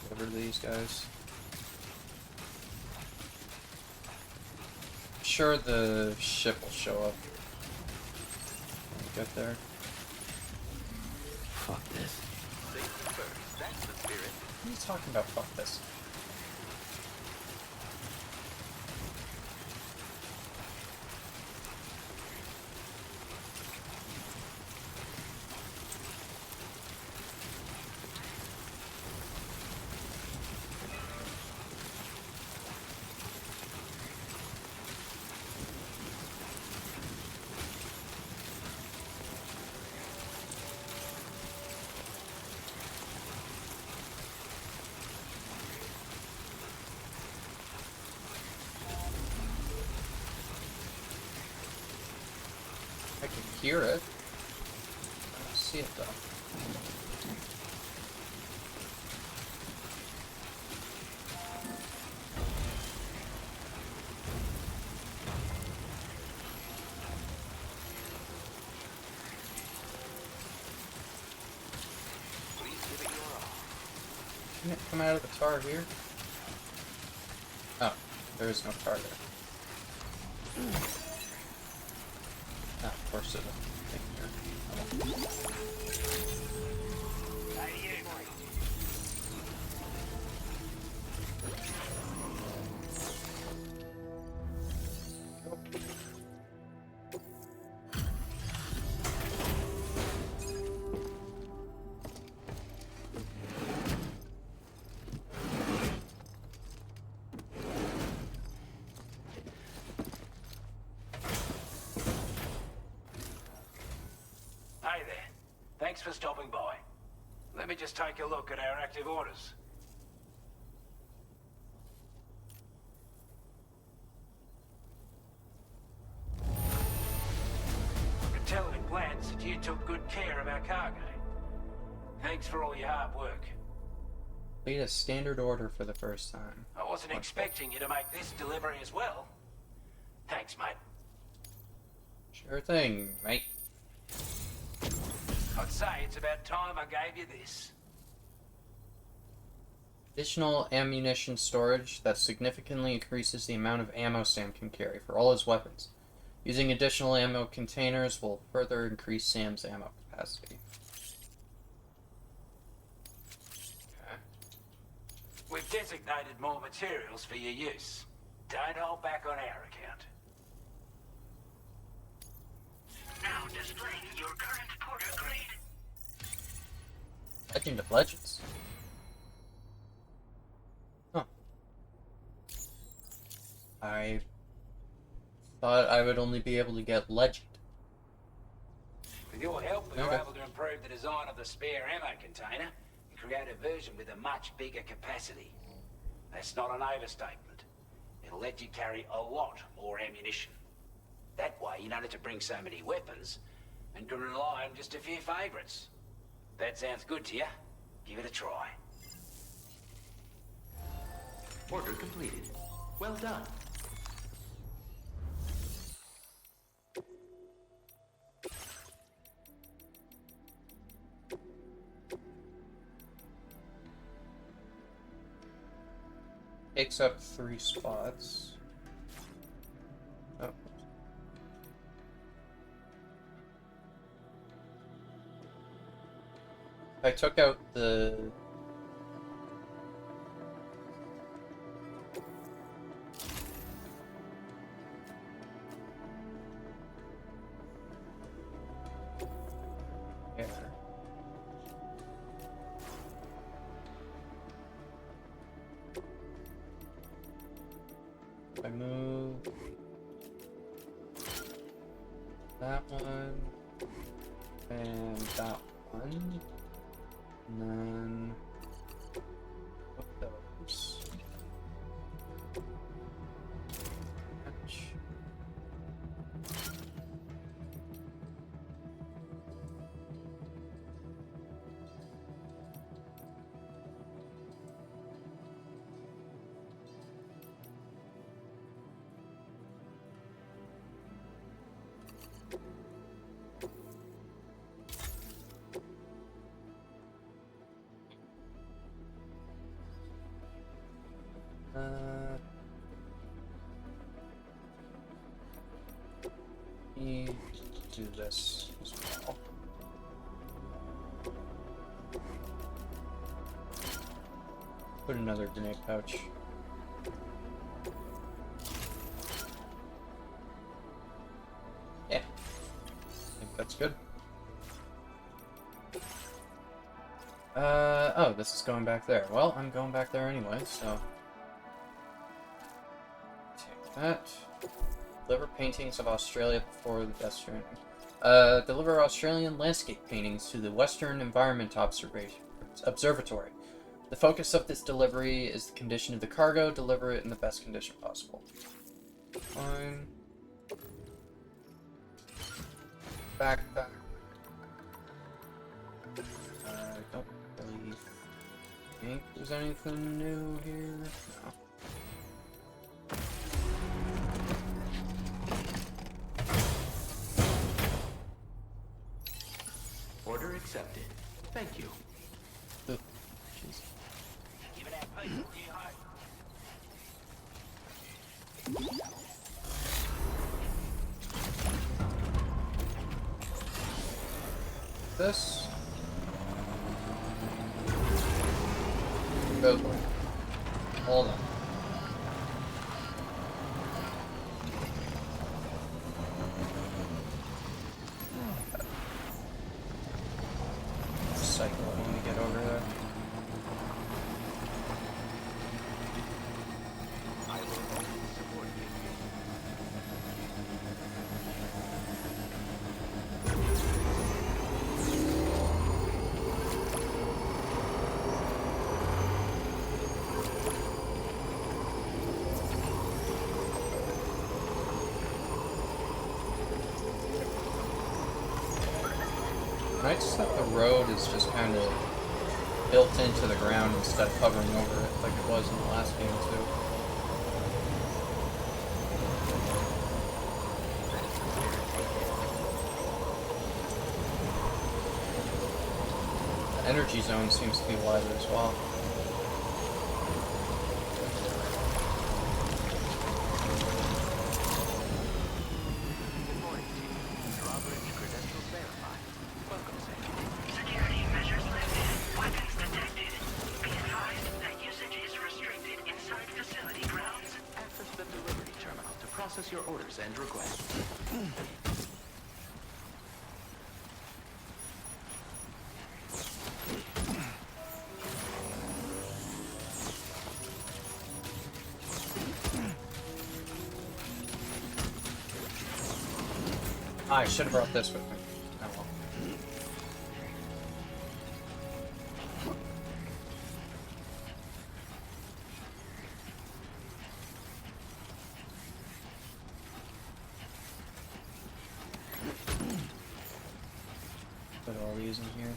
Get rid of these guys. I'm sure the ship will show up Good there. Fuck this. Safety first, that's the spirit. What are you talking about? Fuck this. I can hear it. I don't see it though. Please give it your all. Can it come out of the tar here? Oh, there is no tar there. Ah, of course there's a thing here. Hey, you. Hey there. Thanks for stopping by. Let me just take a look at our active orders. Intelligent plans that you took good care of our cargo. Thanks for all your hard work. Complete a standard order for the first time. I wasn't expecting you to make this delivery as well. Thanks, mate. Sure thing, mate. I'd say it's about time I gave you this. Additional ammunition storage that significantly increases the amount of ammo Sam can carry for all his weapons. Using additional ammo containers will further increase Sam's ammo capacity. Okay. We've designated more materials for your use. Don't hold back on our account. Now displaying your current porter grade. Legend of Legends. Huh. I thought I would only be able to get Legend. With your help, we were Okay. able to improve the design of the spare ammo container and create a version with a much bigger capacity. That's not an overstatement. It'll let you carry a lot more ammunition. That way, you don't have to bring so many weapons and can rely on just a few favorites. That sounds good to you? Give it a try. Order completed. Well done. Takes up 3 spots. Oh. I took out the... air. If I move that one and that one, and then put those. Match. do this as well. Put another grenade pouch. Yeah, I think that's good. Oh, this is going back there. Well, I'm going back there anyway, so... Take that. Deliver paintings of Australia before the Death Stranding. Deliver Australian landscape paintings to the Western Environment Observatory. The focus of this delivery is the condition of the cargo. Deliver it in the best condition possible. Fine. Backpack. I don't really think there's anything new here. No. Order accepted. Thank you. Ugh, jeez. Give it that piece of new heart. This. Go for it. Hold on. Cycle when we get over there. I will always support you. Nice that the road is just kind of built into the ground instead of hovering over it like it was in the last game too. The energy zone seems to be wider as well. Security measures lifted. Weapons detected. Be advised that usage is restricted inside facility grounds. Access the delivery terminal to process your orders and requests. I should have brought this with me. Oh well. Put all these in here.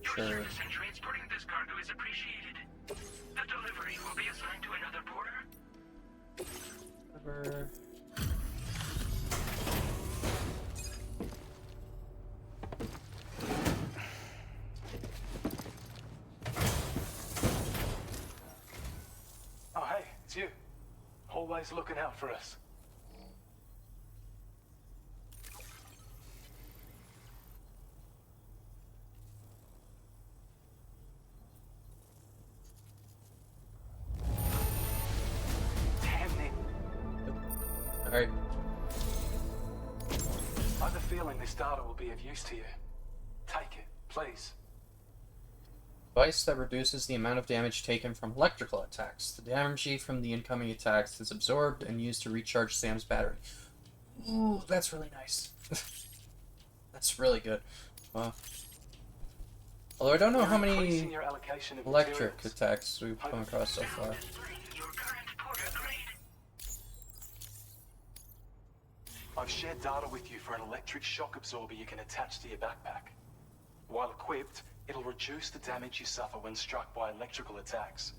Your Sure. service in transporting this cargo is appreciated. The delivery will be assigned to another porter. Whatever. Oh, hey, it's you. Always looking out for us. Damn it. Alright. I have a feeling this data will be of use to you. Take it, please. Device that reduces the amount of damage taken from electrical attacks. The damage from the incoming attacks is absorbed and used to recharge Sam's battery. Ooh, that's really nice. That's really good. Wow. Although I don't know how many Increasing your allocation of electric materials. attacks we've come across so far. Your current porter grade. I've shared data with you for an electric shock absorber you can attach to your backpack. While equipped, it'll reduce the damage you suffer when struck by electrical attacks.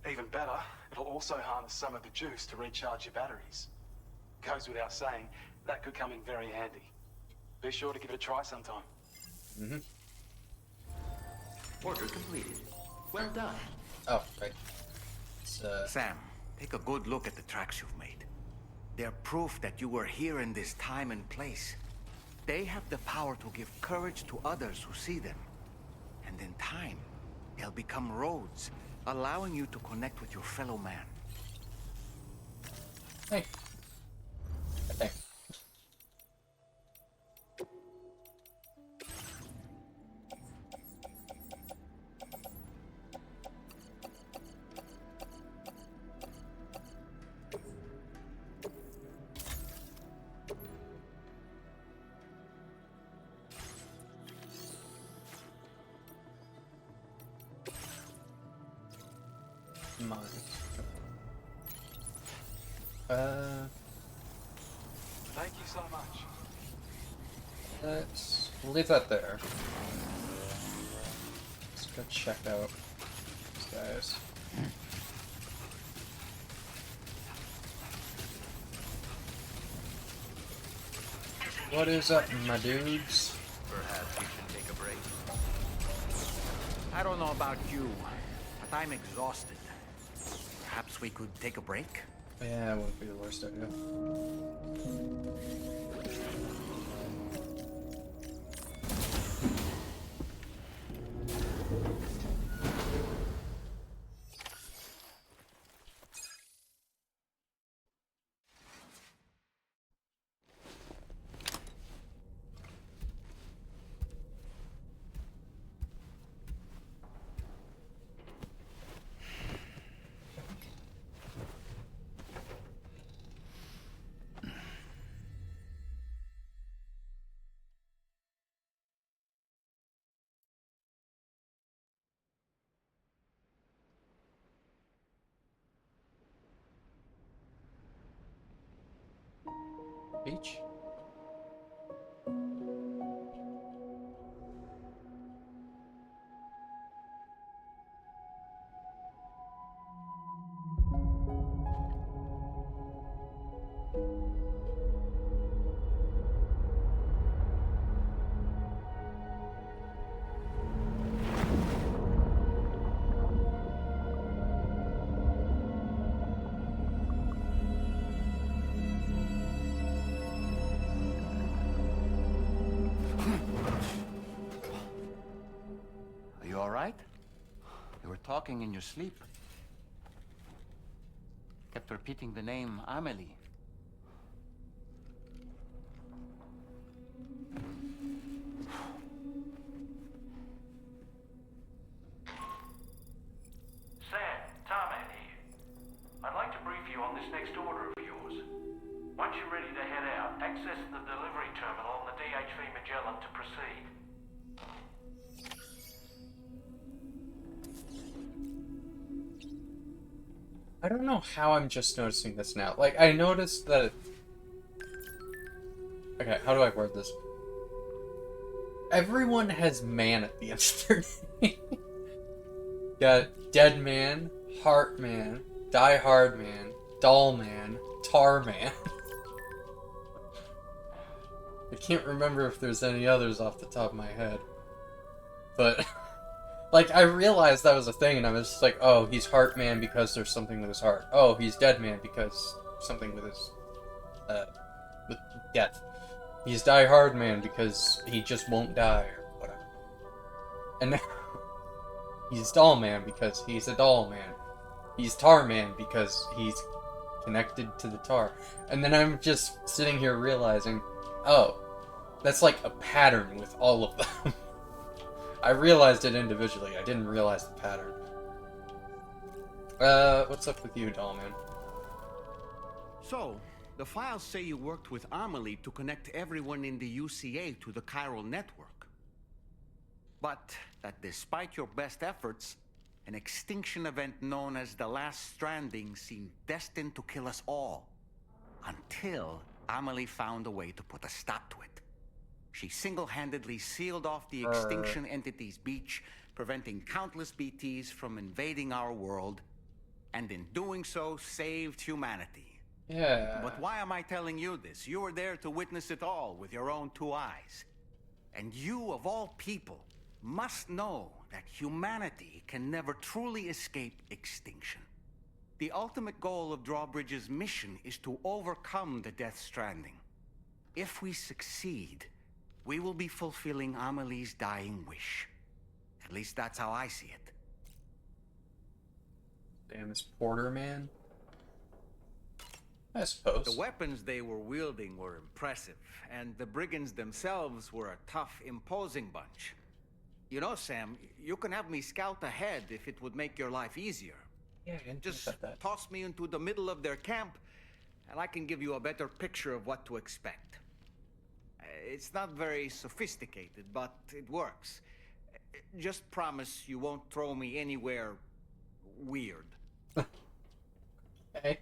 Even better, it'll also harness some of the juice to recharge your batteries. Goes without saying, that could come in very handy. Be sure to give it a try sometime. Mm-hmm. Order completed. Well done. Oh, right. It's, Sam, take a good look at the tracks you've made. They're proof that you were here in this time and place. They have the power to give courage to others who see them. And in time, they'll become roads, allowing you to connect with your fellow man. Hey. Okay. Mine. Thank you so much. We'll leave that there. Let's go check out these guys. What is up, my dudes? Perhaps we should take a break. I don't know about you, but I'm exhausted. Perhaps we could take a break? Yeah, it wouldn't be the worst idea. Beach? Are you all right? You were talking in your sleep. Kept repeating the name Amelie. Sam, Tarman here. I'd like to brief you on this next order of yours. Once you're ready to head out, access the delivery terminal on the DHV Magellan to proceed. I don't know how I'm just noticing this now. Like, I noticed that... Okay, how do I word this? Everyone has man at the end of their name. Got Dead Man, Heart Man, Die Hard Man, Doll Man, Tar Man. I can't remember if there's any others off the top of my head. But... Like, I realized that was a thing, and I was just like, oh, he's Heart Man because there's something with his heart. Oh, he's Dead Man because something with his, with death. He's Die Hard Man because he just won't die, or whatever. And now, he's Doll Man because he's a Doll Man. He's Tar Man because he's connected to the tar. And then I'm just sitting here realizing, oh, that's like a pattern with all of them. I realized it individually, I didn't realize the pattern. What's up with you, Dollman? So, the files say you worked with Amelie to connect everyone in the UCA to the chiral network. But that despite your best efforts, an extinction event known as the Last Stranding seemed destined to kill us all. Until Amelie found a way to put a stop to it. She single-handedly sealed off the extinction entity's beach, preventing countless BTs from invading our world, and in doing so, saved humanity. Yeah. But why am I telling you this? You were there to witness it all with your own 2 eyes. And you, of all people, must know that humanity can never truly escape extinction. The ultimate goal of Drawbridge's mission is to overcome the Death Stranding. If we succeed, we will be fulfilling Amelie's dying wish. At least that's how I see it. Damn, this Porter man. I suppose. The weapons they were wielding were impressive, and the brigands themselves were a tough, imposing bunch. You know, Sam, you can have me scout ahead if it would make your life easier. Yeah, just toss me into the middle of their camp, and I can give you a better picture of what to expect. It's not very sophisticated, but it works. Just promise you won't throw me anywhere weird. Okay.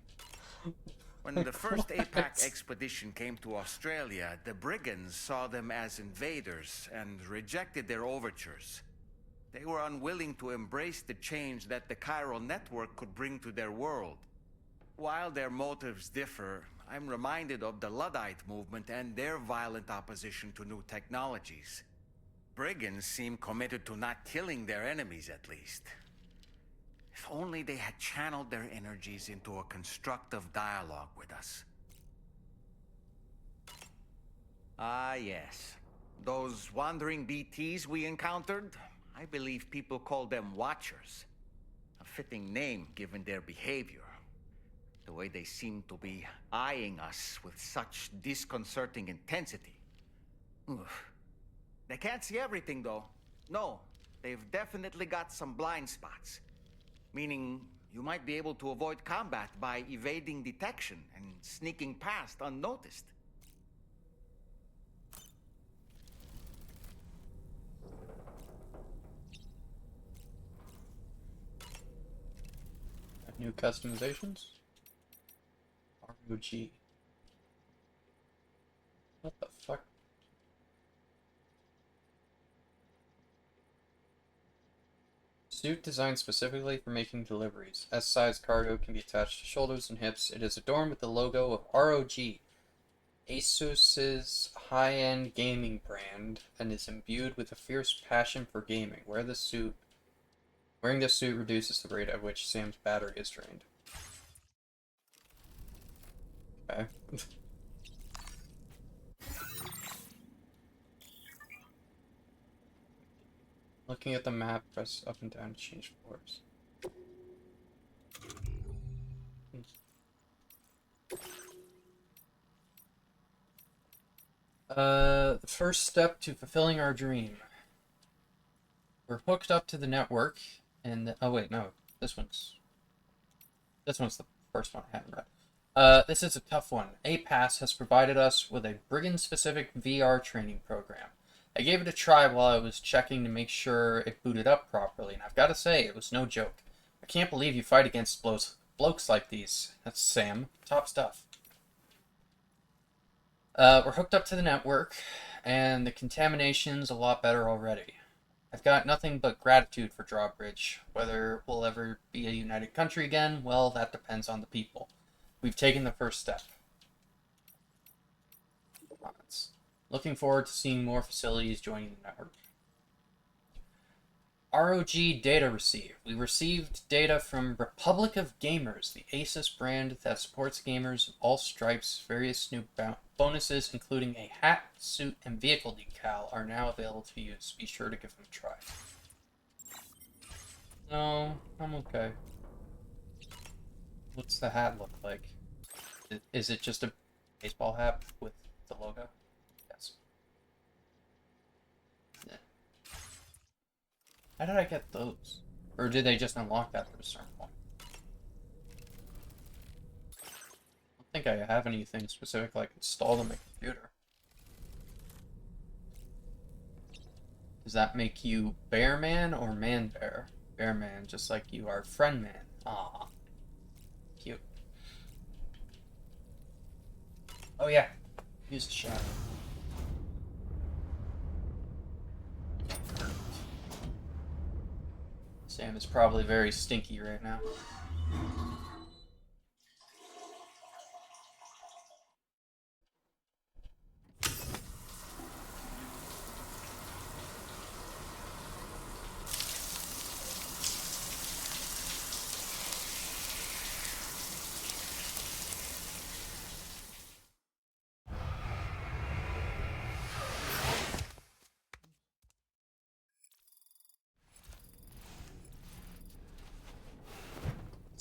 When the first APAC expedition came to Australia, the brigands saw them as invaders and rejected their overtures. They were unwilling to embrace the change that the chiral network could bring to their world. While their motives differ, I'm reminded of the Luddite movement and their violent opposition to new technologies. Brigands seem committed to not killing their enemies, at least. If only they had channeled their energies into a constructive dialogue with us. Ah, yes. Those wandering BTs we encountered, I believe people call them Watchers. A fitting name given their behavior. The way they seem to be eyeing us with such disconcerting intensity. Oof. They can't see everything, though. No, they've definitely got some blind spots. Meaning, you might be able to avoid combat by evading detection and sneaking past unnoticed. New customizations? ROG. What the fuck? Suit designed specifically for making deliveries. S-size cargo can be attached to shoulders and hips. It is adorned with the logo of ROG, Asus's high-end gaming brand, and is imbued with a fierce passion for gaming. Wearing this suit reduces the rate at which Sam's battery is drained. Okay. Looking at the map, press up and down to change floors. The first step to fulfilling our dream. We're hooked up to the network, and oh wait, no, this one's the first one I haven't read. This is a tough one. APAS has provided us with a brigand-specific VR training program. I gave it a try while I was checking to make sure it booted up properly, and I've got to say, it was no joke. I can't believe you fight against blokes like these. That's Sam. Top stuff. We're hooked up to the network, and the contamination's a lot better already. I've got nothing but gratitude for Drawbridge. Whether we'll ever be a united country again, well, that depends on the people. We've taken the first step. Looking forward to seeing more facilities joining the network. ROG data received. We received data from Republic of Gamers, the Asus brand that supports gamers of all stripes. Various new bonuses, including a hat, suit, and vehicle decal, are now available to use. Be sure to give them a try. No, I'm okay. What's the hat look like? Is it just a baseball hat with the logo? Yes. Yeah. How did I get those? Or did they just unlock that at a certain point? I don't think I have anything specific like installed on my computer. Does that make you Bear Man or Man Bear? Bear Man, just like you are Friend Man. Aww. Cute. Oh yeah. Use the shadow. Sam is probably very stinky right now.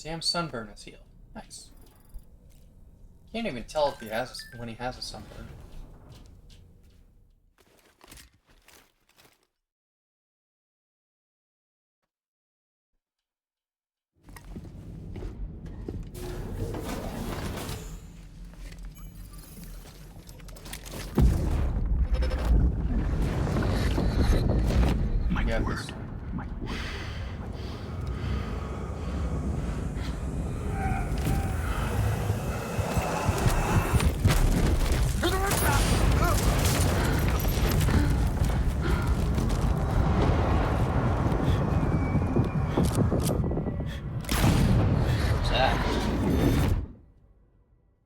Sam's sunburn is healed. Nice. Can't even tell if he has when he has a sunburn. Yeah, this.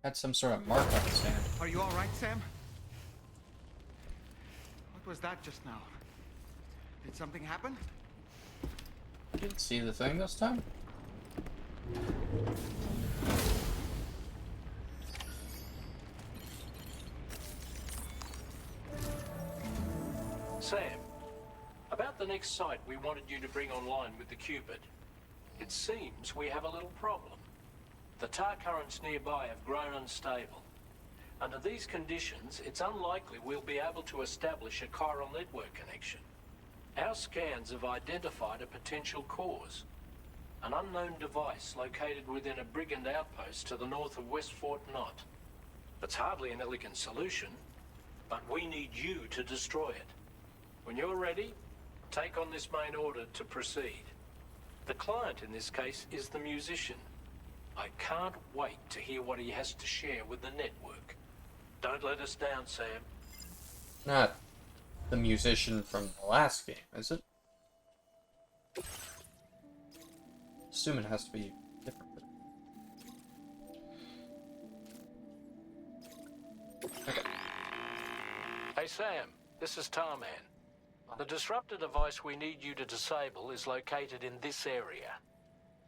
Had some sort of mark on his hand. Are you all right, Sam? What was that just now? Did something happen? You didn't see the thing this time? Sam, about the next site we wanted you to bring online with the Cupid. It seems we have a little problem. The tar currents nearby have grown unstable. Under these conditions, it's unlikely we'll be able to establish a chiral network connection. Our scans have identified a potential cause. An unknown device located within a brigand outpost to the north of West Fort Knott. It's hardly an elegant solution, but we need you to destroy it. When you're ready, take on this main order to proceed. The client in this case is the musician. I can't wait to hear what he has to share with the network. Don't let us down, Sam. Not the musician from the last game, is it? Assume it has to be different. Okay. Hey, Sam. This is Tarman. The disruptor device we need you to disable is located in this area.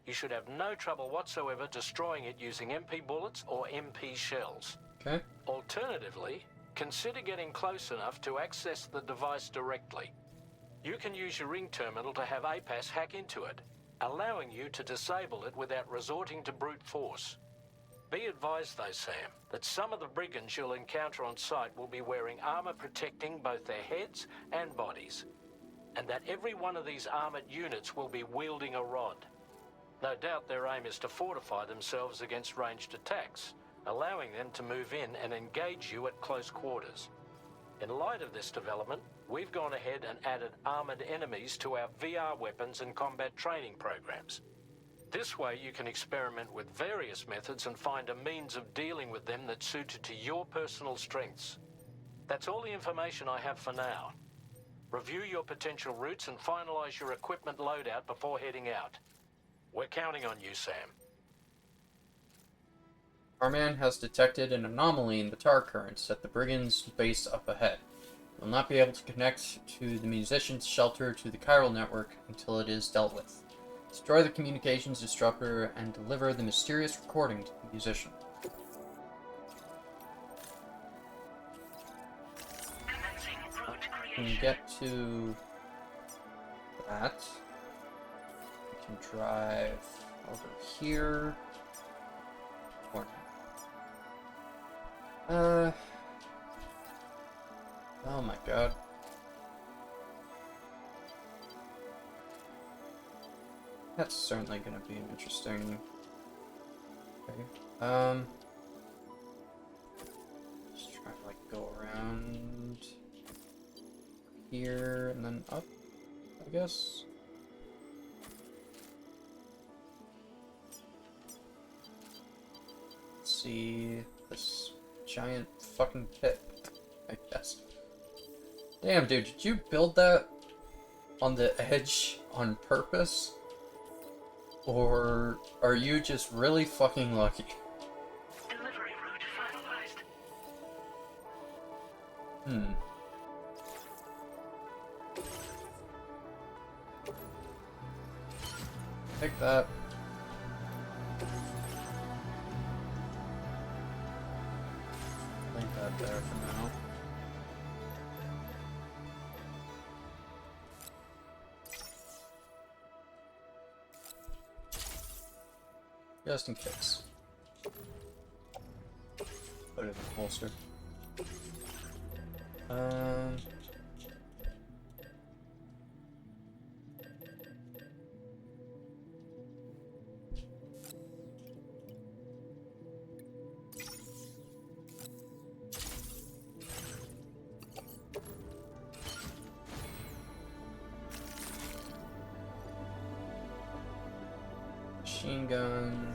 You should have no trouble whatsoever destroying it using MP bullets or MP shells. Okay. Alternatively, consider getting close enough to access the device directly. You can use your ring terminal to have APAS hack into it, allowing you to disable it without resorting to brute force. Be advised though, Sam, that some of the brigands you'll encounter on site will be wearing armor protecting both their heads and bodies, and that every one of these armored units will be wielding a rod. No doubt their aim is to fortify themselves against ranged attacks, allowing them to move in and engage you at close quarters. In light of this development, we've gone ahead and added armored enemies to our VR weapons and combat training programs. This way you can experiment with various methods and find a means of dealing with them that's suited to your personal strengths. That's all the information I have for now. Review your potential routes and finalize your equipment loadout before heading out. We're counting on you, Sam. Our man has detected an anomaly in the tar currents at the brigand's base up ahead. We'll not be able to connect to the musician's shelter to the chiral network until it is dealt with. Destroy the communications disruptor and deliver the mysterious recording to the musician. We can get to that. We can drive over here. Or oh my god. That's certainly gonna be an interesting. Okay. Just try to like go around here and then up, I guess. Let's see this giant fucking pit, I guess. Damn, dude, did you build that on the edge on purpose? Or are you just really fucking lucky? Delivery route finalized. Take that. Leave that there for now. Just in case. Put it in the holster. Machine gun.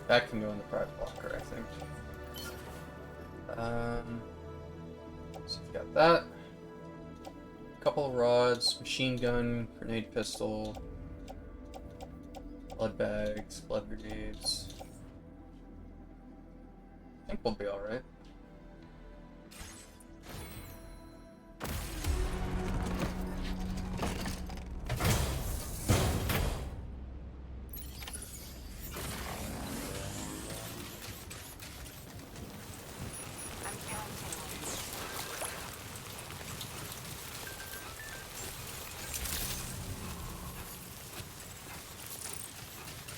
That can go in the private locker, I think. So you've got that. A couple of rods, machine gun, grenade pistol, blood bags, blood grenades. I think we'll be alright.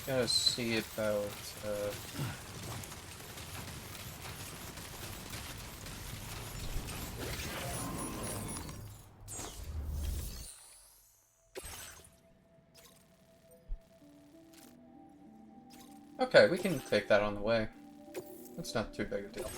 Gotta see about, Okay, we can take that on the way. That's not too big a deal.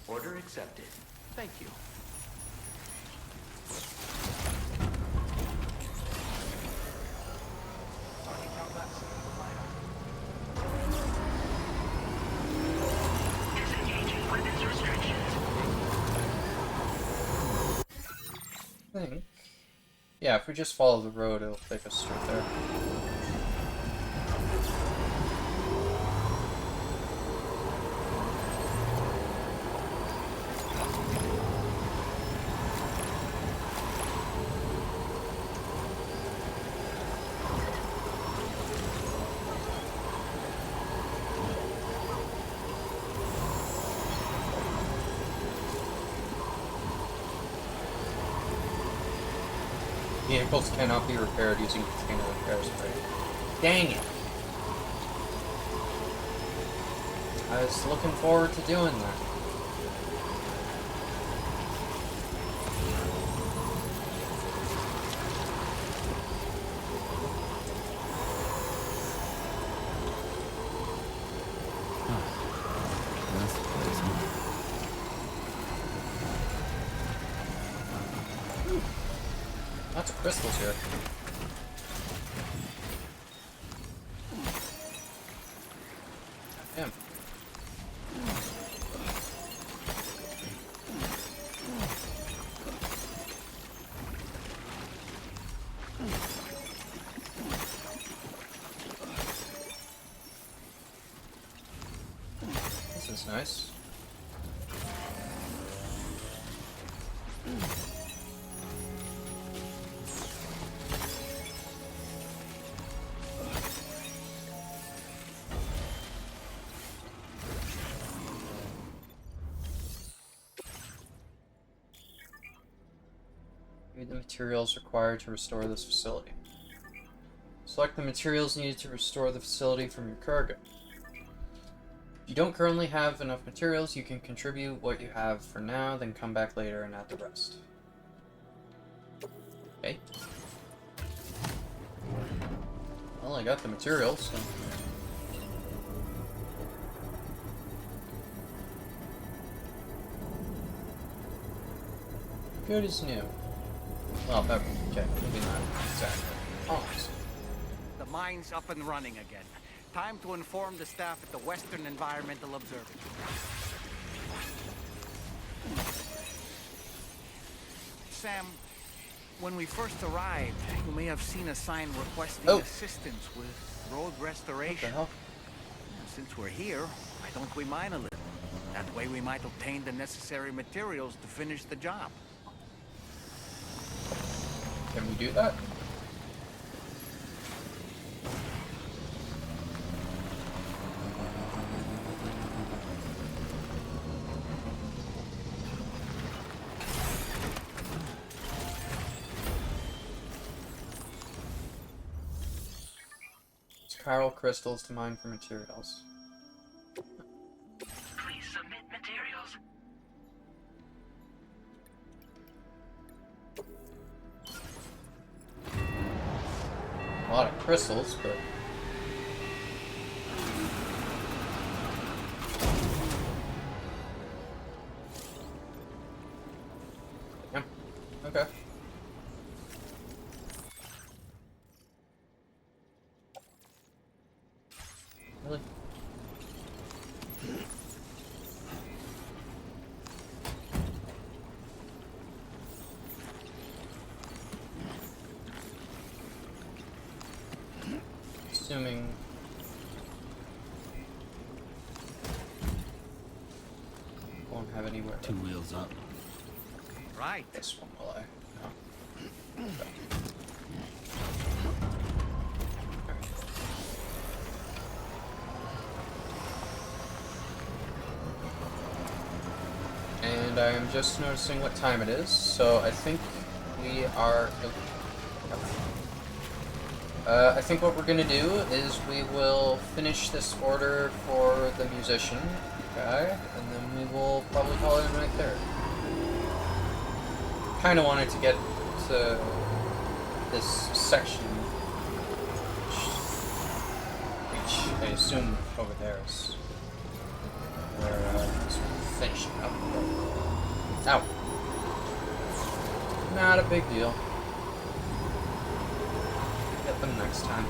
Order accepted. Thank you. Disengaging weapons restrictions. I think. Yeah, if we just follow the road, it'll take us straight there. Vehicles cannot be repaired using container repair spray. Dang it! I was looking forward to doing that. That's the place, huh? Lots of crystals here. Damn. This is nice. Read the materials required to restore this facility. Select the materials needed to restore the facility from your cargo. If you don't currently have enough materials, you can contribute what you have for now, then come back later and add the rest. Okay. Well, I got the materials, so... Good as new. Well, that, okay, maybe not exactly. Almost. The mine's up and running again. Time to inform the staff at the Western Environmental Observatory. Sam, when we first arrived, you may have seen a sign requesting assistance with road restoration. What the hell? Since we're here, why don't we mine a little? That way we might obtain the necessary materials to finish the job. Can we do that? Chiral crystals to mine for materials. Please submit materials. A lot of crystals, but... Yeah, okay. Really? Assuming... Won't have anywhere. 2 wheels up. Right. This one will I? No. Okay. And I am just noticing what time it is, so I think we are... I think what we're gonna do is we will finish this order for the musician guy, and then we will probably call it a night there. Kinda wanted to get to this section, which I assume over there is where it's finishing up. Ow. Not a big deal. Get them next time.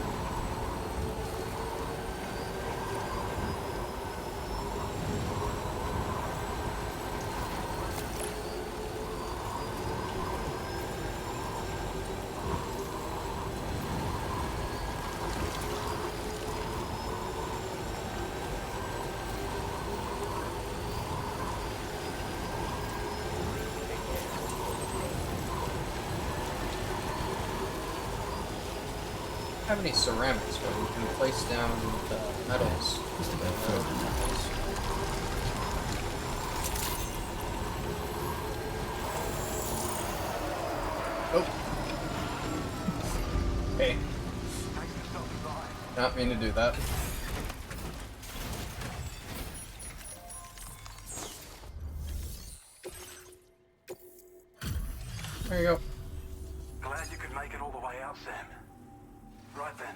Have any ceramics where you can place down the metals? Just about frozen metals. Oh. Hey. Not mean to do that. There you go. Glad you could make it all the way out, Sam. Right then,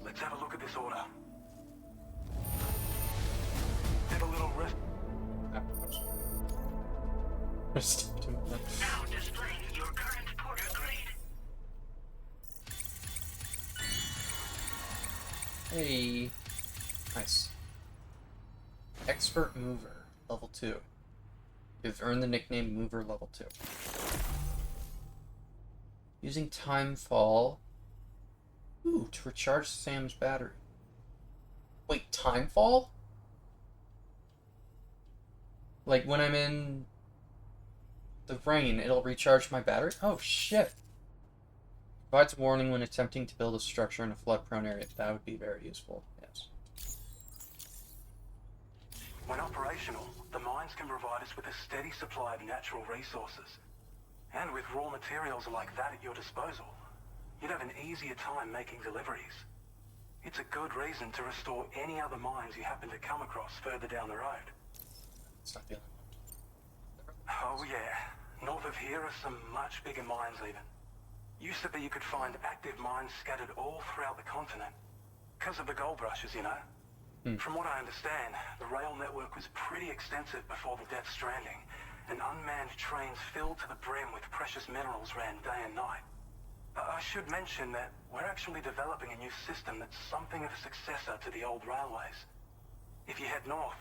let's have a look at this order. Have a little rest. Now displaying your current porter grade. Hey. Nice. Expert Mover, level 2. You've earned the nickname Mover level 2. Using Timefall. Ooh, to recharge Sam's battery. Wait, Timefall? Like when I'm in the rain, it'll recharge my battery? Oh shit. Provides a warning when attempting to build a structure in a flood-prone area. That would be very useful, yes. When operational, the mines can provide us with a steady supply of natural resources. And with raw materials like that at your disposal, you'd have an easier time making deliveries. It's a good reason to restore any other mines you happen to come across further down the road. It's not the Oh yeah, north of here are some much bigger mines even. Used to be you could find active mines scattered all throughout the continent. Because of the gold rushes, you know. From what I understand, the rail network was pretty extensive before the Death Stranding, and unmanned trains filled to the brim with precious minerals ran day and night. I should mention that we're actually developing a new system that's something of a successor to the old railways. If you head north,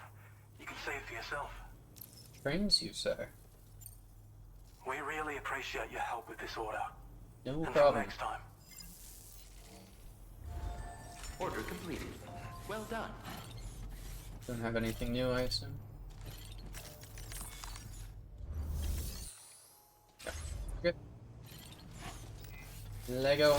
you can see it for yourself. Trains, you say? We really appreciate your help with this order. No Until problem. next time. Order completed. Well done. Don't have anything new, I assume? Yeah. Okay. Lego.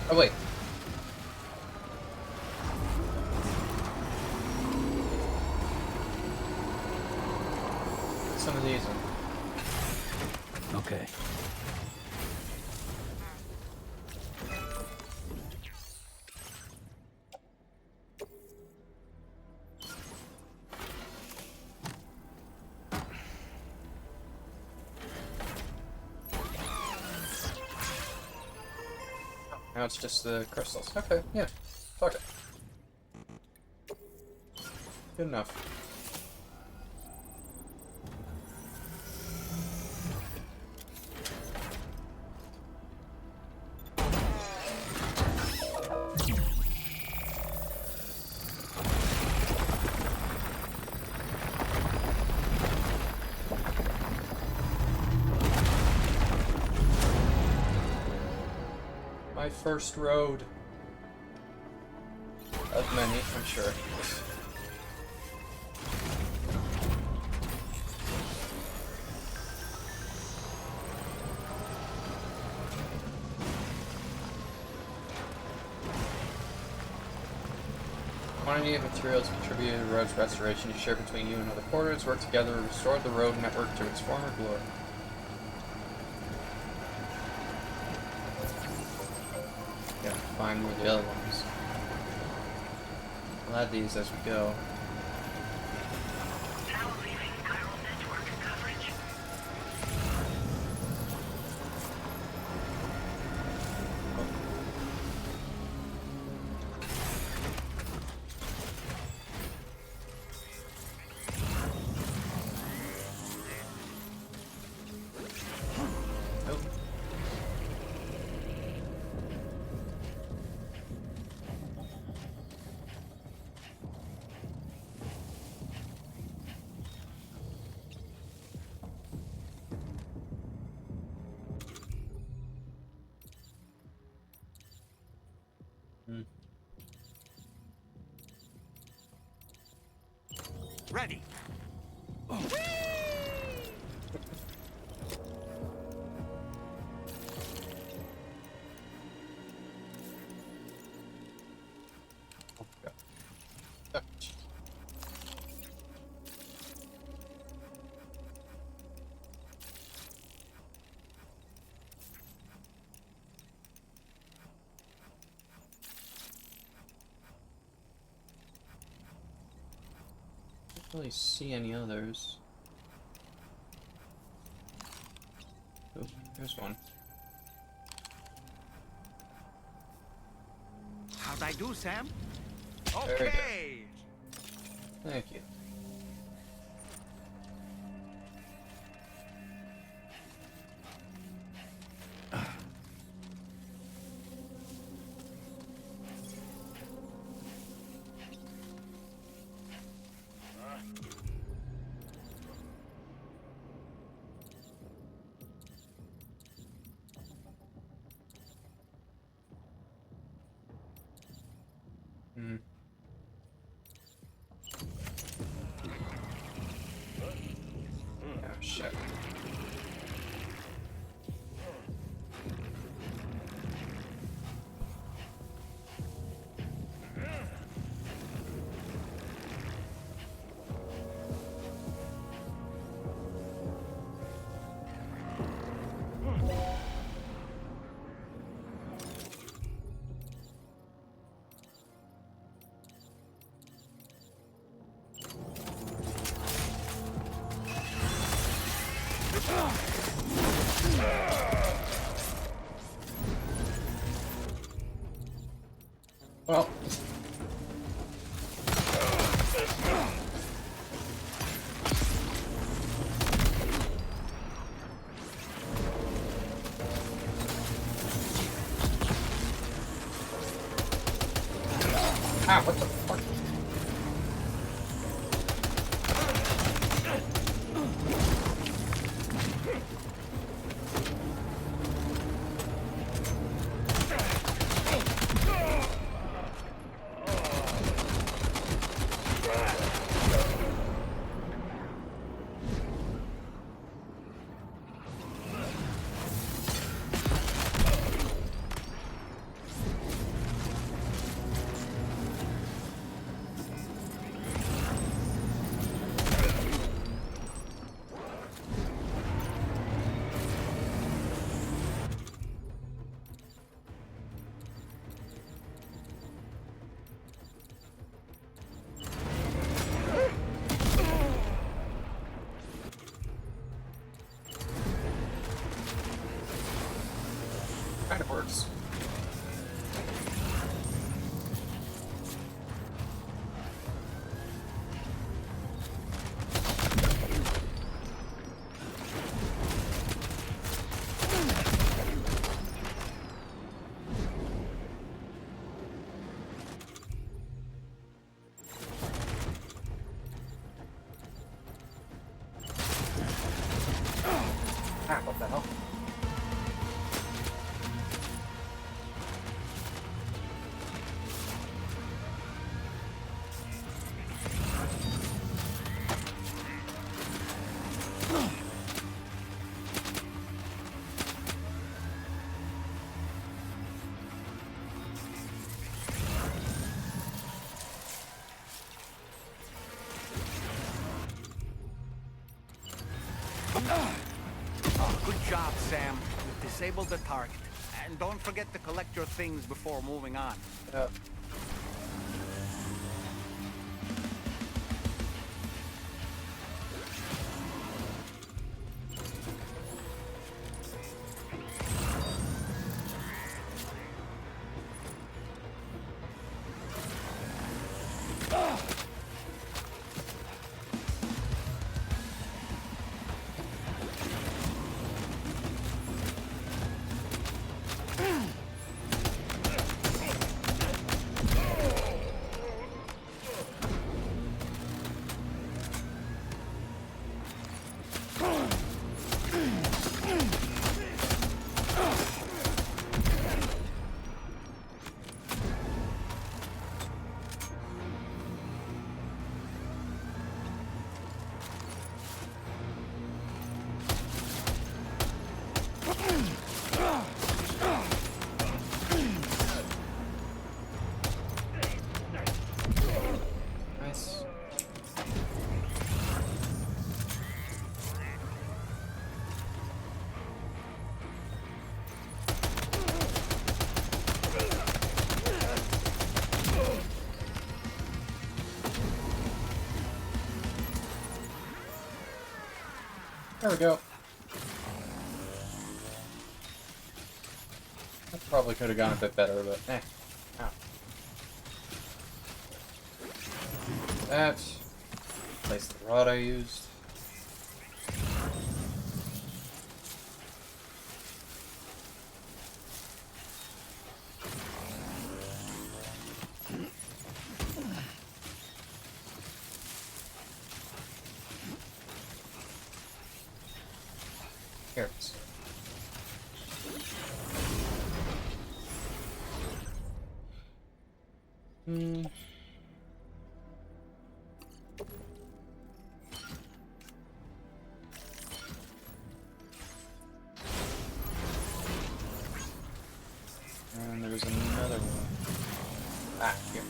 Oh wait. Some of these. Okay. Now it's just the crystals. Okay, yeah. Fuck it. Good enough. My first road. Of many, I'm sure. Quantity of materials contributed to the road's restoration is shared between you and other porters. Work together to restore the road network to its former glory. Yeah, find where the other ones. We'll add these as we go. Now leaving chiral network coverage. Nope. Ready. Can't really see any others. Oh, there's one. How'd I do, Sam? There we go. Okay. Thank you. Hmm. Oh, shit. Well. Ah, what the fuck? Kind of works. Ah, what the hell? Oh, good job, Sam. You've disabled the target. And don't forget to collect your things before moving on. Yep. Nice. There we go. That probably could have gone a bit better, but eh. Ow. That. Place the rod I used. Here it is. And there's another one. Ah, here.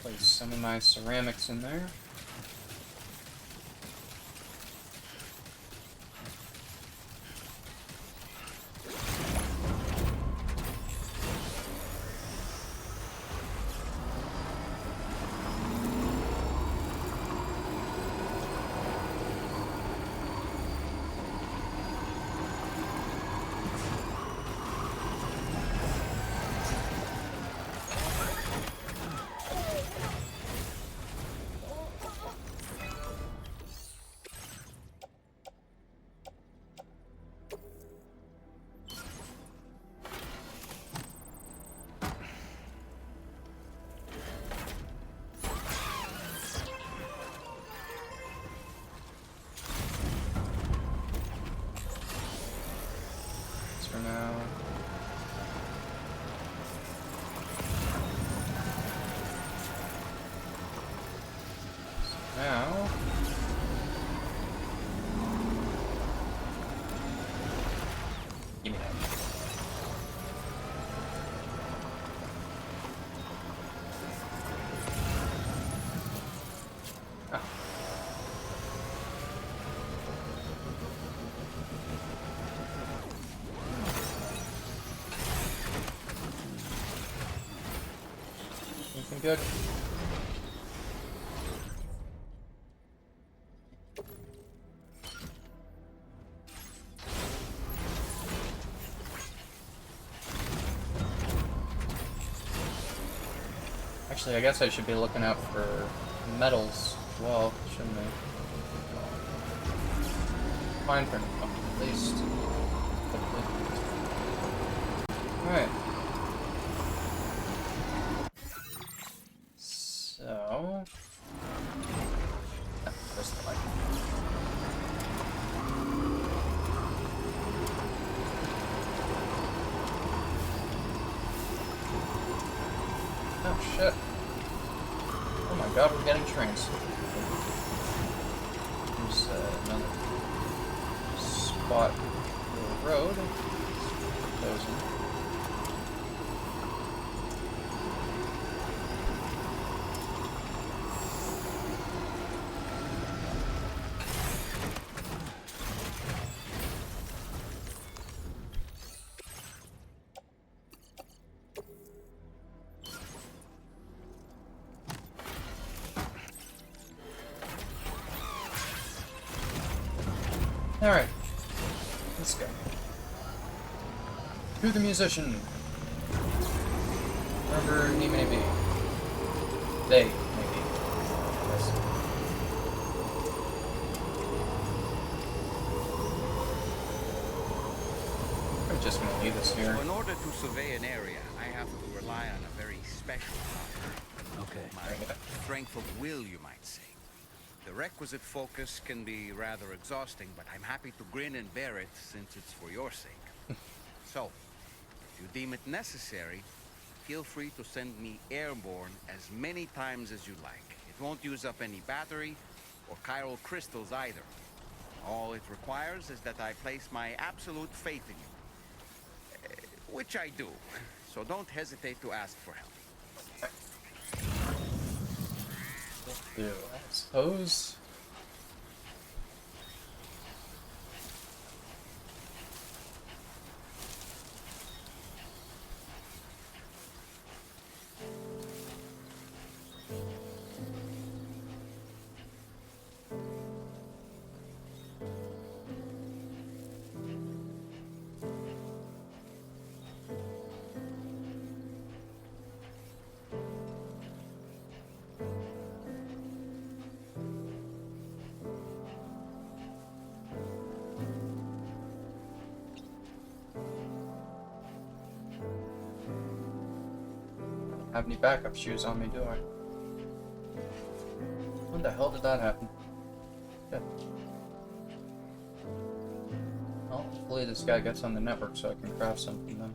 Place some of my ceramics in there. For now. So now give me that. Looking good. Actually, I guess I should be looking out for metals as well, shouldn't I? Fine for now, at least. Alright. So... Ah, there's the light. Oh shit. Oh my god, we're getting trains. There's another spot for the road. Those in. Alright, let's go. To the musician. Wherever he may be. They may be. Yes. I'm just gonna leave this here. So in order to survey an area, I have to rely on a very special power. Okay. My strength of will, you might say. The requisite focus can be rather exhausting, but I'm happy to grin and bear it since it's for your sake. So, if you deem it necessary, feel free to send me airborne as many times as you like. It won't use up any battery or chiral crystals either. All it requires is that I place my absolute faith in you. Which I do, so don't hesitate to ask for help. I suppose. Have any backup shoes on me, do I? When the hell did that happen? Yeah. Well, hopefully this guy gets on the network so I can craft something then.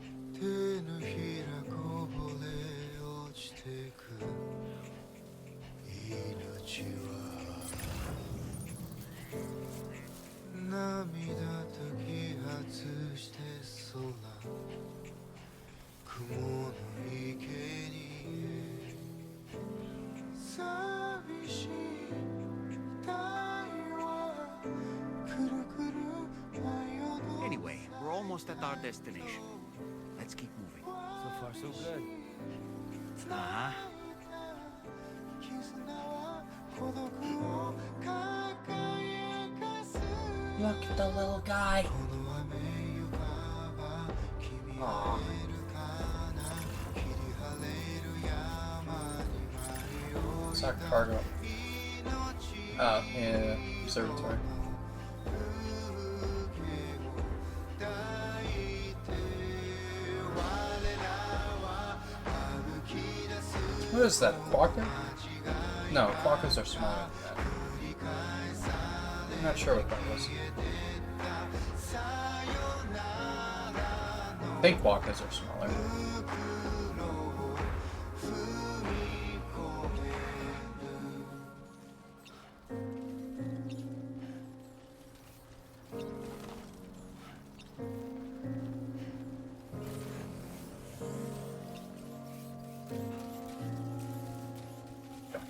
Anyway, we're almost at our destination. Let's keep moving. So far, so good. Uh-huh. Look at the little guy. Aww. What's that cargo? Oh, yeah, observatory. What is that, quokka? No, quokkas are smaller than that. I'm not sure what that was. I think quokkas are smaller.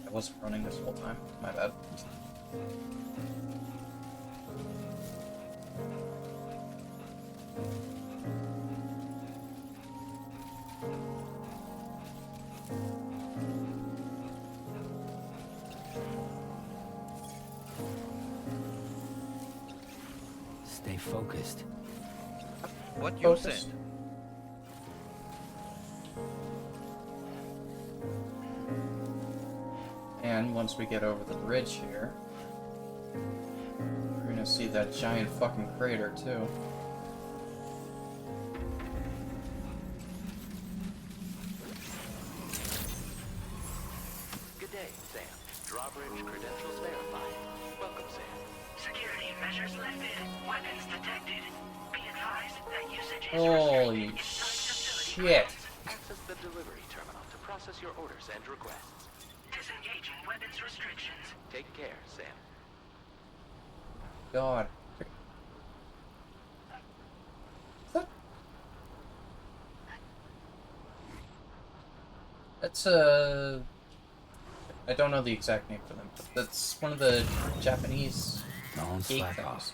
I wasn't running this whole time. My bad. Stay focused. What you said. And once we get over the ridge here, we're gonna see that giant fucking crater too. Good day, Sam. Drawbridge credentials verified. Welcome, Sam. Security measures lifted. Weapons detected. Be advised that usage is Holy restricted inside facility shit! grounds. Access the delivery terminal to process your orders and requests. Disengaging weapons restrictions. Take care, Sam. God. That's I don't know the exact name for them. That's one of the Japanese Don't gate slack things.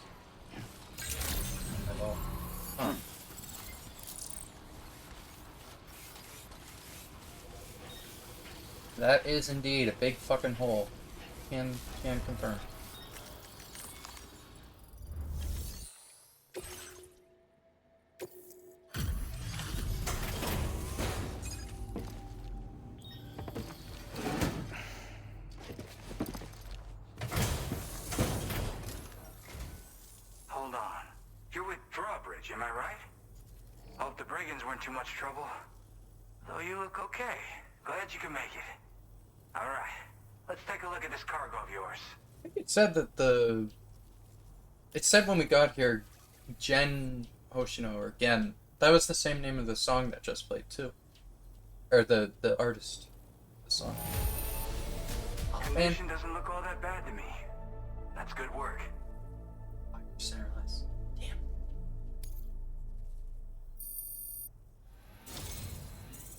off. Huh. That is indeed a big fucking hole. Can confirm. Hold on. You're with Drawbridge, am I right? Hope the brigands weren't too much trouble. Though you look okay. Glad you can make it. Alright. Let's take a look at this cargo of yours. It said that it said when we got here, Gen Hoshino, or Gen. That was the same name of the song that just played too. Or the artist. The song. Oh, man. Condition doesn't look all that bad to me. That's good work. 5% or less. Damn.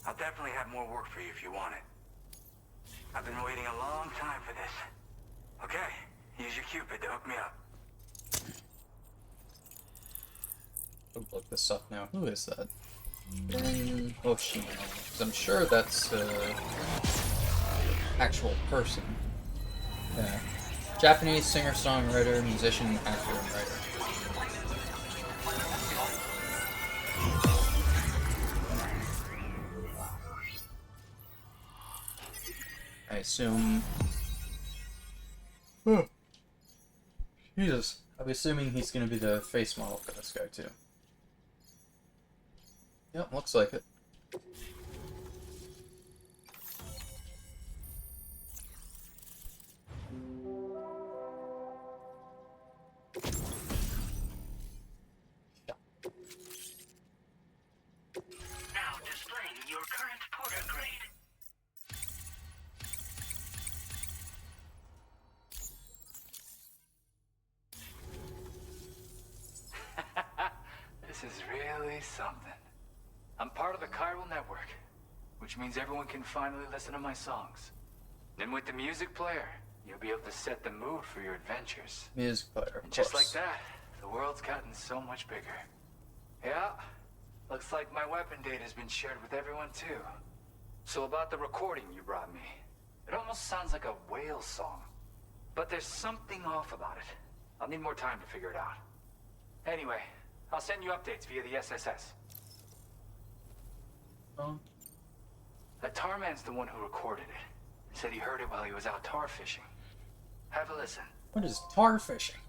I'll definitely have more work for you if you want it. I've been waiting a long time for this. Okay, use your Cupid to hook me up. I'll look this up now. Who is that? Hoshino. Because I'm sure that's actual person. Yeah. Japanese singer, songwriter, musician, actor, and writer. I assume. Jesus. I'm assuming he's gonna be the face model for this guy too. Yep, looks like it. Now displaying your current porter grade. This is really something. I'm part of the chiral network, which means everyone can finally listen to my songs. Then with the music player, you'll be able to set the mood for your adventures. Music player, And just like that, the world's gotten so much bigger. Yeah, looks like my weapon data has been shared with everyone too. So about the recording you brought me, it almost sounds like a whale song. But there's something off about it. I'll need more time to figure it out. Anyway, I'll send you updates via the SSS. That Tarman's the one who recorded it. He said he heard it while he was out tar fishing. Have a listen. What is tar fishing?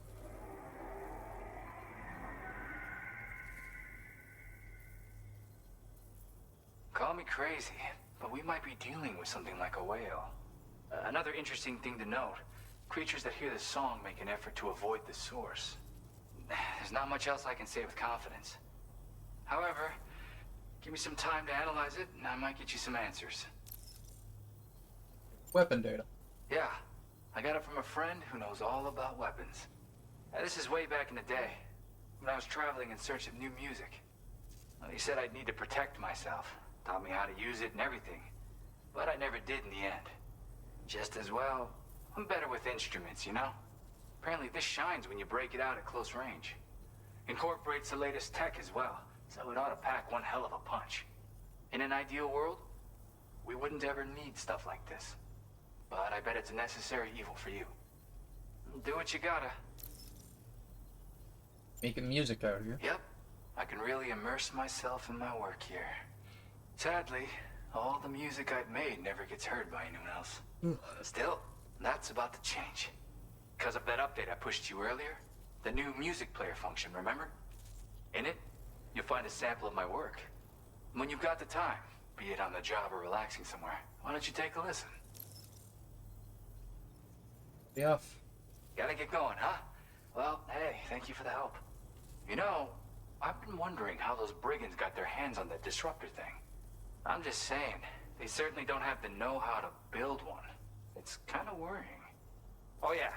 Call me crazy, but we might be dealing with something like a whale. Another interesting thing to note, creatures that hear the song make an effort to avoid the source. There's not much else I can say with confidence. However, give me some time to analyze it, and I might get you some answers. Weapon data. Yeah, I got it from a friend who knows all about weapons. This is way back in the day, when I was traveling in search of new music. Well, he said I'd need to protect myself, taught me how to use it and everything. But I never did in the end. Just as well, I'm better with instruments, you know? Apparently this shines when you break it out at close range. Incorporates the latest tech as well, so it ought to pack one hell of a punch. In an ideal world, we wouldn't ever need stuff like this. But I bet it's a necessary evil for you. Do what you gotta. Making music out here. Yep. I can really immerse myself in my work here. Sadly, all the music I've made never gets heard by anyone else. Still, that's about to change. Because of that update I pushed you earlier, the new music player function, remember? In it, you'll find a sample of my work. When you've got the time, be it on the job or relaxing somewhere, why don't you take a listen? Be off. Gotta get going, huh? Well, hey, thank you for the help. You know, I've been wondering how those brigands got their hands on that disruptor thing. I'm just saying, they certainly don't have the know-how to build one. It's kind of worrying. Oh yeah,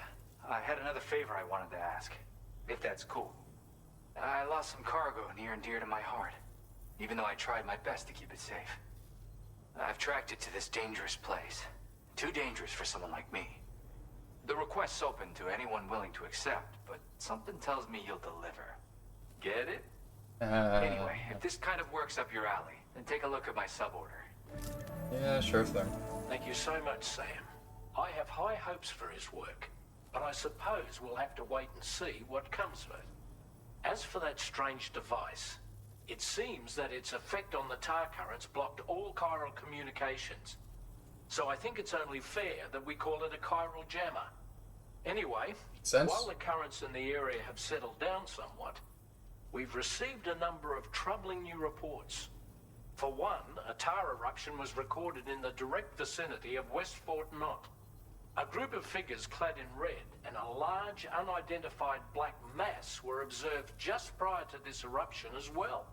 I had another favor I wanted to ask, if that's cool. I lost some cargo near and dear to my heart, even though I tried my best to keep it safe. I've tracked it to this dangerous place. Too dangerous for someone like me. The request's open to anyone willing to accept, but something tells me you'll deliver. Get it? Anyway, if this kind of works up your alley, then take a look at my suborder. Yeah, sure thing. Thank you so much, Sam. I have high hopes for his work, but I suppose we'll have to wait and see what comes of it. As for that strange device, it seems that its effect on the tar currents blocked all chiral communications. So I think it's only fair that we call it a chiral jammer. Anyway, while the currents in the area have settled down somewhat, we've received a number of troubling new reports. For one, a tar eruption was recorded in the direct vicinity of West Fort Knot. A group of figures clad in red and a large unidentified black mass were observed just prior to this eruption as well.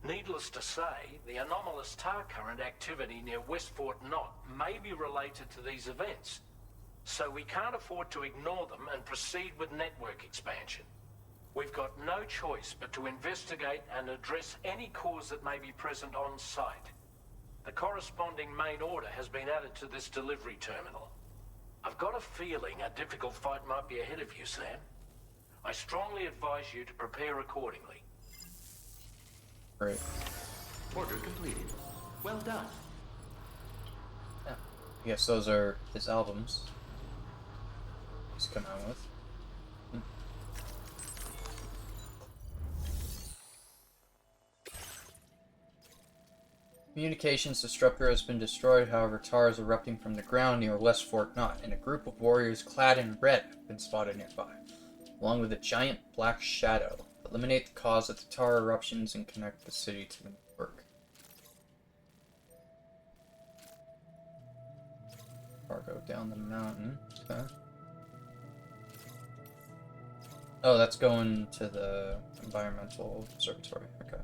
Needless to say, the anomalous tar current activity near West Fort Knot may be related to these events, so we can't afford to ignore them and proceed with network expansion. We've got no choice but to investigate and address any cause that may be present on site. The corresponding main order has been added to this delivery terminal. I've got a feeling a difficult fight might be ahead of you, Sam. I strongly advise you to prepare accordingly. Great. Order completed. Well done. Yeah. I guess those are his albums he's come out with. Communications disruptor has been destroyed, however, tar is erupting from the ground near West Fort Knot, and a group of warriors clad in red have been spotted nearby, along with a giant black shadow. Eliminate the cause of the tar eruptions and connect the city to the network. Cargo down the mountain. Okay. Oh, that's going to the environmental observatory. Okay.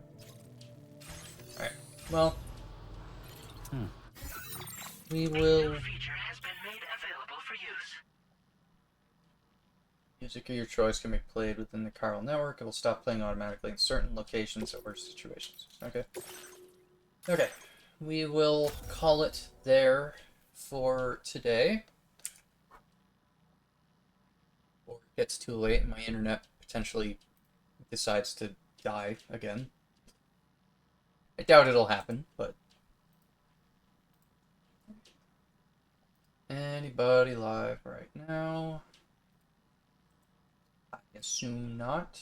Alright. Well, we will... Feature has been made available for use. Music of your choice can be played within the chiral network. It will stop playing automatically in certain locations or situations. Okay. Okay. We will call it there for today. Or it gets too late and my internet potentially decides to die again. I doubt it'll happen, but... Anybody live right now? I assume not.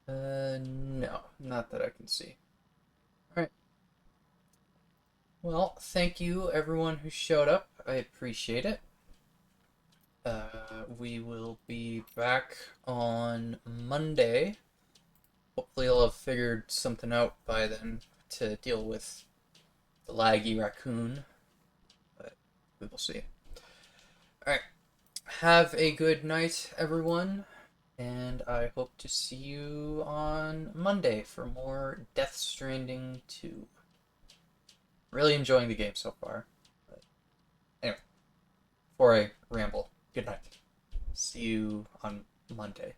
No, not that I can see. Alright. Well, thank you everyone who showed up. I appreciate it. We will be back on Monday. Hopefully I'll have figured something out by then to deal with the laggy raccoon. But we will see. Alright. Have a good night, everyone. And I hope to see you on Monday for more Death Stranding 2. Really enjoying the game so far. But anyway, before I ramble, good night. See you on Monday.